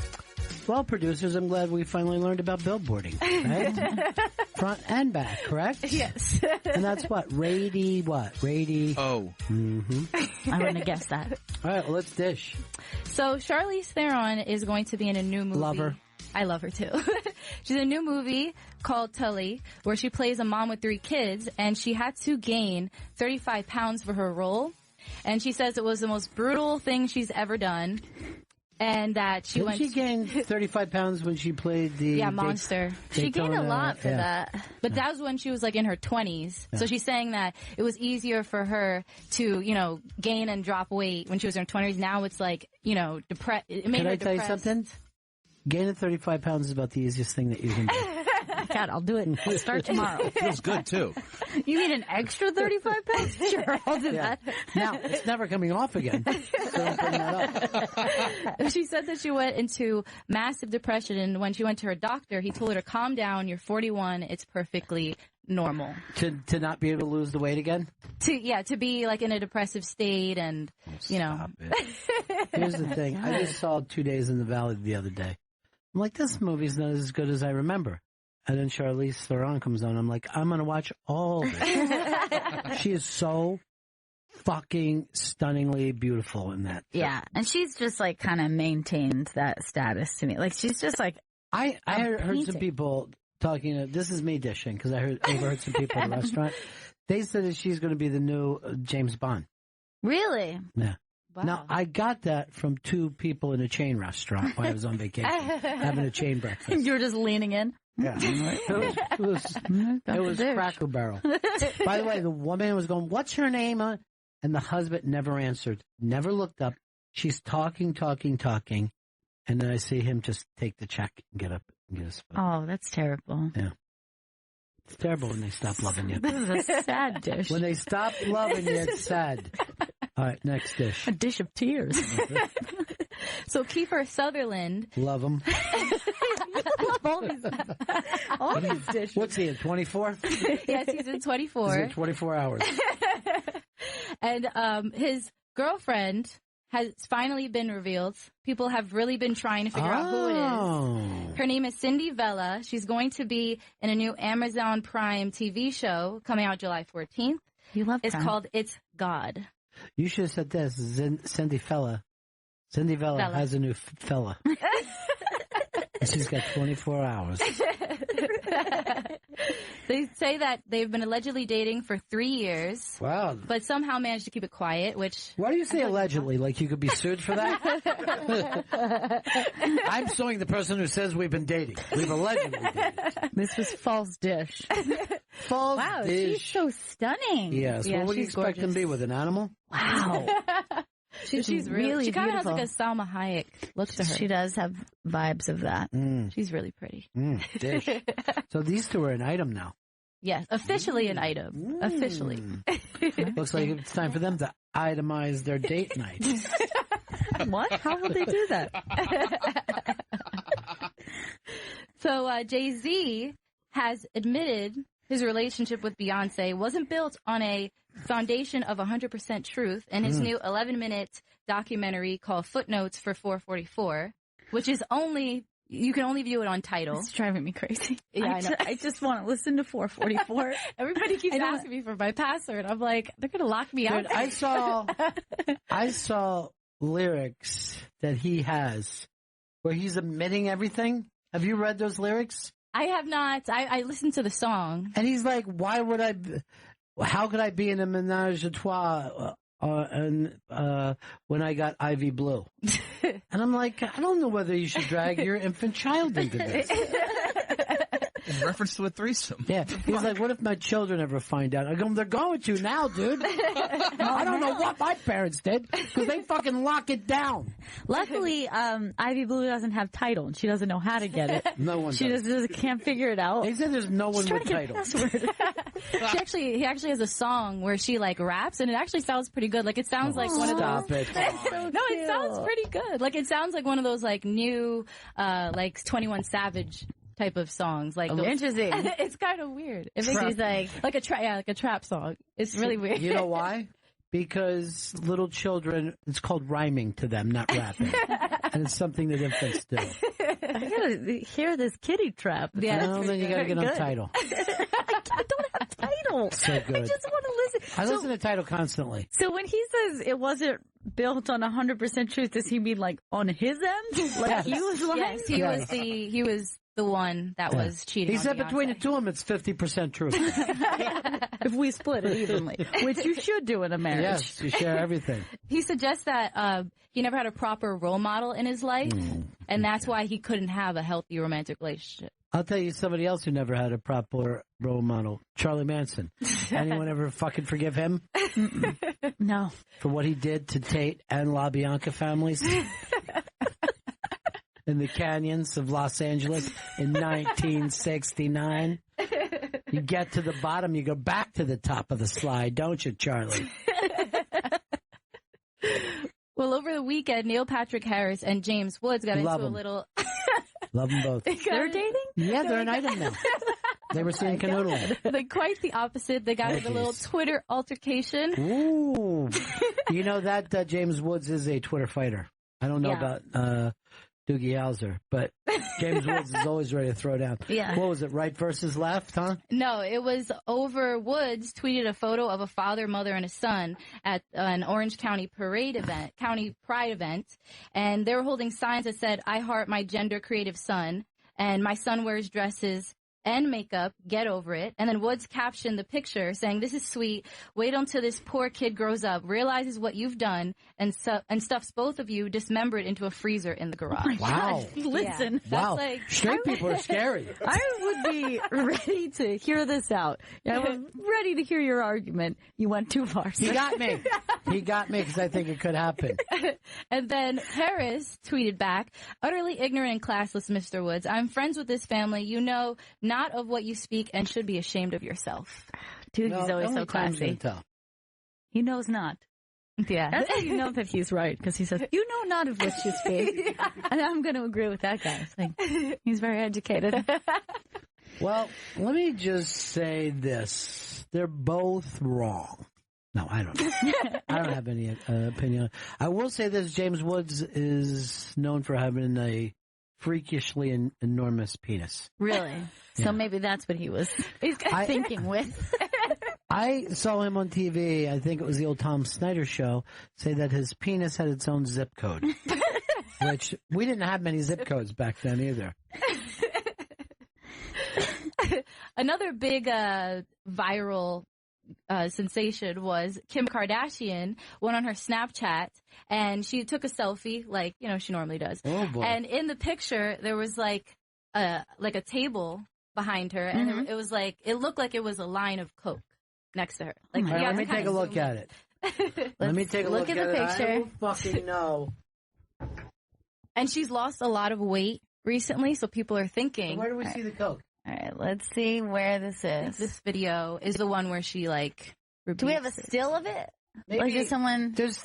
Well, producers, I'm glad we finally learned about billboarding, right? Front and back, correct? Yes. And that's what? Rady what? Rady... Oh. Mm-hmm. I wouldn't have guessed that. All right, well, let's dish. So Charlize Theron is going to be in a new movie. Love her. I love her too. She's in a new movie called Tully, where she plays a mom with 3 kids, and she had to gain 35 pounds for her role. And she says it was the most brutal thing she's ever done. And that she Didn't she gain 35 pounds when she played the... Yeah, Monster. She gained a lot for that. But that was when she was like in her 20s. Yeah. So she's saying that it was easier for her to, gain and drop weight when she was in her 20s. Now it's like, depressed. Can I tell you something? Gaining 35 pounds is about the easiest thing that you can do. God, I'll do it. I'll start tomorrow. Feels good, too. You need an extra 35 pounds? Sure, I'll do that. Now, it's never coming off again. So don't bring that up. She said that she went into massive depression, and when she went to her doctor, he told her to calm down. You're 41. It's perfectly normal. To not be able to lose the weight again? To be like in a depressive state, and you know. Here's the thing. I just saw 2 Days in the Valley the other day. I'm like, this movie's not as good as I remember. And then Charlize Theron comes on. I'm like, I'm going to watch all of it. She is so fucking stunningly beautiful in that. Yeah, and she's just like kind of maintained that status to me. Like she's just like I heard some people talking. This is me dishing because I overheard some people at the restaurant. They said that she's going to be the new James Bond. Really? Yeah. Wow. Now I got that from two people in a chain restaurant while I was on vacation having a chain breakfast. You were just leaning in. Yeah, it was Cracker Barrel. By the way, the woman was going, "What's her name?" And the husband never answered, never looked up. She's talking, and then I see him just take the check and get up and get his food. Oh, that's terrible. Yeah, it's terrible when they stop loving you. This is a sad dish. When they stop loving you, it's sad. All right, next dish. A dish of tears. So Kiefer Sutherland. Love him. All these dishes. What's he in, 24? Yes, he's in 24. He's in 24 hours. And his girlfriend has finally been revealed. People have really been trying to figure out who it is. Her name is Cindy Vela. She's going to be in a new Amazon Prime TV show coming out July 14th. You love It's called It's God. You should have said this. Cindy Vela has a new fella. And she's got 24 hours. They say that they've been allegedly dating for 3 years. Wow. But somehow managed to keep it quiet, which... Why do you say allegedly? Like you could be sued for that? I'm suing the person who says we've been dating. We've allegedly dated. This was false dish. False wow, dish. She's so stunning. Yes. Yeah, what would you expect them to be with an animal? Wow. She's really she kind of has like a Salma Hayek look to her. She does have vibes of that. She's really pretty. Dish. So these two are an item now. Yes, officially an item. Officially. Looks like it's time for them to itemize their date night. What? How will they do that? So Jay-Z has admitted his relationship with Beyonce wasn't built on a foundation of 100% truth in his new 11-minute documentary called Footnotes for 444, which is you can only view it on Tidal. It's driving me crazy. Yeah, I know. I just want to listen to 444. Everybody keeps asking me for my password. I'm like, they're going to lock me out. I saw lyrics that he has where he's admitting everything. Have you read those lyrics? I have not. I listened to the song. And he's like, how could I be in a menage a trois when I got Ivy Blue? And I'm like, I don't know whether you should drag your infant child into this. In reference to a threesome. Yeah. He's like, what if my children ever find out? I go, they're going to now, dude. I don't know what my parents did because they fucking lock it down. Luckily, Ivy Blue doesn't have Tidal and she doesn't know how to get it. No one She does. just can't figure it out. He said there's no one with Tidal. He actually has a song where she like raps and it actually sounds pretty good. Like it sounds like one of those. Stop it. No, it sounds pretty good. Like it sounds like one of those like new like 21 Savage type of songs. Like interesting. It's kind of weird. It makes me like a trap song. It's really weird. You know why? Because little children, it's called rhyming to them, not rapping. And it's something that infants do. I gotta hear this kitty trap. Yeah, well, then you gotta get on Tidal. I don't have Tidal. So good. I just want to listen. I listen to Tidal constantly. So when he says it wasn't built on 100% truth, does he mean like on his end? Like he was lying? Yes, he was the one that was cheating. He on said Beyonce. between the two of them, it's 50% truth. If we split it evenly, which you should do in a marriage. Yes, you share everything. He suggests that he never had a proper role model in his life, and that's why he couldn't have a healthy romantic relationship. I'll tell you somebody else who never had a proper role model, Charlie Manson. Anyone ever fucking forgive him? No. For what he did to Tate and LaBianca families? in the canyons of Los Angeles in 1969. You get to the bottom, you go back to the top of the slide, don't you, Charlie? Well, over the weekend, Neil Patrick Harris and James Woods got into a little... Love them both. They're dating? Yeah, they're an item now. They were seeing canoodling. Like quite the opposite. They got into a little Twitter altercation. Ooh. You know that James Woods is a Twitter fighter. I don't know about Doogie Howser, but James Woods is always ready to throw down. Yeah. What was it, right versus left, huh? No, it was over. Woods tweeted a photo of a father, mother, and a son at an Orange County Pride event, and they were holding signs that said, "I heart my gender creative son," and "My son wears dresses and makeup, get over it." And then Woods captioned the picture saying, "This is sweet. Wait until this poor kid grows up, realizes what you've done, and stuffs both of you dismembered into a freezer in the garage." Wow. Listen. Wow. Like, Straight people are scary. I would be ready to hear this out. I was ready to hear your argument. You went too far. He got me. He got me because I think it could happen. And then Harris tweeted back, "Utterly ignorant and classless, Mr. Woods. I'm friends with this family. You know not of what you speak and should be ashamed of yourself." Dude, he's always so classy. He knows not. Yeah. That's how you know that he's right, because he says, "You know not of what you speak." And I'm going to agree with that guy. It's like, he's very educated. Well, let me just say this. They're both wrong. No, I don't know. I don't have any opinion. I will say this. James Woods is known for having a freakishly enormous penis. Really? Yeah. So maybe that's what he was thinking with. I saw him on TV, I think it was the old Tom Snyder show, say that his penis had its own zip code. Which, we didn't have many zip codes back then either. Another big viral sensation was Kim Kardashian went on her Snapchat and she took a selfie like, she normally does. Oh boy. And in the picture there was like a table behind her and it was like, it looked like it was a line of Coke next to her. Like, right, let me take a look at it. Let me take a look at the picture. I don't fucking know. And she's lost a lot of weight recently, so people are thinking. Where do we see the Coke? All right, let's see where this is. This video is the one where she Do we have a still of it? Maybe like is someone? There's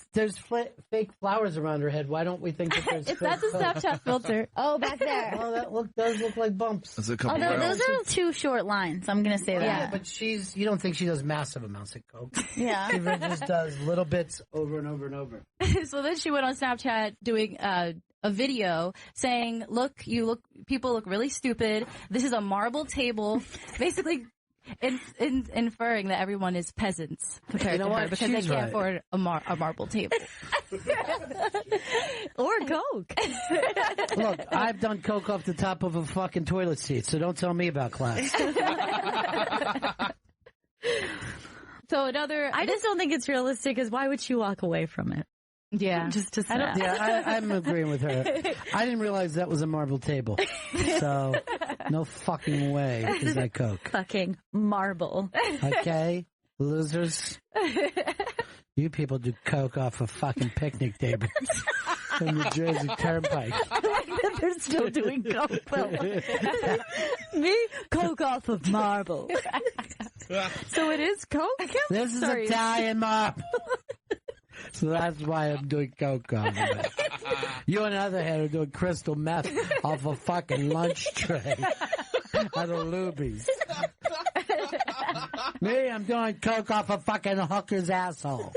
fake flowers around her head. Why don't we think that there's? That's a Snapchat filter. Oh, back there. Oh, that does look like bumps. That's a couple. Those are two short lines. I'm gonna say that. Yeah, but you don't think she does massive amounts of Coke? Yeah, she just does little bits over and over and over. So then she went on Snapchat doing a video saying, people look really stupid. This is a marble table. Basically inferring that everyone is peasants compared to her because they can't afford a marble table. Or Coke. Look, I've done Coke off the top of a fucking toilet seat, so don't tell me about class. So I just don't think it's realistic, because why would she walk away from it? Yeah. Just to snap. I'm agreeing with her. I didn't realize that was a marble table. So, no fucking way is that Coke. Fucking marble. Okay, losers. You people do Coke off of fucking picnic tables in New Jersey Turnpike. They're still doing Coke, though. Me? Coke off of marble. So it is Coke? This is Italian marble. So that's why I'm doing Coke off of it. You, on the other hand, are doing crystal meth off a fucking lunch tray at a Luby's. Me, I'm doing Coke off a fucking hooker's asshole.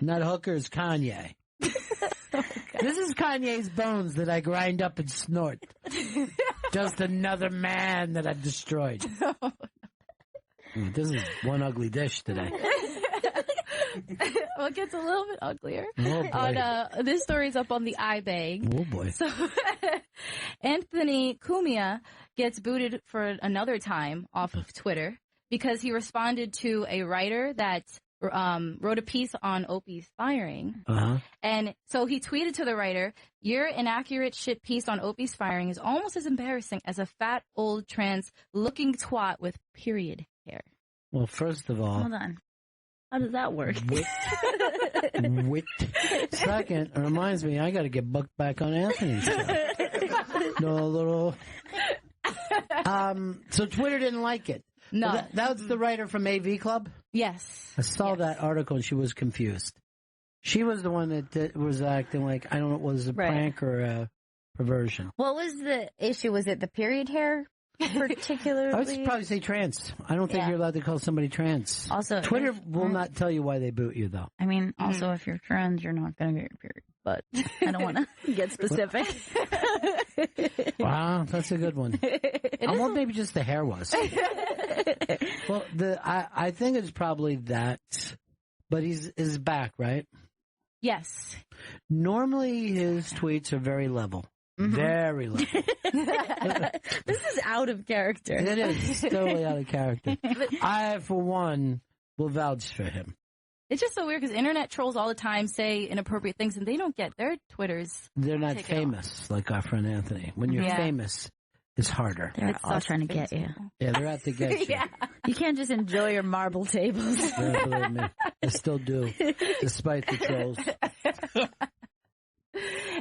Not hooker's Kanye. This is Kanye's bones that I grind up and snort. Just another man that I've destroyed. This is one ugly dish today. Well, it gets a little bit uglier. Oh, boy. This story's up on the iBang. Oh, boy. So, Anthony Cumia gets booted for another time off of Twitter because he responded to a writer that wrote a piece on Opie's firing. Uh-huh. And so he tweeted to the writer, "Your inaccurate shit piece on Opie's firing is almost as embarrassing as a fat, old, trans-looking twat with period hair." Well, first of all... Hold on. How does that work? Second, it reminds me, I got to get booked back on Anthony's show. No little. So Twitter didn't like it. No. Well, that was the writer from AV Club? Yes. I saw that article and she was confused. She was the one that was acting like, I don't know, was it a prank or a perversion? What was the issue? Was it the period hair particularly? I would probably say trans. I don't think you're allowed to call somebody trans. Also, Twitter will not tell you why they boot you, though. I mean, also, if you're trans, you're not going to get your period. But I don't want to get specific. Wow, that's a good one. Well, maybe just the hair was. Well, I think it's probably that, but he's back, right? Yes. Normally, his tweets are very level. Mm-hmm. Very level. This is out of character. It is totally out of character. I, for one, will vouch for him. It's just so weird because internet trolls all the time say inappropriate things and they don't get their Twitters. They're not famous like our friend Anthony. When you're famous, it's harder. They're all trying to get you. Yeah, they're out to get you. Yeah. You can't just enjoy your marble tables. Yeah, believe me. I still do, despite the trolls.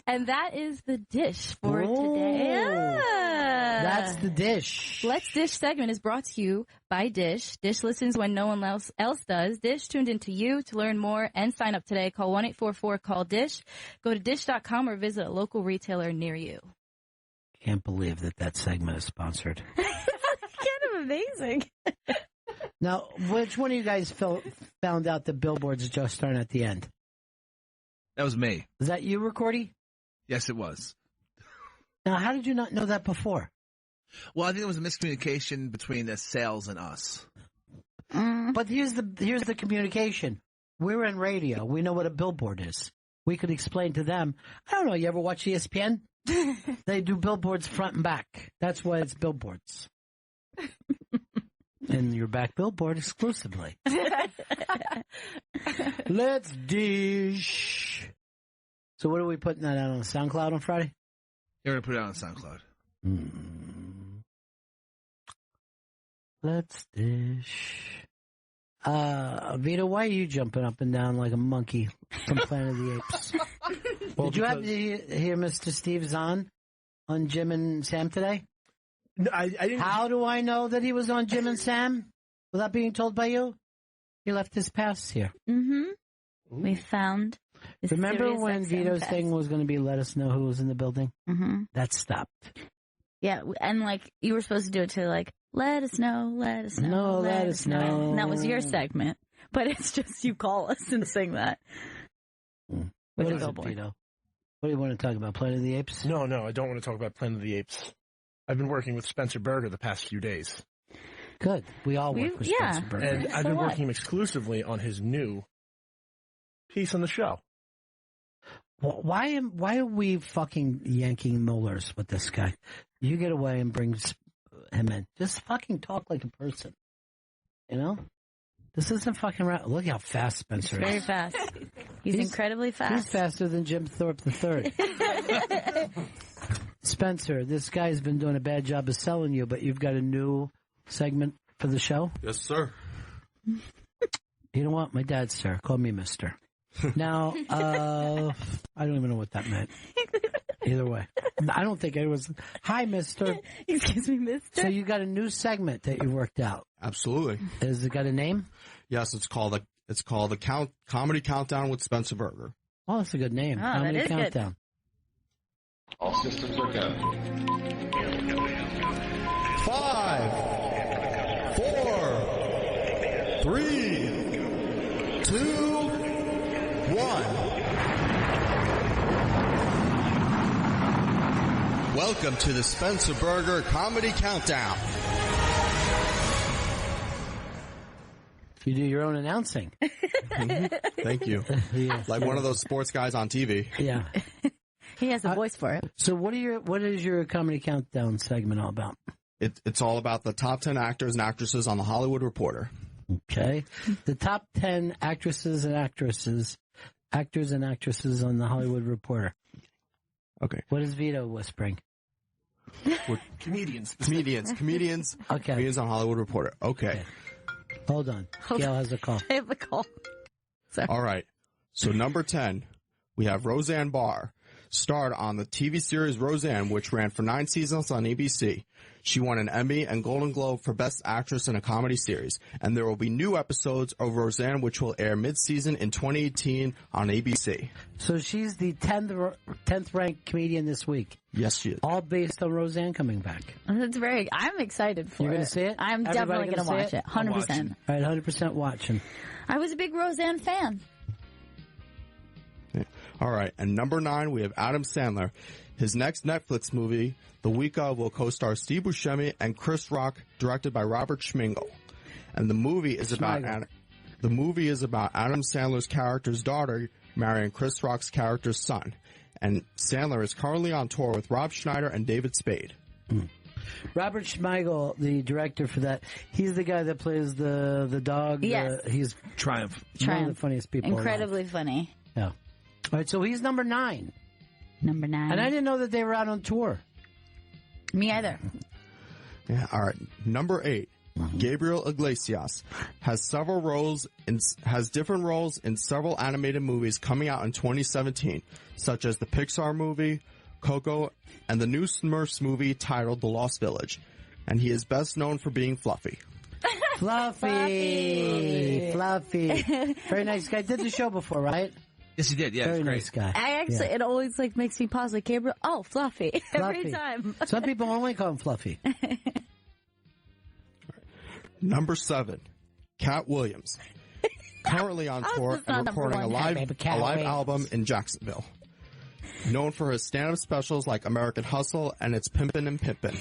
And that is the dish for today. Yeah. That's the dish. Let's Dish segment is brought to you by Dish. Dish listens when no one else does. Dish tuned into you. To learn more and sign up today, call 1-844-CALL-DISH. Go to dish.com or visit a local retailer near you. Can't believe that segment is sponsored. Kind of amazing. Now, which one of you guys found out the billboards just starting at the end? That was me. Was that you, Ricordy? Yes, it was. Now, how did you not know that before? Well, I think it was a miscommunication between the sales and us. But here's the communication. We're in radio. We know what a billboard is. We could explain to them. I don't know. You ever watch ESPN? They do billboards front and back. That's why it's billboards. And your back billboard exclusively. Let's dish. So what are we putting that out on SoundCloud on Friday? You're going to put it out on SoundCloud. Let's dish. Vito, why are you jumping up and down like a monkey from Planet of the Apes? Well, did you have to hear Mr. Steve Zahn on Jim and Sam today? No, I didn't. How do I know that he was on Jim and Sam without being told by you? He left his pass here. Mm-hmm. We found. Remember when Vito's thing was going to be let us know who was in the building? Mm-hmm. That stopped. Yeah, and you were supposed to do it to let us know, let us know. No, let us know. And that was your segment. But it's just you call us and sing that. What is it, Vito? What do you want to talk about? Planet of the Apes? No, I don't want to talk about Planet of the Apes. I've been working with Spencer Berger the past few days. Good. We all work with Spencer Berger. And I've been working exclusively on his new piece on the show. Well, why are we fucking yanking molars with this guy? You get away and bring him in. Just fucking talk like a person. You know? This isn't fucking right. Look how fast Spencer is. Very fast. He's incredibly fast. He's faster than Jim Thorpe III. Spencer, this guy's been doing a bad job of selling you, but you've got a new segment for the show? Yes, sir. You know what? My dad, sir, called me mister. Now, I don't even know what that meant. Either way. I don't think it was, hi, mister. Excuse me, mister. So you got a new segment that you worked out. Absolutely. Has it got a name? Yes, it's called the Comedy Countdown with Spencer Berger. Oh, that's a good name. Comedy that is Countdown. Good. All systems are go. 5, 4, 3, 2, 1. Welcome to the Spencer Berger Comedy Countdown. You do your own announcing. Thank you. Yeah. Like one of those sports guys on TV. Yeah. He has a voice for it. So what is your Comedy Countdown segment all about? It's all about the top 10 actors and actresses on the Hollywood Reporter. Okay. The top 10 actors and actresses on the Hollywood Reporter. Okay. What is Vito whispering? Comedians. Okay. Comedians on Hollywood Reporter. Okay. Hold on. Gail has a call. I have a call. Sorry. All right. So number 10, we have Roseanne Barr. starred on the TV series Roseanne, which ran for 9 seasons on ABC. She won an Emmy and Golden Globe for Best Actress in a Comedy Series. And there will be new episodes of Roseanne, which will air mid-season in 2018 on ABC. So she's the 10th ranked comedian this week. Yes, she is. All based on Roseanne coming back. That's very. I'm excited for it. You're going to see it? I'm definitely going to watch it. 100%. All right, 100% watching. I was a big Roseanne fan. All right, and number 9, we have Adam Sandler. His next Netflix movie, The Week Of, will co-star Steve Buscemi and Chris Rock, directed by Robert Schmingel. And the movie is about Adam Sandler's character's daughter marrying Chris Rock's character's son. And Sandler is currently on tour with Rob Schneider and David Spade. Robert Schmeichel, the director for that, he's the guy that plays the dog. Yes. He's Triumph. One of the funniest people Incredibly funny. Yeah. All right, so he's number 9. Number 9. And I didn't know that they were out on tour. Me either. Yeah, all right. Number 8, Gabriel Iglesias has different roles in several animated movies coming out in 2017, such as the Pixar movie, Coco, and the new Smurfs movie titled The Lost Village. And he is best known for being Fluffy. Fluffy. Very nice guy. Did the show before, right? Yes, he did. Yeah, very great. Nice guy. It always makes me pause like Gabriel. Oh, Fluffy. Every time. Some people only call him Fluffy. Number 7, Cat Williams, currently on tour and recording a live album in Jacksonville. Known for his stand-up specials like American Hustle and It's Pimpin' and Pimpin'.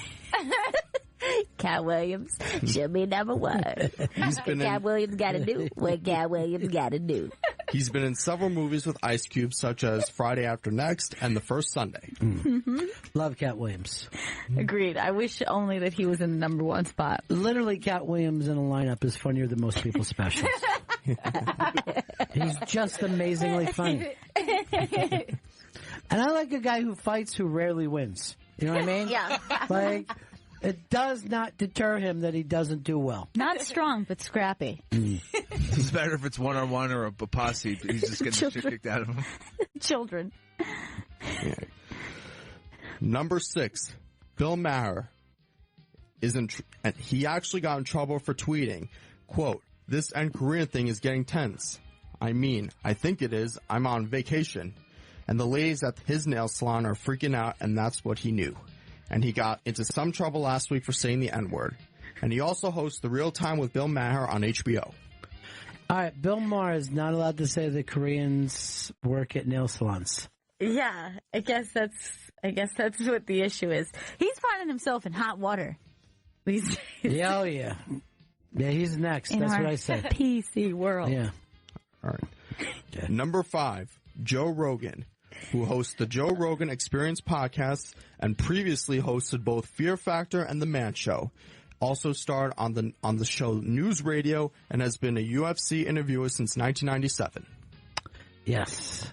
Cat Williams should be number 1. Cat Williams got to do what Cat Williams got to do. He's been in several movies with Ice Cube, such as Friday After Next and The First Sunday. Love Cat Williams. Agreed. I wish only that he was in the number 1 spot. Literally, Cat Williams in a lineup is funnier than most people's specials. He's just amazingly funny. And I like a guy who fights who rarely wins. You know what I mean? Yeah. Like, it does not deter him that he doesn't do well. Not strong, but scrappy. It's better if it's one-on-one or a posse. He's just getting the shit kicked out of him. Children. Yeah. Number 6, Bill Maher and he actually got in trouble for tweeting, quote, "This end Korean thing is getting tense. I mean, I think it is. I'm on vacation. And the ladies at his nail salon are freaking out, and that's what he knew." And he got into some trouble last week for saying the N-word. And he also hosts The Real Time with Bill Maher on HBO. All right, Bill Maher is not allowed to say that Koreans work at nail salons. Yeah, I guess that's what the issue is. He's finding himself in hot water these days. Yeah, oh yeah. Yeah, he's next. In That's our what I said. PC world. Yeah. All right. Yeah. Number 5, Joe Rogan, who hosts the Joe Rogan Experience podcast and previously hosted both Fear Factor and The Man Show. Also starred on the show News Radio and has been a UFC interviewer since 1997. Yes.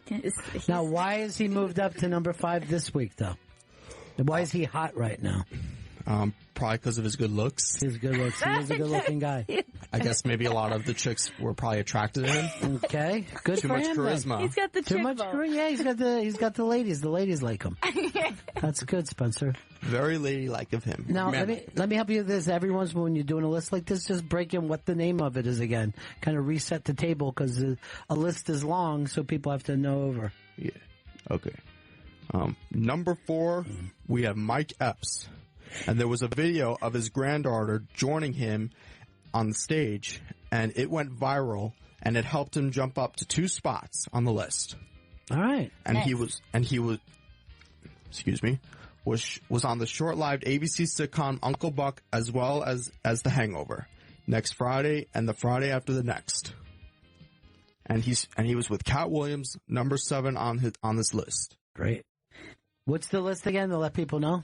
Now, why is he moved up to number 5 this week, though? Why is he hot right now? Probably because of his good looks. His good looks. He is a good-looking guy. I guess maybe a lot of the chicks were probably attracted to him. Okay, good Too for much him. charisma. He's got the Too chick much vote. charisma. Yeah, he's got the ladies. The ladies like him. That's good, Spencer. Very ladylike of him. Now, let me help you with this. Every once in a while when you're doing a list like this, just break in what the name of it is again. Kind of reset the table because a list is long, so people have to know over. Yeah. Okay. Number 4, we have Mike Epps. And there was a video of his granddaughter joining him on the stage, and it went viral, and it helped him jump up to 2 spots on the list. All right. And nice. he was on the short-lived ABC sitcom Uncle Buck as well as The Hangover next Friday and the Friday after the next. And he was with Cat Williams, number 7 on this list. Great. What's the list again to let people know?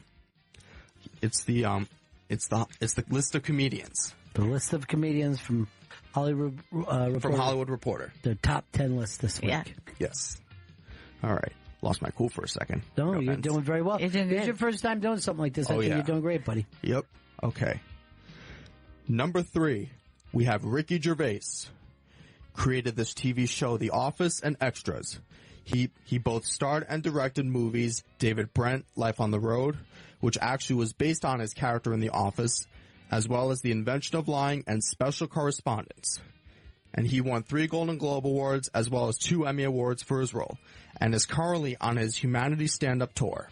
It's the list of comedians. The list of comedians from Hollywood Reporter. From Hollywood Reporter. Their top 10 list this week. Yeah. Yes. All right. Lost my cool for a second. No, No you're offense. doing very well. You're doing It's good. your first time doing something like this. I Oh, think yeah. you're doing great, buddy. Yep. Okay. Number 3, we have Ricky Gervais. Created this TV show, The Office and Extras. He both starred and directed movies David Brent, Life on the Road, which actually was based on his character in The Office, as well as The Invention of Lying and Special Correspondence. And he won 3 Golden Globe Awards as well as 2 Emmy Awards for his role, and is currently on his Humanity stand-up tour.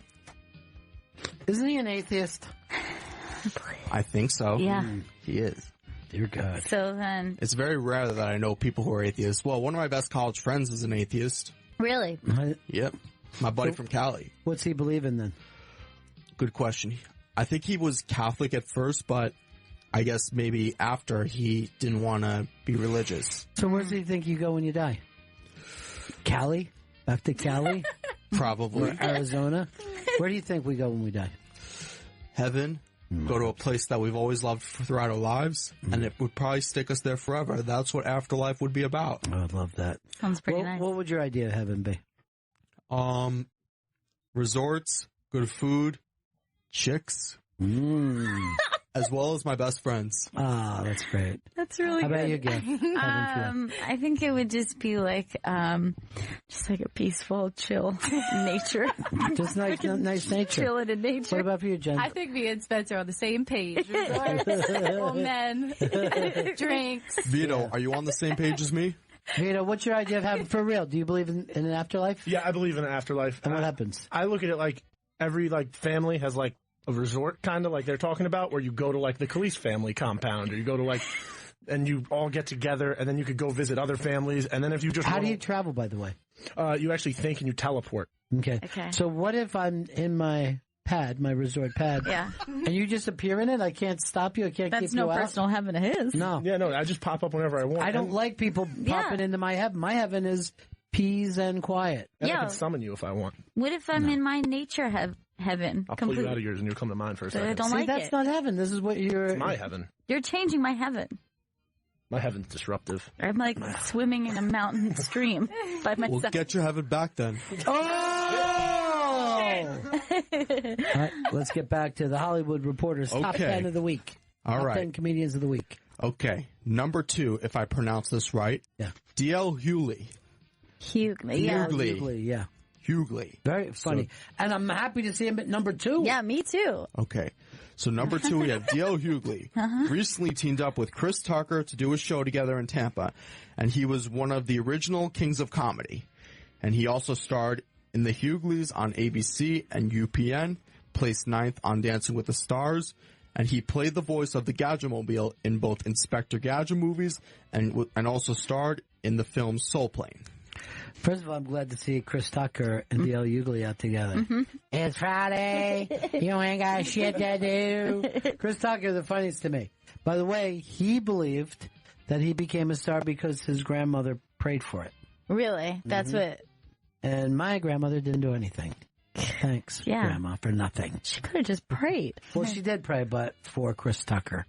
Isn't he an atheist? I think so. Yeah. He is. Dear God. So then... It's very rare that I know people who are atheists. Well, one of my best college friends is an atheist. Really? Yep. My buddy from Cali. What's he believe in then? Good question. I think he was Catholic at first, but I guess maybe after he didn't want to be religious. So where do you think you go when you die? Cali? Back to Cali? Probably. Or Arizona? Where do you think we go when we die? Heaven. Go to a place that we've always loved throughout our lives, and it would probably stick us there forever. That's what afterlife would be about. I would love that. Sounds pretty nice. What would your idea of heaven be? Resorts, good food, chicks, as well as my best friends. Ah, that's great. That's really How good. about you, Gail? I think it would just be like a peaceful, chill nature. Just nice nature. Chilling in nature. What about for you, Jen? I think me and Spencer are on the same page. Resorts, old men, drinks. Vito, are you on the same page as me? Vito, what's your idea of heaven for real? Do you believe in an afterlife? Yeah, I believe in an afterlife. And what happens? I look at it like every family has a resort kind of like they're talking about, where you go to the Khalees family compound, or you go to and you all get together, and then you could go visit other families, and then if you just How do you travel, by the way? You actually think and you teleport. Okay. So what if I'm in my resort pad, and you just appear in it? I can't stop you. I can't keep you out. That's no personal heaven of his. No. Yeah, no, I just pop up whenever I want. I don't like people popping into my heaven. My heaven is peace and quiet. And I can summon you if I want. What if I'm in my nature heaven? I'll pull you out of yours and you'll come to mine for a second. I don't like that's it. not heaven. This is what you're... It's my heaven. You're changing my heaven. My heaven's disruptive. I'm swimming in a mountain stream by myself. We'll get your heaven back then. All right, let's get back to the Hollywood Reporter's top 10 of the week. All top right. 10 comedians of the week. Okay. Number 2, if I pronounce this right. Yeah. D.L. Hughley. Hughley, yeah. Hughley. Very funny. And I'm happy to see him at number 2. Yeah, me too. Okay. So number 2, we have D.L. Hughley. Recently teamed up with Chris Tucker to do a show together in Tampa. And he was one of the original Kings of Comedy. And he also starred in The Hughleys on ABC and UPN, placed 9th on Dancing with the Stars, and he played the voice of the Gadget-Mobile in both Inspector Gadget movies and also starred in the film Soul Plane. First of all, I'm glad to see Chris Tucker and D.L. Hughley out together. It's Friday. You ain't got shit to do. Chris Tucker, the funniest to me. By the way, he believed that he became a star because his grandmother prayed for it. Really? That's what... And my grandmother didn't do anything. Thanks, Grandma, for nothing. She could have just prayed. Well, she did pray, but for Chris Tucker.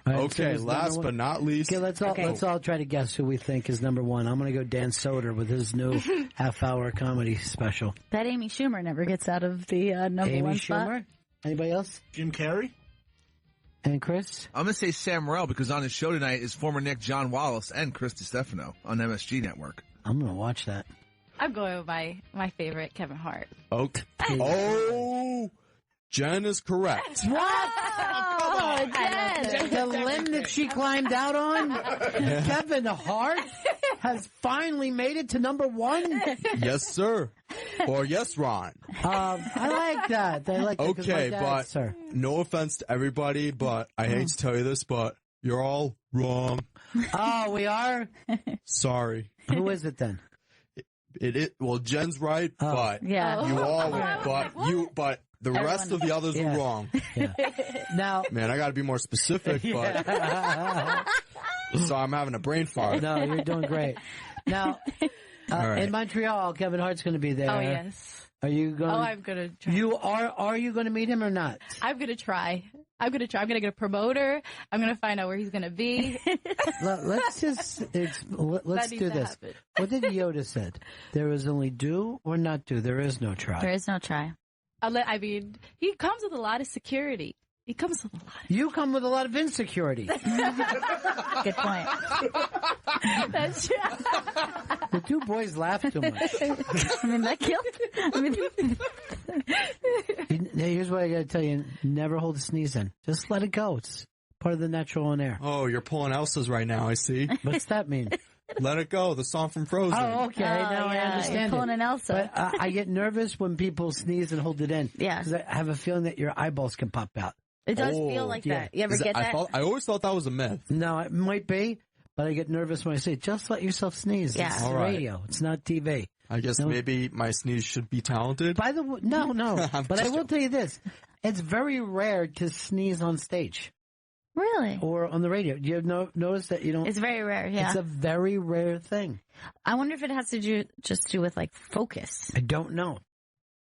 Okay, last but not least. Okay, let's all try to guess who we think is number 1. I'm going to go Dan Soder with his new half-hour comedy special. That Amy Schumer never gets out of the number Amy 1 Schumer? spot. Anybody else? Jim Carrey? And Chris? I'm going to say Sam Morril because on his show tonight is former Nick John Wallace and Chris DiStefano on MSG Network. I'm going to watch that. I'm going with my favorite, Kevin Hart. Okay. Oh, Jen is correct. What? Oh, Jen. The limb that she climbed out on? Kevin Hart has finally made it to number 1? Yes, sir. Or yes, Ron. I like that. Okay, but no offense to everybody, but I hate to tell you this, but you're all wrong. Oh, we are? Sorry. Who is it then? Well, Jen's right, but you all, but the rest of the others were wrong. Yeah. Now, man, I got to be more specific, but so I'm having a brain fart. No, you're doing great. Now, in Montreal, Kevin Hart's going to be there. Oh, yes. Are you going? Oh, I'm going to try. Are you going to meet him or not? I'm going to try. I'm going to get a promoter. I'm going to find out where he's going to be. Let's do this. Happen. What did Yoda said? There is only do or not do. There is no try. There is no try. I mean, he comes with a lot of security. He comes with a lot. You come with a lot of insecurity. Good point. That's true. The two boys laugh too much. I mean, that killed. I mean, Here's what I got to tell you: never hold a sneeze in. Just let it go. It's part of the natural on air. Oh, you're pulling Elsa's right now. I see. What's that mean? Let it go. The song from Frozen. Oh, okay. Now I understand. You're pulling an Elsa. But I get nervous when people sneeze and hold it in. Yeah. Because I have a feeling that your eyeballs can pop out. It does feel like that. You ever get that? I always thought that was a myth. No, it might be, but I get nervous when I say, just let yourself sneeze. Yeah. It's All right. radio. It's not TV. I guess maybe my sneeze should be talented. By the way, no. But I will tell you this. It's very rare to sneeze on stage. Really? Or on the radio. Do you notice that you don't? It's very rare, yeah. It's a very rare thing. I wonder if it has to do with like focus. I don't know.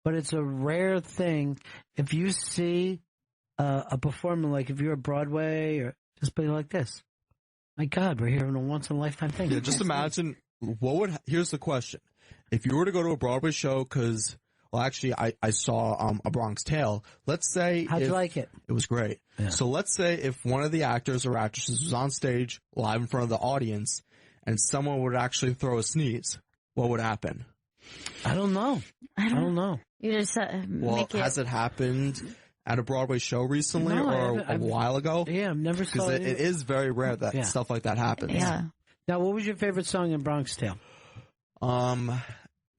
But it's a rare thing. If you see a performer, like if you're at Broadway or just be like this. My God, we're hearing a once-in-a-lifetime thing. Yeah, just imagine, here's the question. If you were to go to a Broadway show, well, actually, I saw A Bronx Tale. Let's say... How'd you like it? It was great. Yeah. So let's say if one of the actors or actresses was on stage, live in front of the audience, and someone would actually throw a sneeze, what would happen? I don't know. I don't know. You just make it... Has it happened at a Broadway show recently or a while ago? Yeah, I've never saw it. Because it is very rare that stuff like that happens. Yeah. Now, what was your favorite song in Bronx Tale?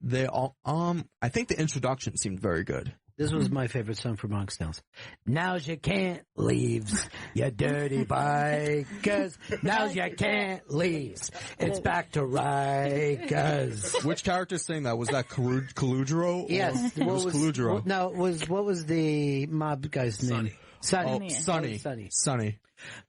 They all, I think the introduction seemed very good. This was my favorite song for Bronx Tales. Now's you can't leaves, you dirty bikers. Now's you can't leaves. It's back to Rikers. Which character sang that? Was that Caludro? Yes. It was Caludro. No, what was the mob guy's name? Sonny. Sonny.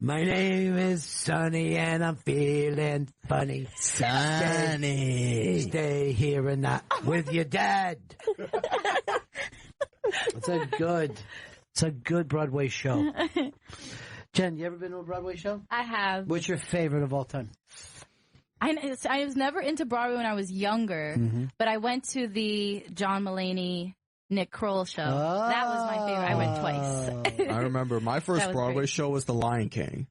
My name is Sonny and I'm feeling funny. Sonny. Stay here and not with your dad. It's a good Broadway show. Jen, you ever been to a Broadway show? I have. What's your favorite of all time? I was never into Broadway when I was younger, but I went to the John Mulaney, Nick Kroll show. Oh. That was my favorite. I went twice. I remember my first Broadway show was The Lion King.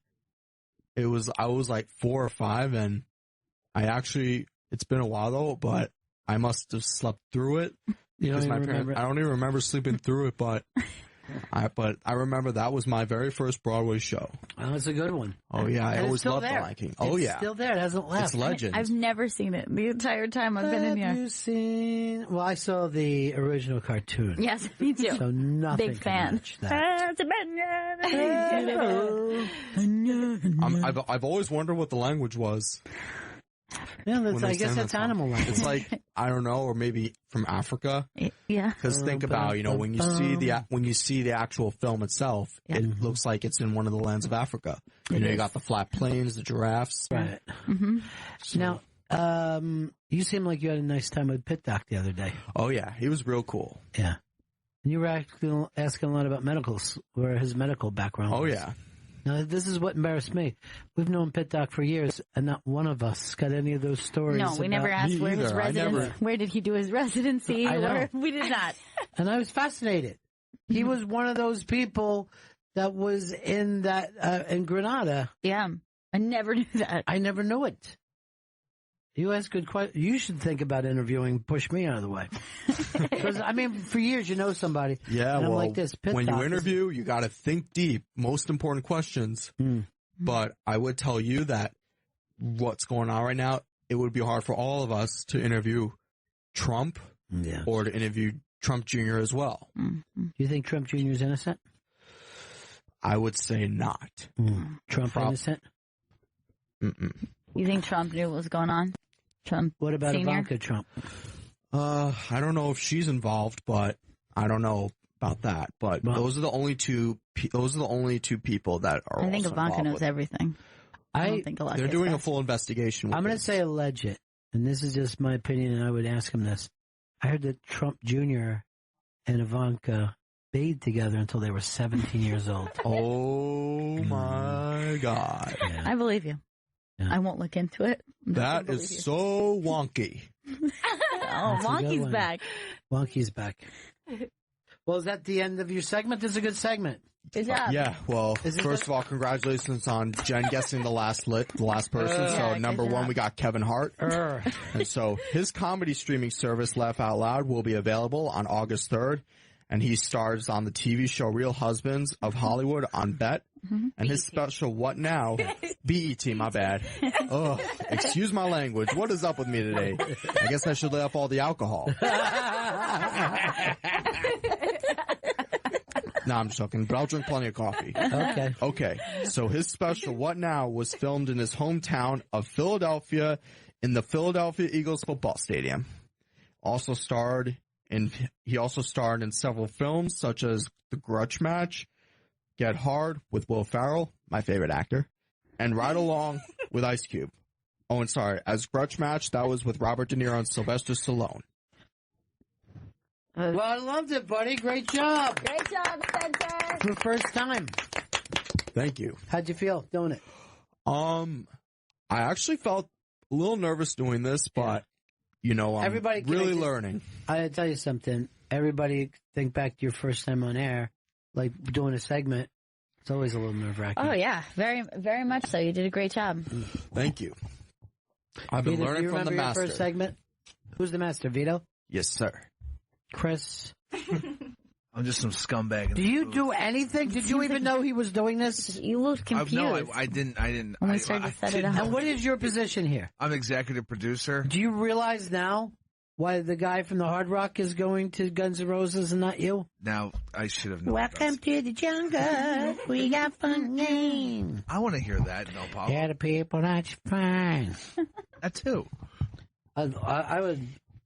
I was like 4 or 5, and it's been a while though, but I must have slept through it. Because my parents, I don't even remember sleeping through it, but I remember that was my very first Broadway show. Oh, it's a good one. Oh yeah, I always loved The Lion King. Oh yeah, it's still there. It hasn't left. It's legend. I've never seen it the entire time I've been in here. Have you seen? Well, I saw the original cartoon. Yes, me too. So nothing. Big fan. I've always wondered what the language was. Yeah, I guess that's animal language. It's like, I don't know, or maybe from Africa. Yeah. Because think about, when you see the actual film itself, it looks like it's in one of the lands of Africa. You got the flat plains, the giraffes. Right. Mm-hmm. Now, you seem like you had a nice time with Pit Doc the other day. Oh yeah, he was real cool. Yeah. And you were asking a lot about his medical background. Oh yeah. Now, this is what embarrassed me. We've known Pit Doc for years, and not one of us got any of those stories. No, we never asked where his residence. Where did he do his residency? I know. We did not. And I was fascinated. He was one of those people that was in Granada. Yeah, I never knew that. I never knew it. You ask good questions. You should think about interviewing. Push me out of the way. Because for years you know somebody. Yeah, and I'm well, like this. When you interview, you got to think deep. Most important questions. But I would tell you that what's going on right now, it would be hard for all of us to interview Trump or to interview Trump Jr. as well. You think Trump Jr. is innocent? I would say not. Trump innocent? You think Trump knew what was going on? Trump. What about Senior? Ivanka Trump? I don't know if she's involved, but I don't know about that. But those are the only two. Those are the only two people that are. I think Ivanka knows everything. I don't think a lot. They're doing a full investigation. I'm going to say alleged, and this is just my opinion, and I would ask him this. I heard that Trump Jr. and Ivanka bathed together until they were 17 years old. Oh my God! Yeah. I believe you. Yeah. I won't look into it. That is so wonky. Wonky's back. Wonky's back. Well, is that the end of your segment? This is a good segment. Good job. Yeah, well, first of all, congratulations on Jen guessing the last person. So number one, we got Kevin Hart. And so his comedy streaming service, Laugh Out Loud, will be available on August 3rd. And he stars on the TV show Real Husbands of Hollywood on BET. And his special What Now? BET, my bad. Oh, excuse my language. What is up with me today? I guess I should lay off all the alcohol. No, I'm just joking, but I'll drink plenty of coffee. Okay. So his special, What Now, was filmed in his hometown of Philadelphia in the Philadelphia Eagles football stadium. He also starred in several films such as The Grudge Match, Get Hard with Will Ferrell, my favorite actor, and Ride Along with Ice Cube. Oh, and sorry, as Grudge Match, that was with Robert De Niro and Sylvester Stallone. Well, I loved it, buddy. Great job. Great job, Spencer. For first time. Thank you. How'd you feel doing it? I actually felt a little nervous doing this, but, you know, I'm really learning. I gotta tell you something. Everybody think back to your first time on air, like doing a segment. It's always a little nerve-wracking. Oh, yeah. Very, very much so. You did a great job. Thank you. I've been learning from the master. Your first segment? Who's the master, Vito? Yes, sir. Chris? I'm just some scumbag. Do you do anything? Did you even know he was doing this? You looked confused. No, I didn't. When we started to set it up. And what is your position here? I'm executive producer. Do you realize now why the guy from the Hard Rock is going to Guns N' Roses and not you? Now, I should have known. Welcome to the jungle. We got fun games. I want to hear that, no problem. Yeah, the people that's fine. That too.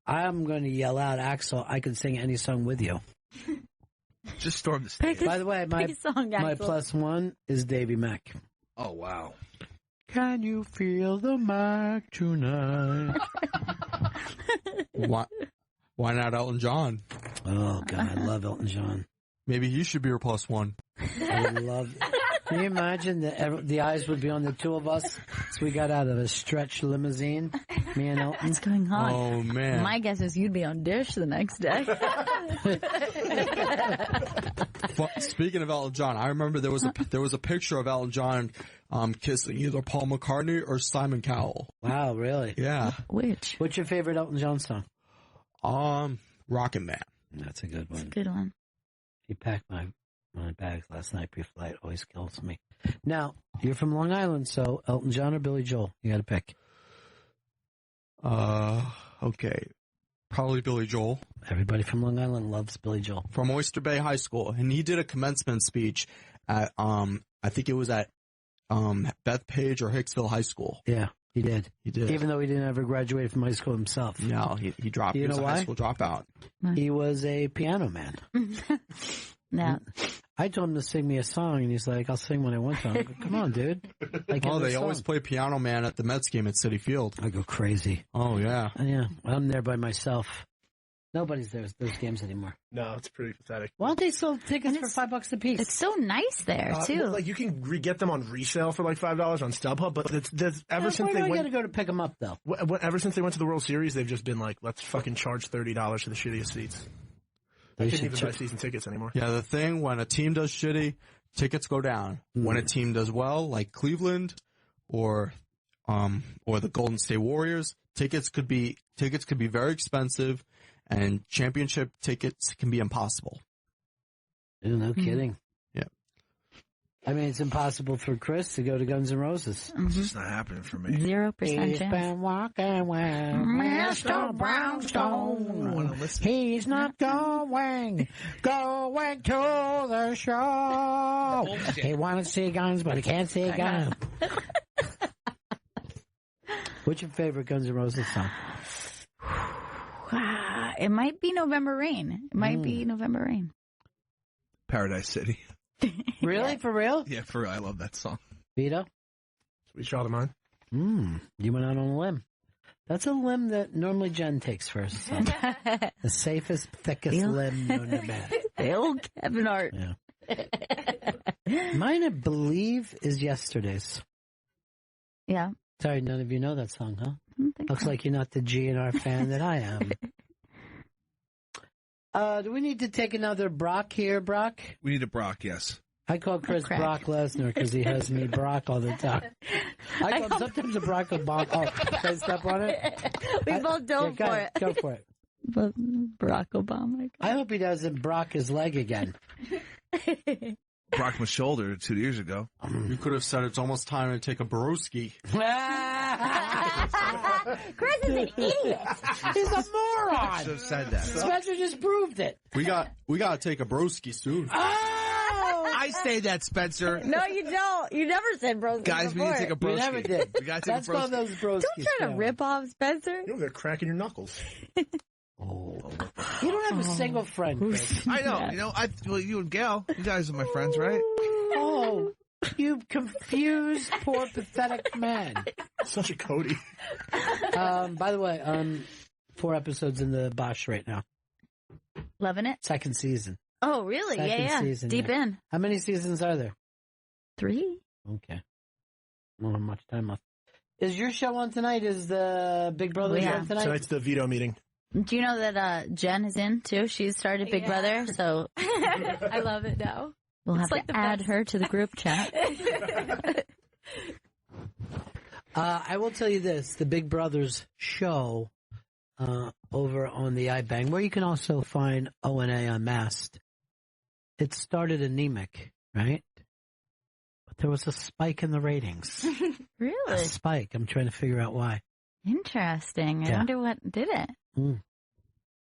I'm going to yell out, Axel, I can sing any song with you. Just storm the stage. By the way, my plus one is Davy Mack. Oh, wow. Can you feel the Mac tonight? Why not Elton John? Oh, God, I love Elton John. Maybe he should be your plus one. I would love it. Can you imagine that the eyes would be on the two of us as we got out of a stretch limousine, me and Elton? What's going on? Oh, man. My guess is you'd be on Dish the next day. Speaking of Elton John, I remember there was a picture of Elton John kissing either Paul McCartney or Simon Cowell. Wow, really? Yeah. Which? What's your favorite Elton John song? Rockin' Man. That's a good one. That's a good one. He packed my bags last night pre-flight. Always kills me. Now, you're from Long Island, so Elton John or Billy Joel? You got to pick. Okay. Probably Billy Joel. Everybody from Long Island loves Billy Joel. From Oyster Bay High School. And he did a commencement speech at, I think it was at Bethpage or Hicksville High School. Yeah, he did. He did. Even though he didn't ever graduate from high school himself. No, he dropped. You he was know a why? high school dropout. He was a piano man. No. I told him to sing me a song, and he's like, I'll sing when I want to. I go, come on, dude. They always play Piano Man at the Mets game at Citi Field. I go crazy. Oh, yeah. Yeah, I'm there by myself. Nobody's there at those games anymore. No, it's pretty pathetic. Why don't they sell tickets for $5 a piece? It's so nice there, too. Like, you can get them on resale for like $5 on StubHub, but ever since they why do I went... got to go to pick them up, though? Ever since they went to the World Series, they've just been like, let's fucking charge $30 for the shittiest seats. I can't even buy season tickets anymore. Yeah, the thing, when a team does shitty, tickets go down. When a team does well, like Cleveland or the Golden State Warriors, tickets could be very expensive, and championship tickets can be impossible. Yeah, no kidding. Yeah. I mean, it's impossible for Chris to go to Guns N' Roses. It's just not happening for me. 0% He's chance. been walking with Mr. Brownstone. He's not going to the show. He wants to see guns, but he can't see guns. What's your favorite Guns N' Roses song? It might be November Rain. It might be November Rain. Paradise City. Really? For real? Yeah, for real. I love that song. Vito? Sweet Child of Mine. You went out on a limb. That's a limb that normally Jen takes first. So. The safest, thickest limb known to man. The old Kevin Hart. Yeah. Mine, I believe, is Yesterday's. Yeah. Sorry, none of you know that song, huh? Looks like you're not the GNR fan that I am. Do we need to take another Brock here, Brock? We need a Brock, yes. I call Chris Brock Lesnar because he has me Brock all the time. I call him sometimes a Brock Obama. Oh, can I step on it? We both don't for it. Go for it. But Barack Obama. I hope he doesn't Brock his leg again. Brocked my shoulder 2 years ago. You could have said it's almost time to take a broski. Chris is an idiot. He's a moron. Should have said that. Spencer just proved it. We got to take a broski soon. I say that, Spencer. No, you don't. You never said broski. Guys, we need to take a broski. You never did. We gotta take Let's a go broski. those broskies. Don't try to rip off Spencer. You're there cracking your knuckles. You don't have a single friend, Chris. I know. You know, well, you and Gail, you guys are my friends, right? Oh, you confused, poor, pathetic man. Such a Cody. By the way, 4 episodes in the Bosch right now. Loving it. Second season. Oh, really? Second season, Deep yeah. in. How many seasons are there? 3. Okay. Not much time left. Is your show on tonight? Is the Big Brother show on tonight? Tonight's the veto meeting. Do you know that Jen is in, too? She's started Big Brother, so I love it now. we'll have It's like to the add best. her to the group chat. I will tell you this. The Big Brothers show over on the iBang, where you can also find O&A Unmasked. It started anemic, right? But there was a spike in the ratings. Really? A spike. I'm trying to figure out why. Interesting. I Yeah. wonder what did it. Mm.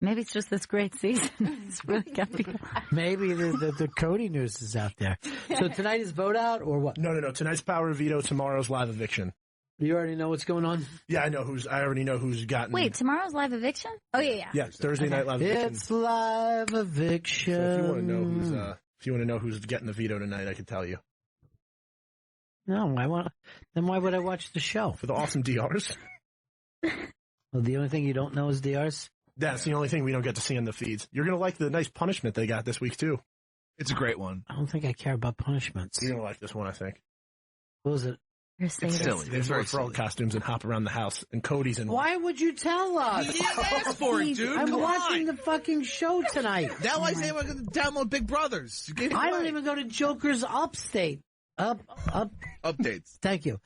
Maybe it's just this great season. It's really got people. Maybe the Cody news is out there. So tonight is vote out or what? No. Tonight's power of veto. Tomorrow's live eviction. You already know what's going on? Yeah, I already know who's gotten. Wait, tomorrow's live eviction? Oh, yeah. Yeah, Thursday night live eviction. It's live eviction. So if you want to know who's getting the veto tonight, I can tell you. No, then why would I watch the show? For the awesome DRs. Well, the only thing you don't know is DRs? That's the only thing we don't get to see in the feeds. You're going to like the nice punishment they got this week, too. It's a great one. I don't think I care about punishments. You're going to like this one, I think. What was it? You're It's silly. They wear frog costumes and hop around the house, and Cody's in one. Why would you tell us? You didn't ask for it, dude. I'm Come watching on. the fucking show tonight. That why I say I'm going to download Big Brothers. You gave it I away. don't even go to Joker's Upstate. Updates. Thank you.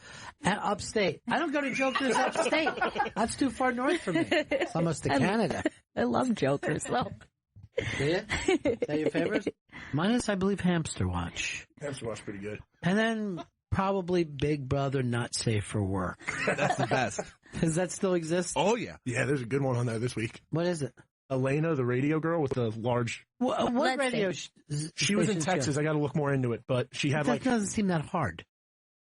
Upstate. I don't go to Joker's Upstate. That's too far north for me. It's almost to Canada. I love Jokers, though. Do you? Is that your favorite? Mine is, I believe, Hamster Watch. Hamster Watch pretty good. And then probably Big Brother Not Safe for Work. That's the best. Does that still exist? Oh, yeah. Yeah, there's a good one on there this week. What is it? Elena, the radio girl with the large... What radio? She was in Texas. I got to look more into it, but she had That doesn't seem that hard.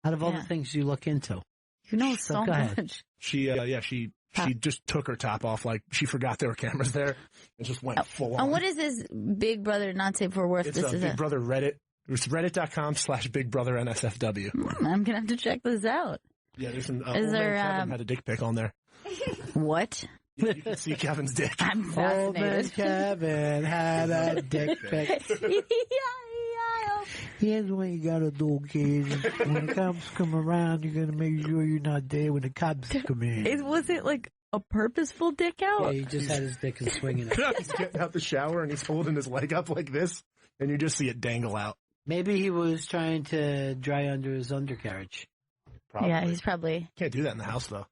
Out of all the things you look into. You know so go ahead. much. She just took her top off, like she forgot there were cameras there, and just went full on. And what is this Big Brother Not Safe for Work? It's This is Big Brother Reddit. It's reddit.com/BigBrotherNSFW. I'm gonna have to check this out. Yeah, there's some. Is there, Kevin had a dick pic on there. What? You can see Kevin's dick. I'm Old man fascinated. Kevin had a dick pic. Here's what you gotta do, kids. When the cops come around, you gotta make sure you're not there when the cops come in. Was it like a purposeful dick out? Yeah, he just had his dick and swinging it. He's getting out the shower and he's holding his leg up like this, and you just see it dangle out. Maybe he was trying to dry under his undercarriage. Probably. Yeah, he's probably. Can't do that in the house though.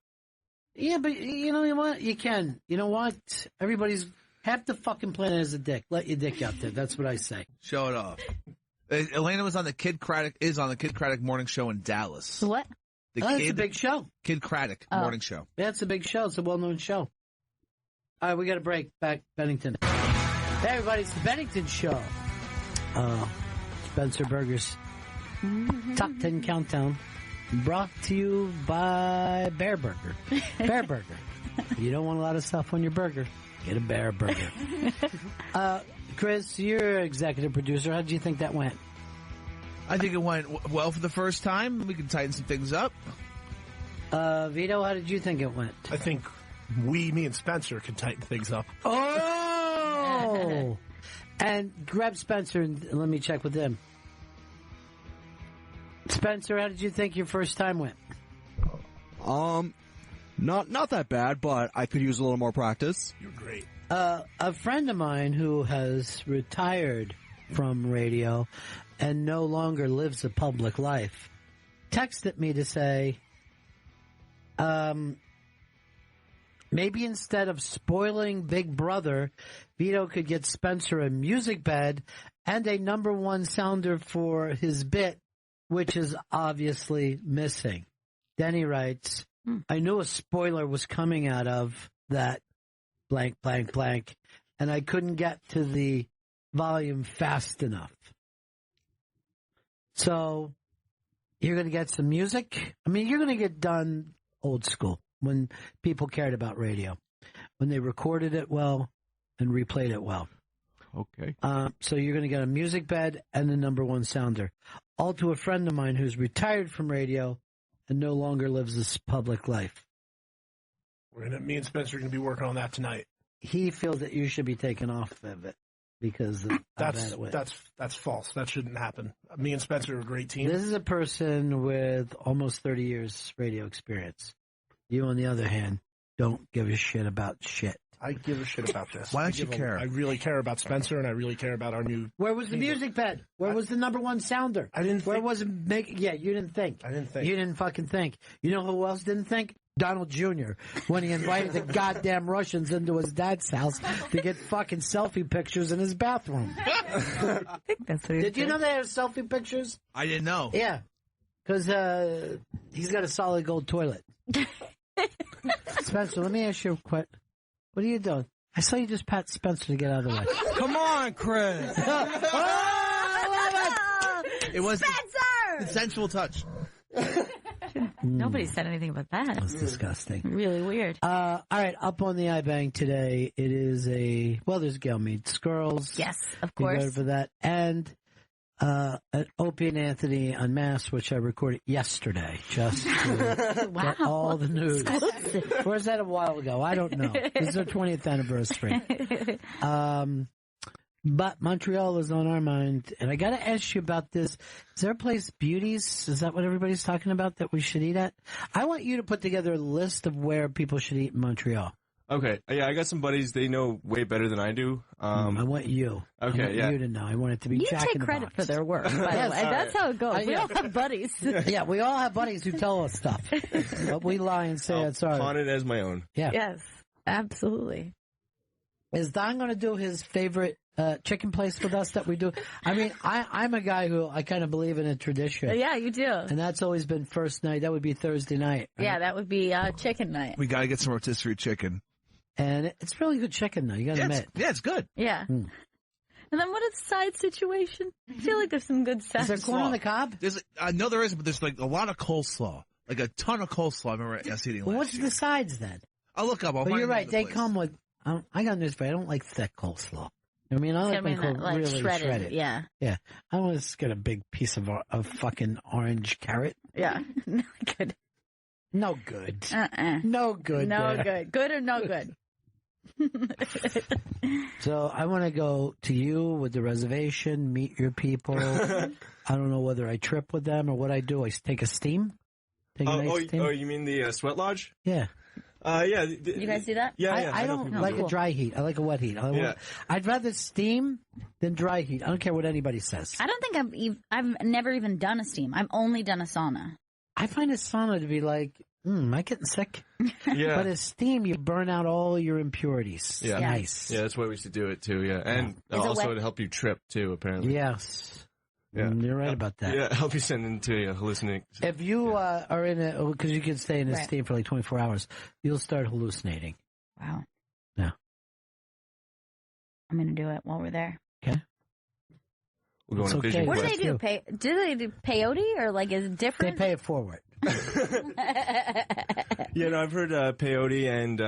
Yeah, but you know what? You can. You know what? Everybody's half the fucking planet is a dick. Let your dick out there. That's what I say. Show it off. Elena was on the Kid Craddock morning show in Dallas. What? That's a big show. Kid Craddock morning show. That's a big show. It's a well-known show. All right, we got a break. Back, Bennington. Hey, everybody, it's the Bennington Show. Spencer Burger's Top 10 Countdown, brought to you by Bear Burger. Bear Burger. You don't want a lot of stuff on your burger, get a Bear Burger. Chris, you're executive producer. How did you think that went? I think it went well for the first time. We can tighten some things up. Vito, how did you think it went? I think me and Spencer can tighten things up. Oh! And grab Spencer and let me check with him. Spencer, how did you think your first time went? Not that bad, but I could use a little more practice. You're great. A friend of mine who has retired from radio and no longer lives a public life, texted me to say, maybe instead of spoiling Big Brother, Vito could get Spencer a music bed and a number one sounder for his bit, which is obviously missing. Then he writes, I knew a spoiler was coming out of that blank, blank, blank, and I couldn't get to the volume fast enough. So, you're going to get some music? I mean, you're going to get done old school, when people cared about radio, when they recorded it well and replayed it well. Okay. So you're going to get a music bed and the number one sounder. All to a friend of mine who's retired from radio and no longer lives this public life. Me and Spencer are going to be working on that tonight. He feels that you should be taken off of it because of how bad it went. That's false. That shouldn't happen. Me and Spencer are a great team. This is a person with almost 30 years radio experience. You, on the other hand, don't give a shit about shit. I give a shit about this. Why don't you care? I really care about Spencer, and I really care about our new... Where was the music bed? Where was the number one sounder? I didn't Where think... was it? Yeah, you didn't think. I didn't think. You didn't fucking think. You know who else didn't think? Donald Jr. when he invited the goddamn Russians into his dad's house to get fucking selfie pictures in his bathroom. I think that's what Did you know they have selfie pictures? I didn't know. Yeah, because he's got a solid gold toilet. Spencer, let me ask you a question. What are you doing? I saw you just pat Spencer to get out of the way. Come on, Chris. It was Spencer! the sensual touch. Nobody said anything about that. That's disgusting. Really weird. All right, up on the iBang today, it is there's Gail Meets Girls. Yes, of You course. voted for that. And an Opie and Anthony Unmasked, which I recorded yesterday, just to get all the news. Exclusive. Or was that a while ago? I don't know. It's their 20th anniversary. But Montreal is on our mind, and I got to ask you about this. Is there a place, Beauties? Is that what everybody's talking about that we should eat at? I want you to put together a list of where people should eat in Montreal. Okay. Yeah, I got some buddies. They know way better than I do. I want you. Okay, I want yeah. you to know. I want it to be You Jack take in the credit Box. for their work, by the way. That's how it goes. We all have buddies. Yeah, we all have buddies who tell us stuff. But we lie and say it's ours. On it as my own. Yeah. Yes, absolutely. Is Don going to do his favorite chicken place with us that we do? I mean, I'm a guy who I kind of believe in a tradition. Yeah, you do. And that's always been first night. That would be Thursday night. Right? Yeah, that would be chicken night. We got to get some rotisserie chicken. And it's really good chicken, though. You got to admit. Yeah, it's good. Yeah. And then what is the side situation? I feel like there's some good sides. Is there corn on the cob? No, there isn't, but there's like a lot of coleslaw. Like a ton of coleslaw. I remember us eating Well, last what's year. the sides then? I'll look up. I'll But find you're the name right. of the They place. come with. I got news for you. I don't like thick coleslaw. I mean, I like my coleslaw really shredded. Yeah. Yeah. I don't want to get a big piece of fucking orange carrot. Yeah. No good. No good. Uh-uh. No good. No there. good. Good or no good? So I want to go to you with the reservation, meet your people. I don't know whether I trip with them or what I do. I take a steam. Take a nice steam. Oh, you mean the Sweat Lodge? Yeah. Yeah. You guys do that? Yeah, I don't like a dry heat. I like a wet heat. I'd rather steam than dry heat. I don't care what anybody says. I don't think I've never even done a steam. I've only done a sauna. I find a sauna to be like, am I getting sick? Yeah. But a steam, you burn out all your impurities. Yeah. Nice. Yeah, that's why we used to do it too. Yeah, and also to help you trip too. Apparently. Yes. Yeah. You're right about that. Yeah, help you send into you hallucinating. If you are in a, because you can stay in a Right. steam for like 24 hours, you'll start hallucinating. Wow. Yeah. I'm going to do it while we're there. Okay. We'll go It's on a vision okay. What do quest. they do? Do they do peyote or like is it They different? pay it forward. Yeah, no, I've heard peyote and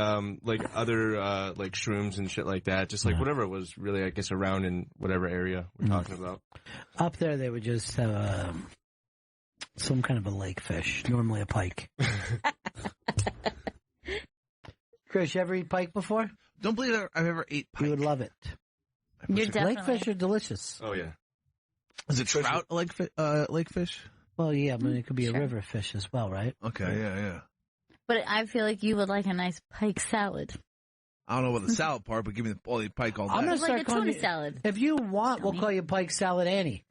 like other like shrooms and shit like that. Just like whatever was really, I guess, around in whatever area we're talking about. Up there, they would just have some kind of a lake fish, normally a pike. Chris, you ever eat pike before? Don't believe I've ever ate pike. You would love it. You're definitely. Lake fish are delicious. Oh yeah. Is it trout lake fish? Well, yeah, I mean, it could be a river fish as well, right? Okay, yeah. But I feel like you would like a nice pike salad. I don't know about the salad part, but give me all the pike all day. I'm gonna Like start a calling tuna you, salad. If you want, we'll call you Pike Salad Annie.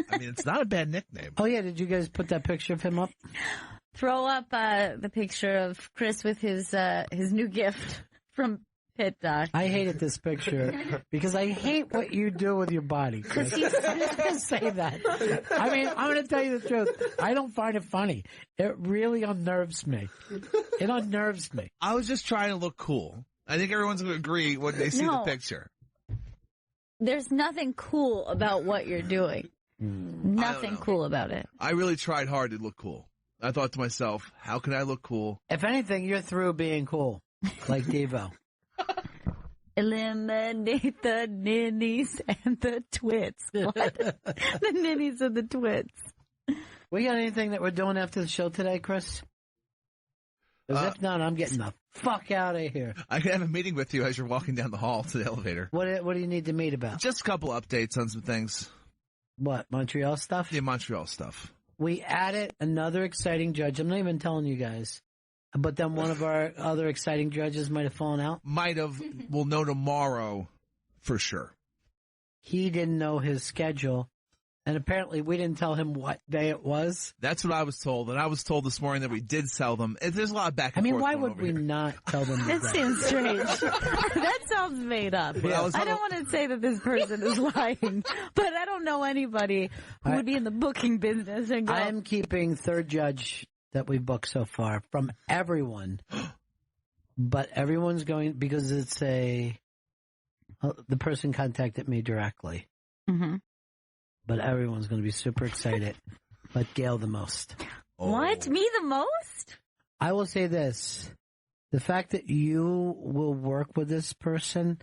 I mean, it's not a bad nickname. Oh, yeah. Did you guys put that picture of him up? Throw up the picture of Chris with his new gift from Pit Doc. I hated this picture because I hate what you do with your body, Chris. I'm just going to say that. I mean, I'm going to tell you the truth. I don't find it funny. It really unnerves me. It unnerves me. I was just trying to look cool. I think everyone's going to agree when they see the No. picture. There's nothing cool about what you're doing. Nothing cool about it. I really tried hard to look cool. I thought to myself, how can I look cool? If anything, you're through being cool, like Devo. Eliminate the ninnies and the twits. What? The ninnies and the twits. We got anything that we're doing after the show today, Chris? Because if not, I'm getting the fuck out of here. I could have a meeting with you as you're walking down the hall to the elevator. What do you need to meet about? Just a couple updates on some things. What, Montreal stuff? Yeah, Montreal stuff. We added another exciting judge. I'm not even telling you guys. But then one of our other exciting judges might have fallen out. Might have. We'll know tomorrow for sure. He didn't know his schedule. And apparently we didn't tell him what day it was. That's what I was told. And I was told this morning that we did sell them. There's a lot of back and forth. Why would we not tell them That seems strange. That sounds made up. Yeah. I don't want to say that this person is lying, but I don't know anybody who would be in the booking business and go. I'm keeping third judge that we've booked so far from everyone. But everyone's going because it's the person contacted me directly. Mm-hmm. But everyone's going to be super excited, but Gail the most. What? Me the most? I will say this. The fact that you will work with this person,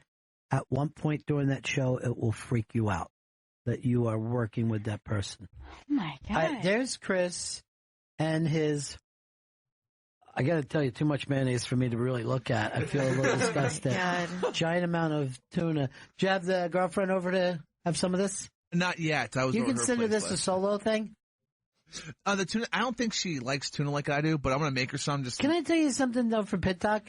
at one point during that show, it will freak you out that you are working with that person. Oh, my God. There's Chris and his... I got to tell you, too much mayonnaise for me to really look at. I feel a little disgusted. Giant amount of tuna. Do you have the girlfriend over to have some of this? Not yet. I was. You over her consider place this a solo thing? The tuna. I don't think she likes tuna like I do, but I'm going to make her some. Can I tell you something though for Pit Talk?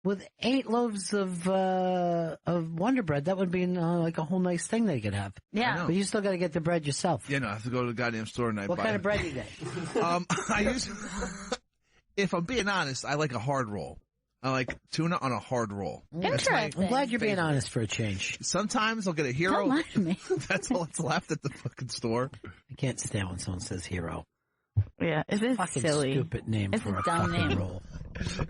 With 8 loaves of Wonder Bread, that would be like a whole nice thing they could have. Yeah, but you still got to get the bread yourself. Yeah, no, I have to go to the goddamn store and I What buy kind of bread do you get? I use. If I'm being honest, I like a hard roll. I like tuna on a hard roll. Interesting. I'm glad you're being honest for a change. Sometimes I'll get a hero. Don't lie to me. That's all that's left at the fucking store. I can't stand when someone says hero. Yeah, it is Fucking silly. stupid name It's for a a dumb fucking name. roll.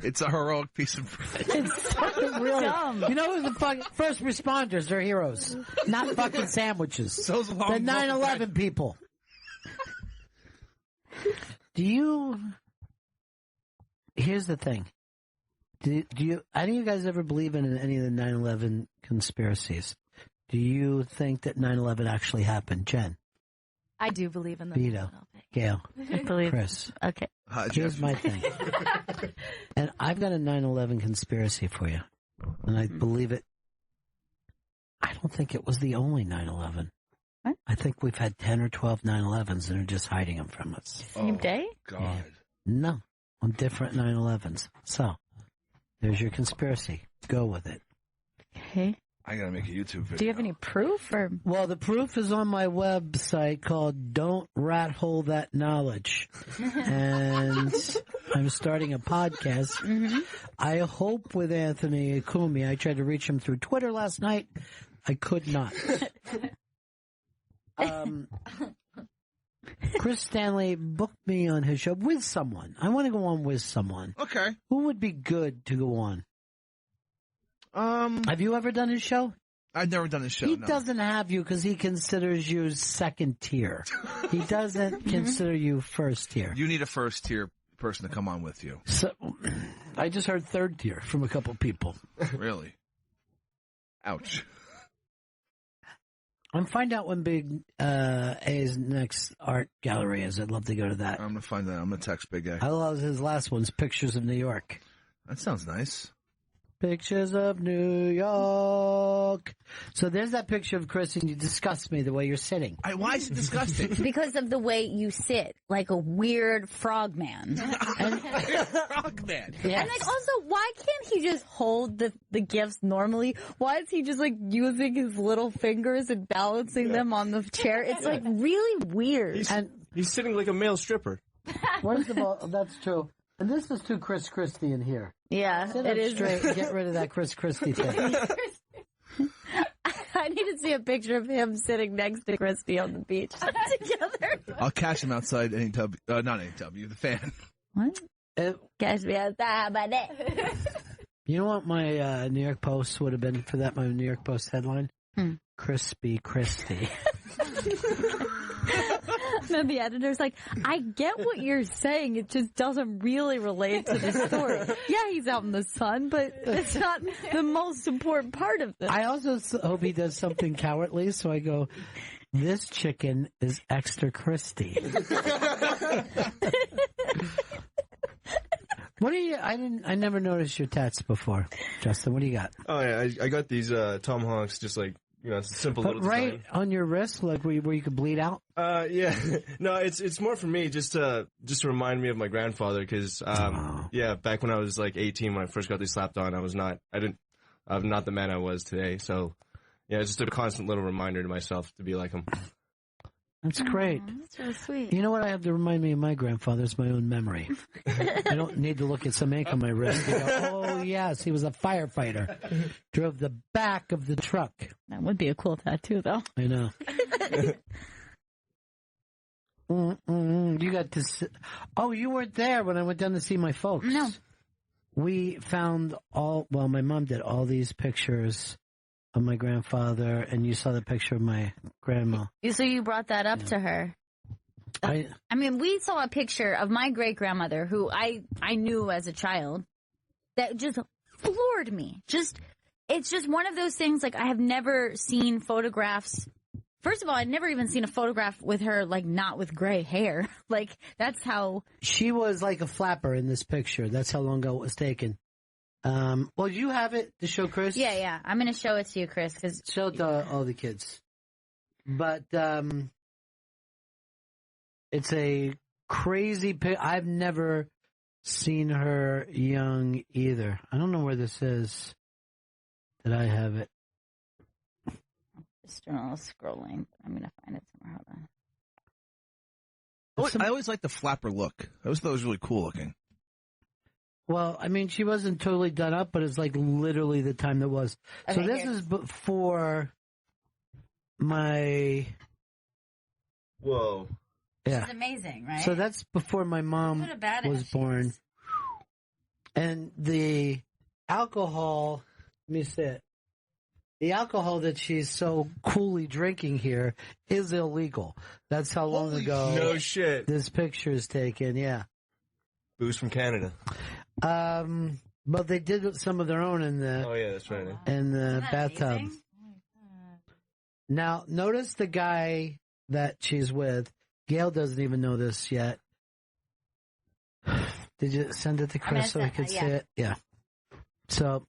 It's a heroic piece of bread. It's fucking Really? dumb. You know who's the fucking first responders? They're heroes, not fucking sandwiches. So's long The 9/11 people. Do you? Here's the thing. Do you? Any of you guys ever believe in any of the 9/11 conspiracies? Do you think that 9/11 actually happened, Jen? I do believe in them. Vito, Gail, I believe. Chris. Okay. Here's my thing. And I've got a 9/11 conspiracy for you. And I believe it. I don't think it was the only 9/11. What? I think we've had 10 or 12 9/11s and are just hiding them from us. Same day? God. Yeah. No, on different 9/11s. So, there's your conspiracy. Go with it. Okay. I gotta make a YouTube video. Do you have any proof or? Well, the proof is on my website called Don't Rat Hole That Knowledge. And I'm starting a podcast. Mm-hmm. I hope with Anthony Akumi. I tried to reach him through Twitter last night. I could not. Chris Stanley booked me on his show with someone. I want to go on with someone. Okay. Who would be good to go on? Have you ever done his show? I've never done his show. He no. doesn't have you because he considers you second tier. He doesn't consider you first tier. You need a first tier person to come on with you. So, I just heard third tier from a couple people. Really? Ouch. I'm find out when Big A's next art gallery is. I'd love to go to that. I'm gonna find that. I'm gonna text Big A. I love his last one's Pictures of New York. That sounds nice. Pictures of New York. So there's that picture of Chris, and you disgust me the way you're sitting. Why is it disgusting? Because of the way you sit, like a weird frogman. Frogman. Yes. And like, also, why can't he just hold the gifts normally? Why is he just like using his little fingers and balancing them on the chair? It's like really weird. He's sitting like a male stripper. First of all, that's true. And this is too Chris Christie in here. Yeah, Sit it up is. straight and get rid of that Chris Christie thing. I need to see a picture of him sitting next to Christy on the beach together. I'll catch him outside NW. Not NW, the fan. What? Catch me outside my neck. You know what my New York Post would have been for that? My New York Post headline? Crispy Christie. No, the editor's like, I get what you're saying. It just doesn't really relate to the story. Yeah, he's out in the sun, but it's not the most important part of this. I also hope he does something cowardly, so I go, this chicken is extra Christie. What do you? I never noticed your tats before, Justin. What do you got? Oh yeah, I got these tomahawks, just like it's a simple little right design. on your wrist, like where you could bleed out. Yeah, no, it's more for me, just to remind me of my grandfather, because yeah, back when I was like 18, when I first got these slapped on, I'm not the man I was today. So yeah, it's just a constant little reminder to myself to be like him. That's great. That's really sweet. You know what I have to remind me of my grandfather is my own memory. I don't need to look at some ink on my wrist and go, oh, yes, he was a firefighter. Drove the back of the truck. That would be a cool tattoo, though. I know. You got to see. Oh, you weren't there when I went down to see my folks. No. We found my mom did all these pictures of my grandfather, and you saw the picture of my grandma. So you brought that up to her. I mean, we saw a picture of my great-grandmother, who I knew as a child, that just floored me. It's just one of those things, like, I have never seen photographs. First of all, I'd never even seen a photograph with her, like, not with gray hair. Like, that's how... She was like a flapper in this picture. That's how long ago it was taken. Well, you have it to show Chris? Yeah. I'm going to show it to you, Chris. Show it to all the kids. But it's a crazy picture. I've never seen her young either. I don't know where this is. Did I have it? Just doing a little scrolling. I'm going to find it somewhere. Hold on. I always liked the flapper look. I always thought it was really cool looking. Well, I mean, she wasn't totally done up, but it's like literally the time that was. Okay, so this is before my... Whoa. Yeah. It's amazing, right? So that's before my mom What a badass was born. And the alcohol, let me see it. The alcohol that she's so coolly drinking here is illegal. That's how long ago No shit. this picture is taken, yeah. Booze from Canada. But they did some of their own in the Oh yeah, that's right. in the bathtub. amazing? Now, notice the guy that she's with. Gail doesn't even know this yet. Did you send it to Chris so we could see it? Yeah. So,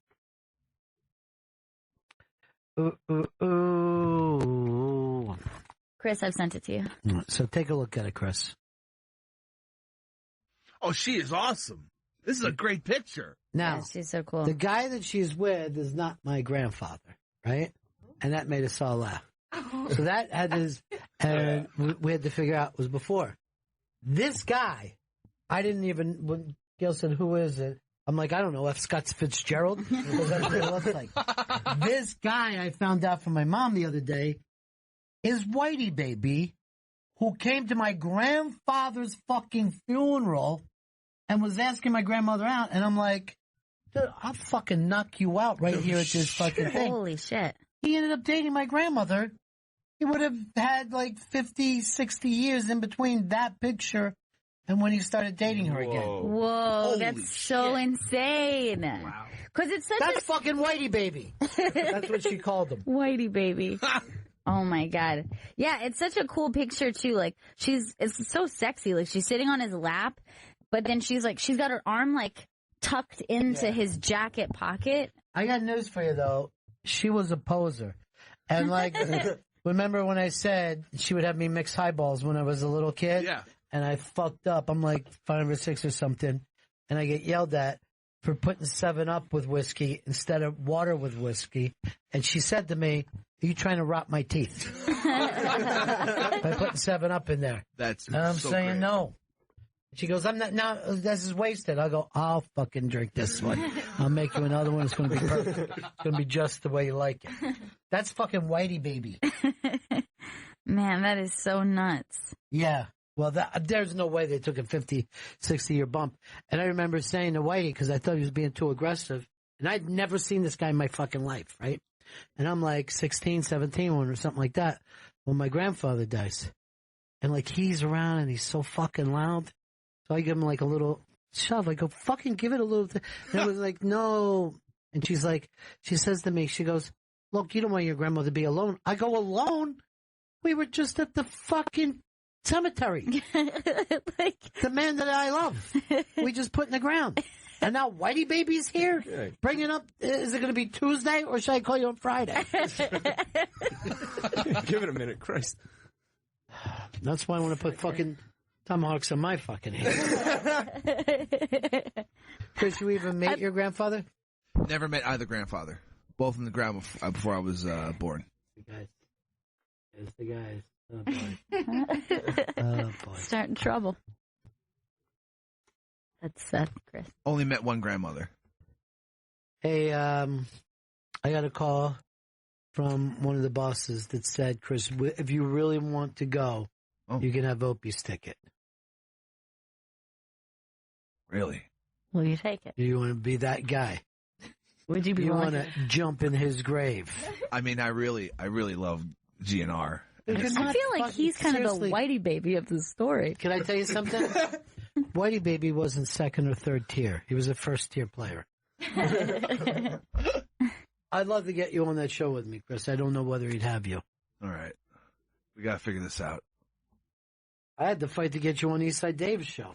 ooh. Chris, I've sent it to you. So take a look at it, Chris. Oh, she is awesome. This is a great picture. Now, Yeah, she's so cool. the guy that she's with is not my grandfather, right? And that made us all laugh. So that had his, and we had to figure out was before. This guy, I didn't even, when Gail said, who is it? I'm like, I don't know, F. Scott Fitzgerald? Because that's what it looks like. This guy I found out from my mom the other day is Whitey Baby, who came to my grandfather's fucking funeral and was asking my grandmother out. And I'm like, dude, I'll fucking knock you out right here at this fucking thing. Holy shit. He ended up dating my grandmother. He would have had like 50, 60 years in between that picture and when he started dating her again. Whoa, Holy that's so insane. Wow. Because it's such That's fucking Whitey Baby. That's what she called him. Whitey Baby. Oh my God. Yeah, it's such a cool picture too. Like, it's so sexy. Like, she's sitting on his lap, but then she's got her arm like tucked into his jacket pocket. I got news for you, though. She was a poser. And, like, remember when I said she would have me mix highballs when I was a little kid? Yeah. And I fucked up. I'm like 5 or 6 or something. And I get yelled at for putting 7-Up with whiskey instead of water with whiskey. And she said to me, "Are you trying to rot my teeth?" By putting 7-Up in there. That's And I'm so saying great. no. She goes, "I'm not, now this is wasted." I go, "I'll fucking drink this one. I'll make you another one. It's going to be perfect. It's going to be just the way you like it." That's fucking Whitey baby. Man, that is so nuts. Yeah. Well, there's no way they took a 50, 60-year bump. And I remember saying to Whitey, because I thought he was being too aggressive, and I'd never seen this guy in my fucking life, right? And I'm like 16, 17 or something like that when my grandfather dies. And like he's around and he's so fucking loud. So I give him like a little shove. I go, "Fucking give it a little." And I was like, "No." And she's like, she says to me, she goes, "Look, you don't want your grandmother to be alone." I go, "Alone? We were just at the fucking cemetery." Like, the man that I love, we just put in the ground. And now Whitey baby's here, bringing up, is it going to be Tuesday or should I call you on Friday? Give it a minute, Christ. That's why I want to put fucking tomahawks on my fucking head. Chris, you even met your grandfather? Never met either grandfather. Both in the ground before I was born. The guys. It's the guys. Oh, boy. Oh, boy. Starting trouble. That's Seth, Chris. Only met one grandmother. Hey, I got a call from one of the bosses that said, "Chris, if you really want to go, you can have Opie's ticket." Really? Will you take it? You want to be that guy? Would you be You willing want to jump in his grave? I mean, I really love GNR. I feel like he's kind of the Whitey baby of the story. Can I tell you something? Whitey baby wasn't second or third tier. He was a first tier player. I'd love to get you on that show with me, Chris. I don't know whether he'd have you. All right. We got to figure this out. I had to fight to get you on Eastside Dave's show.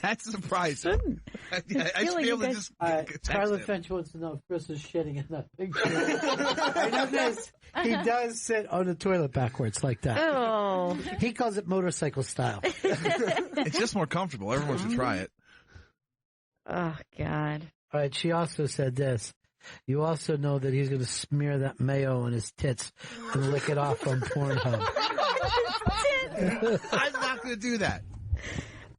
That's surprising. I should be able to just Tyler Finch wants to know if Chris is shitting in that picture. I know this. He does sit on the toilet backwards like that. Oh. He calls it motorcycle style. It's just more comfortable. Everyone should try it. Oh, God. All right, she also said this. You also know that he's going to smear that mayo on his tits and lick it off on Pornhub. I'm not going to do that.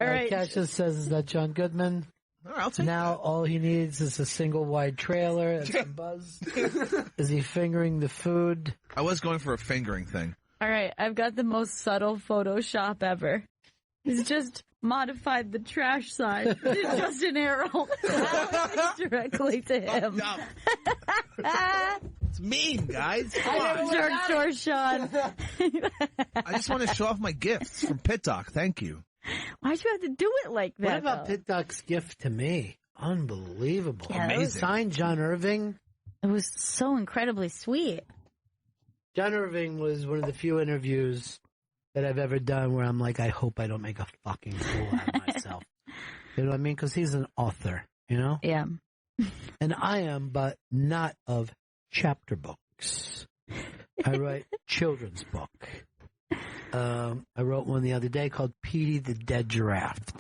All right. Cassius says, "Is that John Goodman?" All right, I'll take now that. All he needs is a single wide trailer and some buzz. Is he fingering the food? I was going for a fingering thing. All right, I've got the most subtle Photoshop ever. He's just modified the trash sign. It's just an arrow directly to him. It's mean, guys. Come on. Drugstore Sean. I just want to show off my gifts from Pit Doc. Thank you. Why'd you have to do it like that? What about though? Pit Doc's gift to me? Unbelievable. Yeah, amazing. Signed John Irving. It was so incredibly sweet. John Irving was one of the few interviews that I've ever done where I'm like, I hope I don't make a fucking fool out of myself. You know what I mean? Because he's an author, you know? Yeah. And I am, but not of chapter books. I write children's book. I wrote one the other day called Petey the Dead Giraffe.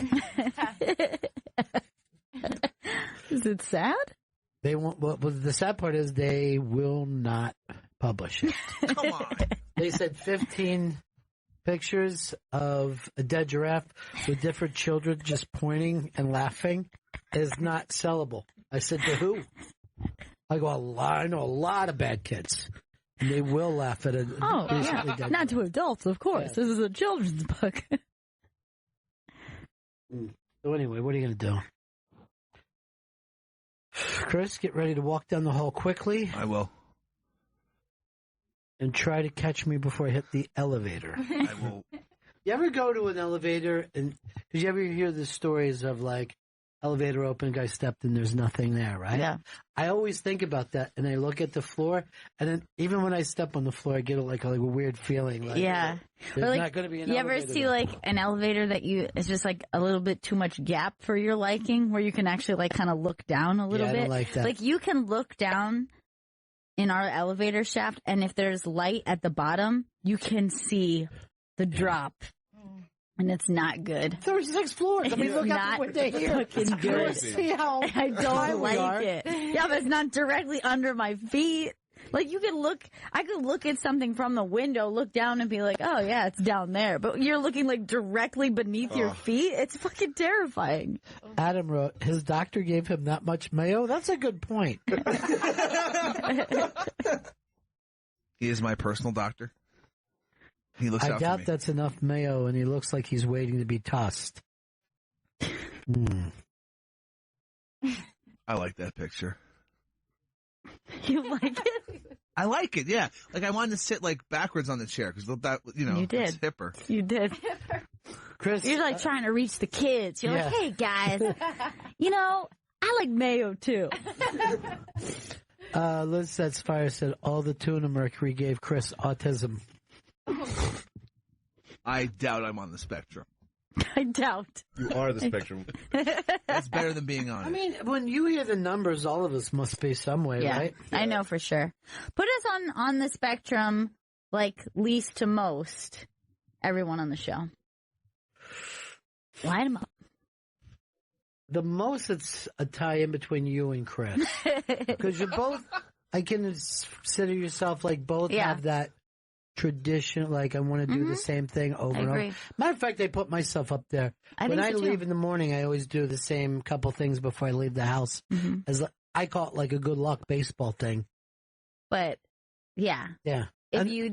Is it sad? They won't. Well, the sad part is they will not publish it. Come on. They said 15 pictures of a dead giraffe with different children just pointing and laughing is not sellable. I said, to who? I go, I know a lot of bad kids. And they will laugh at it. Oh, yeah. Not to adults, of course. Yeah. This is a children's book. So anyway, what are you going to do? Chris, get ready to walk down the hall quickly. I will. And try to catch me before I hit the elevator. I will. You ever go to an elevator and, because you ever hear the stories of like, elevator opened, guy stepped in, there's nothing there, right? Yeah. I always think about that, and I look at the floor, and then even when I step on the floor, I get like a weird feeling. Like, yeah. There's Or like, not going to be an you ever elevator see there. like an elevator that it's just like a little bit too much gap for your liking, where you can actually like kind of look down a little Yeah, I bit? don't like that. Like you can look down in our elevator shaft, and if there's light at the bottom, you can see the drop. And it's not good. 36 floors. I mean, It's look not out the window here. fucking good. See how I high don't we are? like it. Yeah, but it's not directly under my feet. Like I could look at something from the window, look down and be like, oh yeah, it's down there. But you're looking like directly beneath your feet. It's fucking terrifying. Adam wrote, his doctor gave him that much mayo. That's a good point. He is my personal doctor. He looks I out for doubt me. that's enough mayo, and he looks like he's waiting to be tossed. I like that picture. You like it? I like it, yeah. Like I wanted to sit like backwards on the chair because that, You did. it's hipper. You did. Chris, you're like trying to reach the kids. You're Yeah. like, hey guys, I like mayo too. Liz Sets Fire said all the tuna mercury gave Chris autism. I doubt I'm on the spectrum. I doubt. You are the spectrum. That's better than being on I it. mean, when you hear the numbers, all of us must be some way, Yeah, right? I know for sure. Put us on the spectrum, like least to most. Everyone on the show. Line them up. The most it's a tie in between you and Chris. Because you're both, I can consider yourself like both have that tradition, like I want to do the same thing over and over. Matter of fact, I put myself up there. When I leave in the morning, I always do the same couple things before I leave the house. As I call it like a good luck baseball thing. But, yeah. Yeah. If you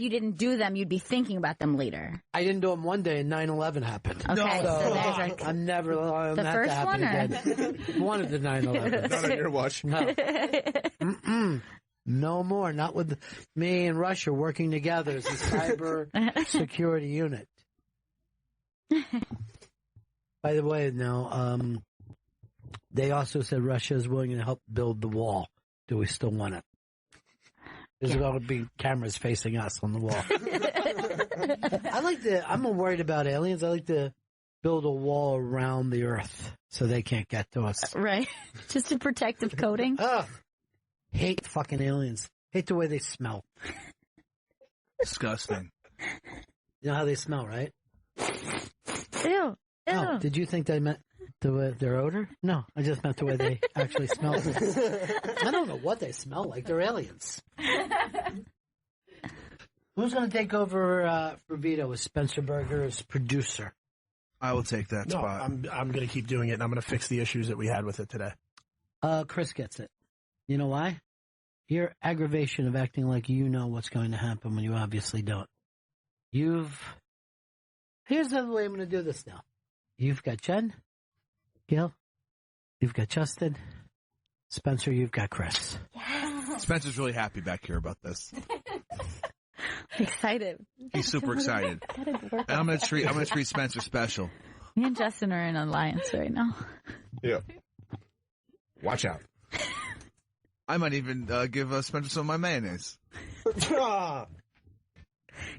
didn't do them, you'd be thinking about them later. I didn't do them one day and 9/11 happened. Okay, so so there's like I'm never allowing the that first to happen one, again. One of the 9/11s. Not on your watch. No. No more. Not with me and Russia working together as a cyber security unit. By the way, now, they also said Russia is willing to help build the wall. Do we still want it? There's going to be cameras facing us on the wall. I'm not worried about aliens. I like to build a wall around the earth so they can't get to us. Right. Just a protective coating. Ugh. Hate fucking aliens. Hate the way they smell. Disgusting. You know how they smell, right? Ew. Oh, did you think they meant their odor? No, I just meant the way they actually smell. I don't know what they smell like. They're aliens. Who's going to take over for Vito as Spencer Berger as producer? I will take that spot. I'm going to keep doing it, and I'm going to fix the issues that we had with it today. Chris gets it. You know why? Your aggravation of acting like you know what's going to happen when you obviously don't. Here's the way I'm going to do this now. You've got Jen, Gail, you've got Justin, Spencer, you've got Chris. Yes. Spencer's really happy back here about this. Excited. He's super excited. And I'm gonna treat Spencer special. Me and Justin are in alliance right now. Yeah. Watch out. I might even give Spencer some of my mayonnaise.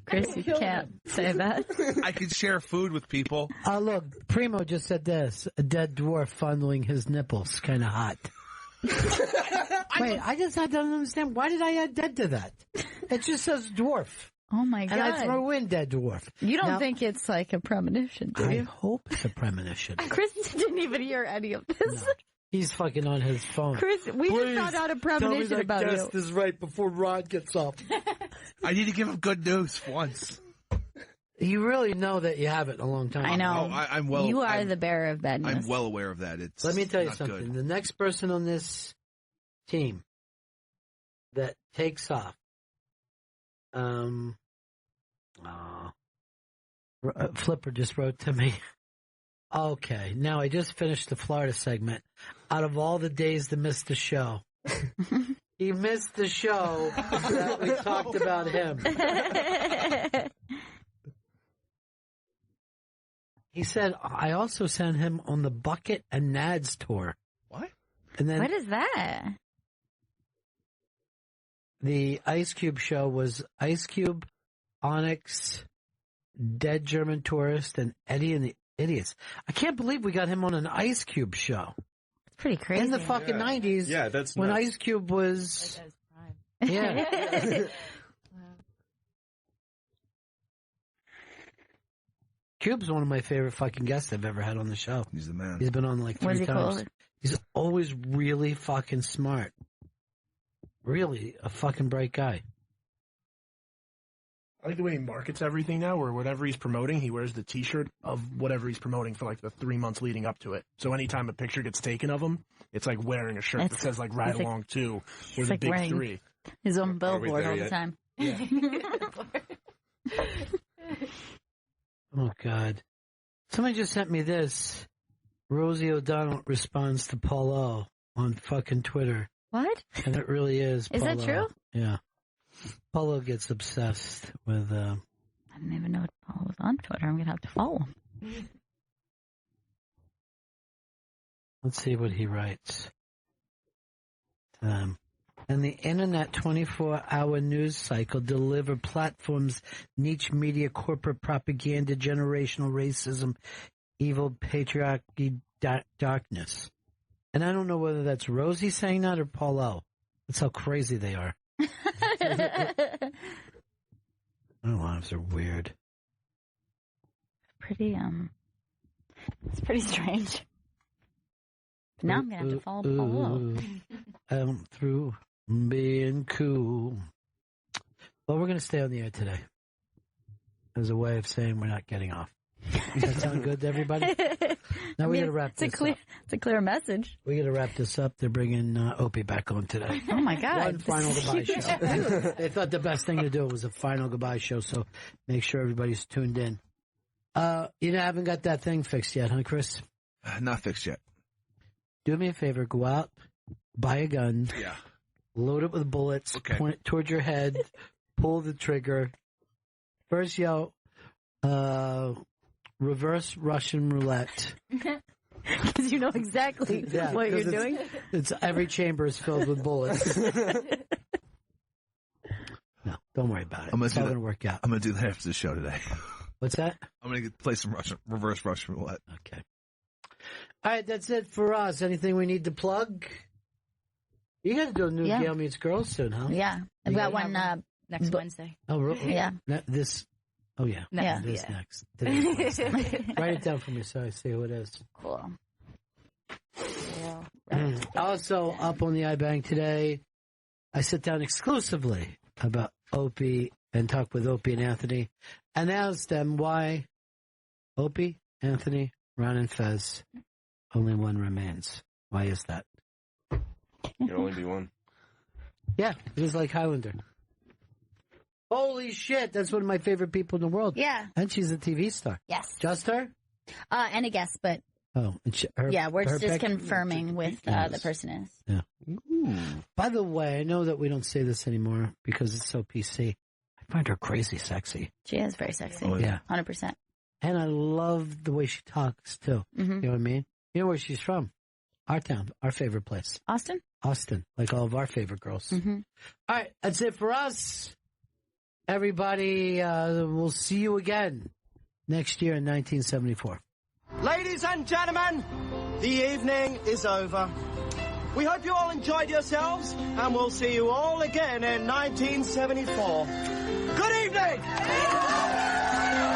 Chris, you can't say that. I can share food with people. Look, Primo just said this. A dead dwarf fondling his nipples. Kind of hot. Wait, I just don't understand. Why did I add dead to that? It just says dwarf. Oh, my God. And I throw in dead dwarf. You don't think it's like a premonition, do you? I hope it's a premonition. Chris didn't even hear any of this. No. He's fucking on his phone. Chris, we just found out a premonition about you. Guest is right before Rod gets up. I need to give him good news for once. You really know that you haven't in a long time. I know. Oh, I'm well. You are the bearer of bad news. I'm well aware of that. Let me tell you not something. good. The next person on this team that takes off, Flipper just wrote to me. Okay, now I just finished the Florida segment. Out of all the days to miss the show, he missed the show that we talked about him. He said, I also sent him on the Bucket and Nads tour. What? And then What is that? the Ice Cube show was Ice Cube, Onyx, Dead German Tourist, and Eddie and the Idiots. I can't believe we got him on an Ice Cube show. It's pretty crazy. In the fucking 90s. Yeah, that's when nuts. Ice Cube was... Yeah. Cube's one of my favorite fucking guests I've ever had on the show. He's the man. He's been on like 3 times. He's always really fucking smart. Really a fucking bright guy. I like the way he markets everything now, where whatever he's promoting, he wears the T-shirt of whatever he's promoting for like the 3 months leading up to it. So anytime a picture gets taken of him, it's like wearing a shirt that says like Ride Along 2 or the like Big wearing 3. His own billboard all the yet? time. Yeah. Oh, God. Somebody just sent me this. Rosie O'Donnell responds to Paul O on fucking Twitter. What? And it really is Is that Paul O. true? Yeah. Paul O gets obsessed with... I didn't even know Paul was on Twitter. I'm going to have to follow him. Let's see what he writes. And the internet 24-hour news cycle deliver platforms niche media, corporate propaganda, generational racism, evil patriarchy, darkness. And I don't know whether that's Rosie saying that or Paul O. That's how crazy they are. Our lives are weird. It's pretty strange. Now I'm going to have to follow Paul O. I'm through being cool. Well, we're going to stay on the air today as a way of saying we're not getting off. Does that sound good to everybody? Now we got to wrap this up. It's a clear message. We got to wrap this up. They're bringing Opie back on today. Oh, my God. One final goodbye show. They thought the best thing to do was a final goodbye show, so make sure everybody's tuned in. You haven't got that thing fixed yet, huh, Chris? Not fixed yet. Do me a favor. Go out, buy a gun. Yeah. Load it with bullets. Okay. Point it towards your head. Pull the trigger. First yell, reverse Russian roulette. Because you know exactly what you're doing. It's every chamber is filled with bullets. No, don't worry about it. It's all going to work out. I'm going to do that after the show today. What's that? I'm going to play some reverse Russian roulette. Okay. All right, that's it for us. Anything we need to plug? You got to do a new Gail Meets Girls soon, huh? Yeah. I've got one next Wednesday. Oh, really? Yeah. This. Oh, yeah. Yeah. This next. Today's Wednesday. Write it down for me so I see who it is. Cool. Also, up on the iBang today, I sit down exclusively about Opie and talk with Opie and Anthony and ask them why Opie, Anthony, Ron and Fez, only one remains. Why is that? You can only be one. Yeah, it is like Highlander. Holy shit, that's one of my favorite people in the world. Yeah. And she's a TV star. Yes. Just her? And a guest, but Oh, and we're just confirming with the person is. Yeah. Ooh. By the way, I know that we don't say this anymore because it's so PC. I find her crazy sexy. She is very sexy. Oh, yeah. 100%. And I love the way she talks, too. Mm-hmm. You know what I mean? You know where she's from? Our town, our favorite place. Austin? Austin, like all of our favorite girls. Mm-hmm. All right, that's it for us. Everybody, we'll see you again next year in 1974. Ladies and gentlemen, the evening is over. We hope you all enjoyed yourselves, and we'll see you all again in 1974. Good evening!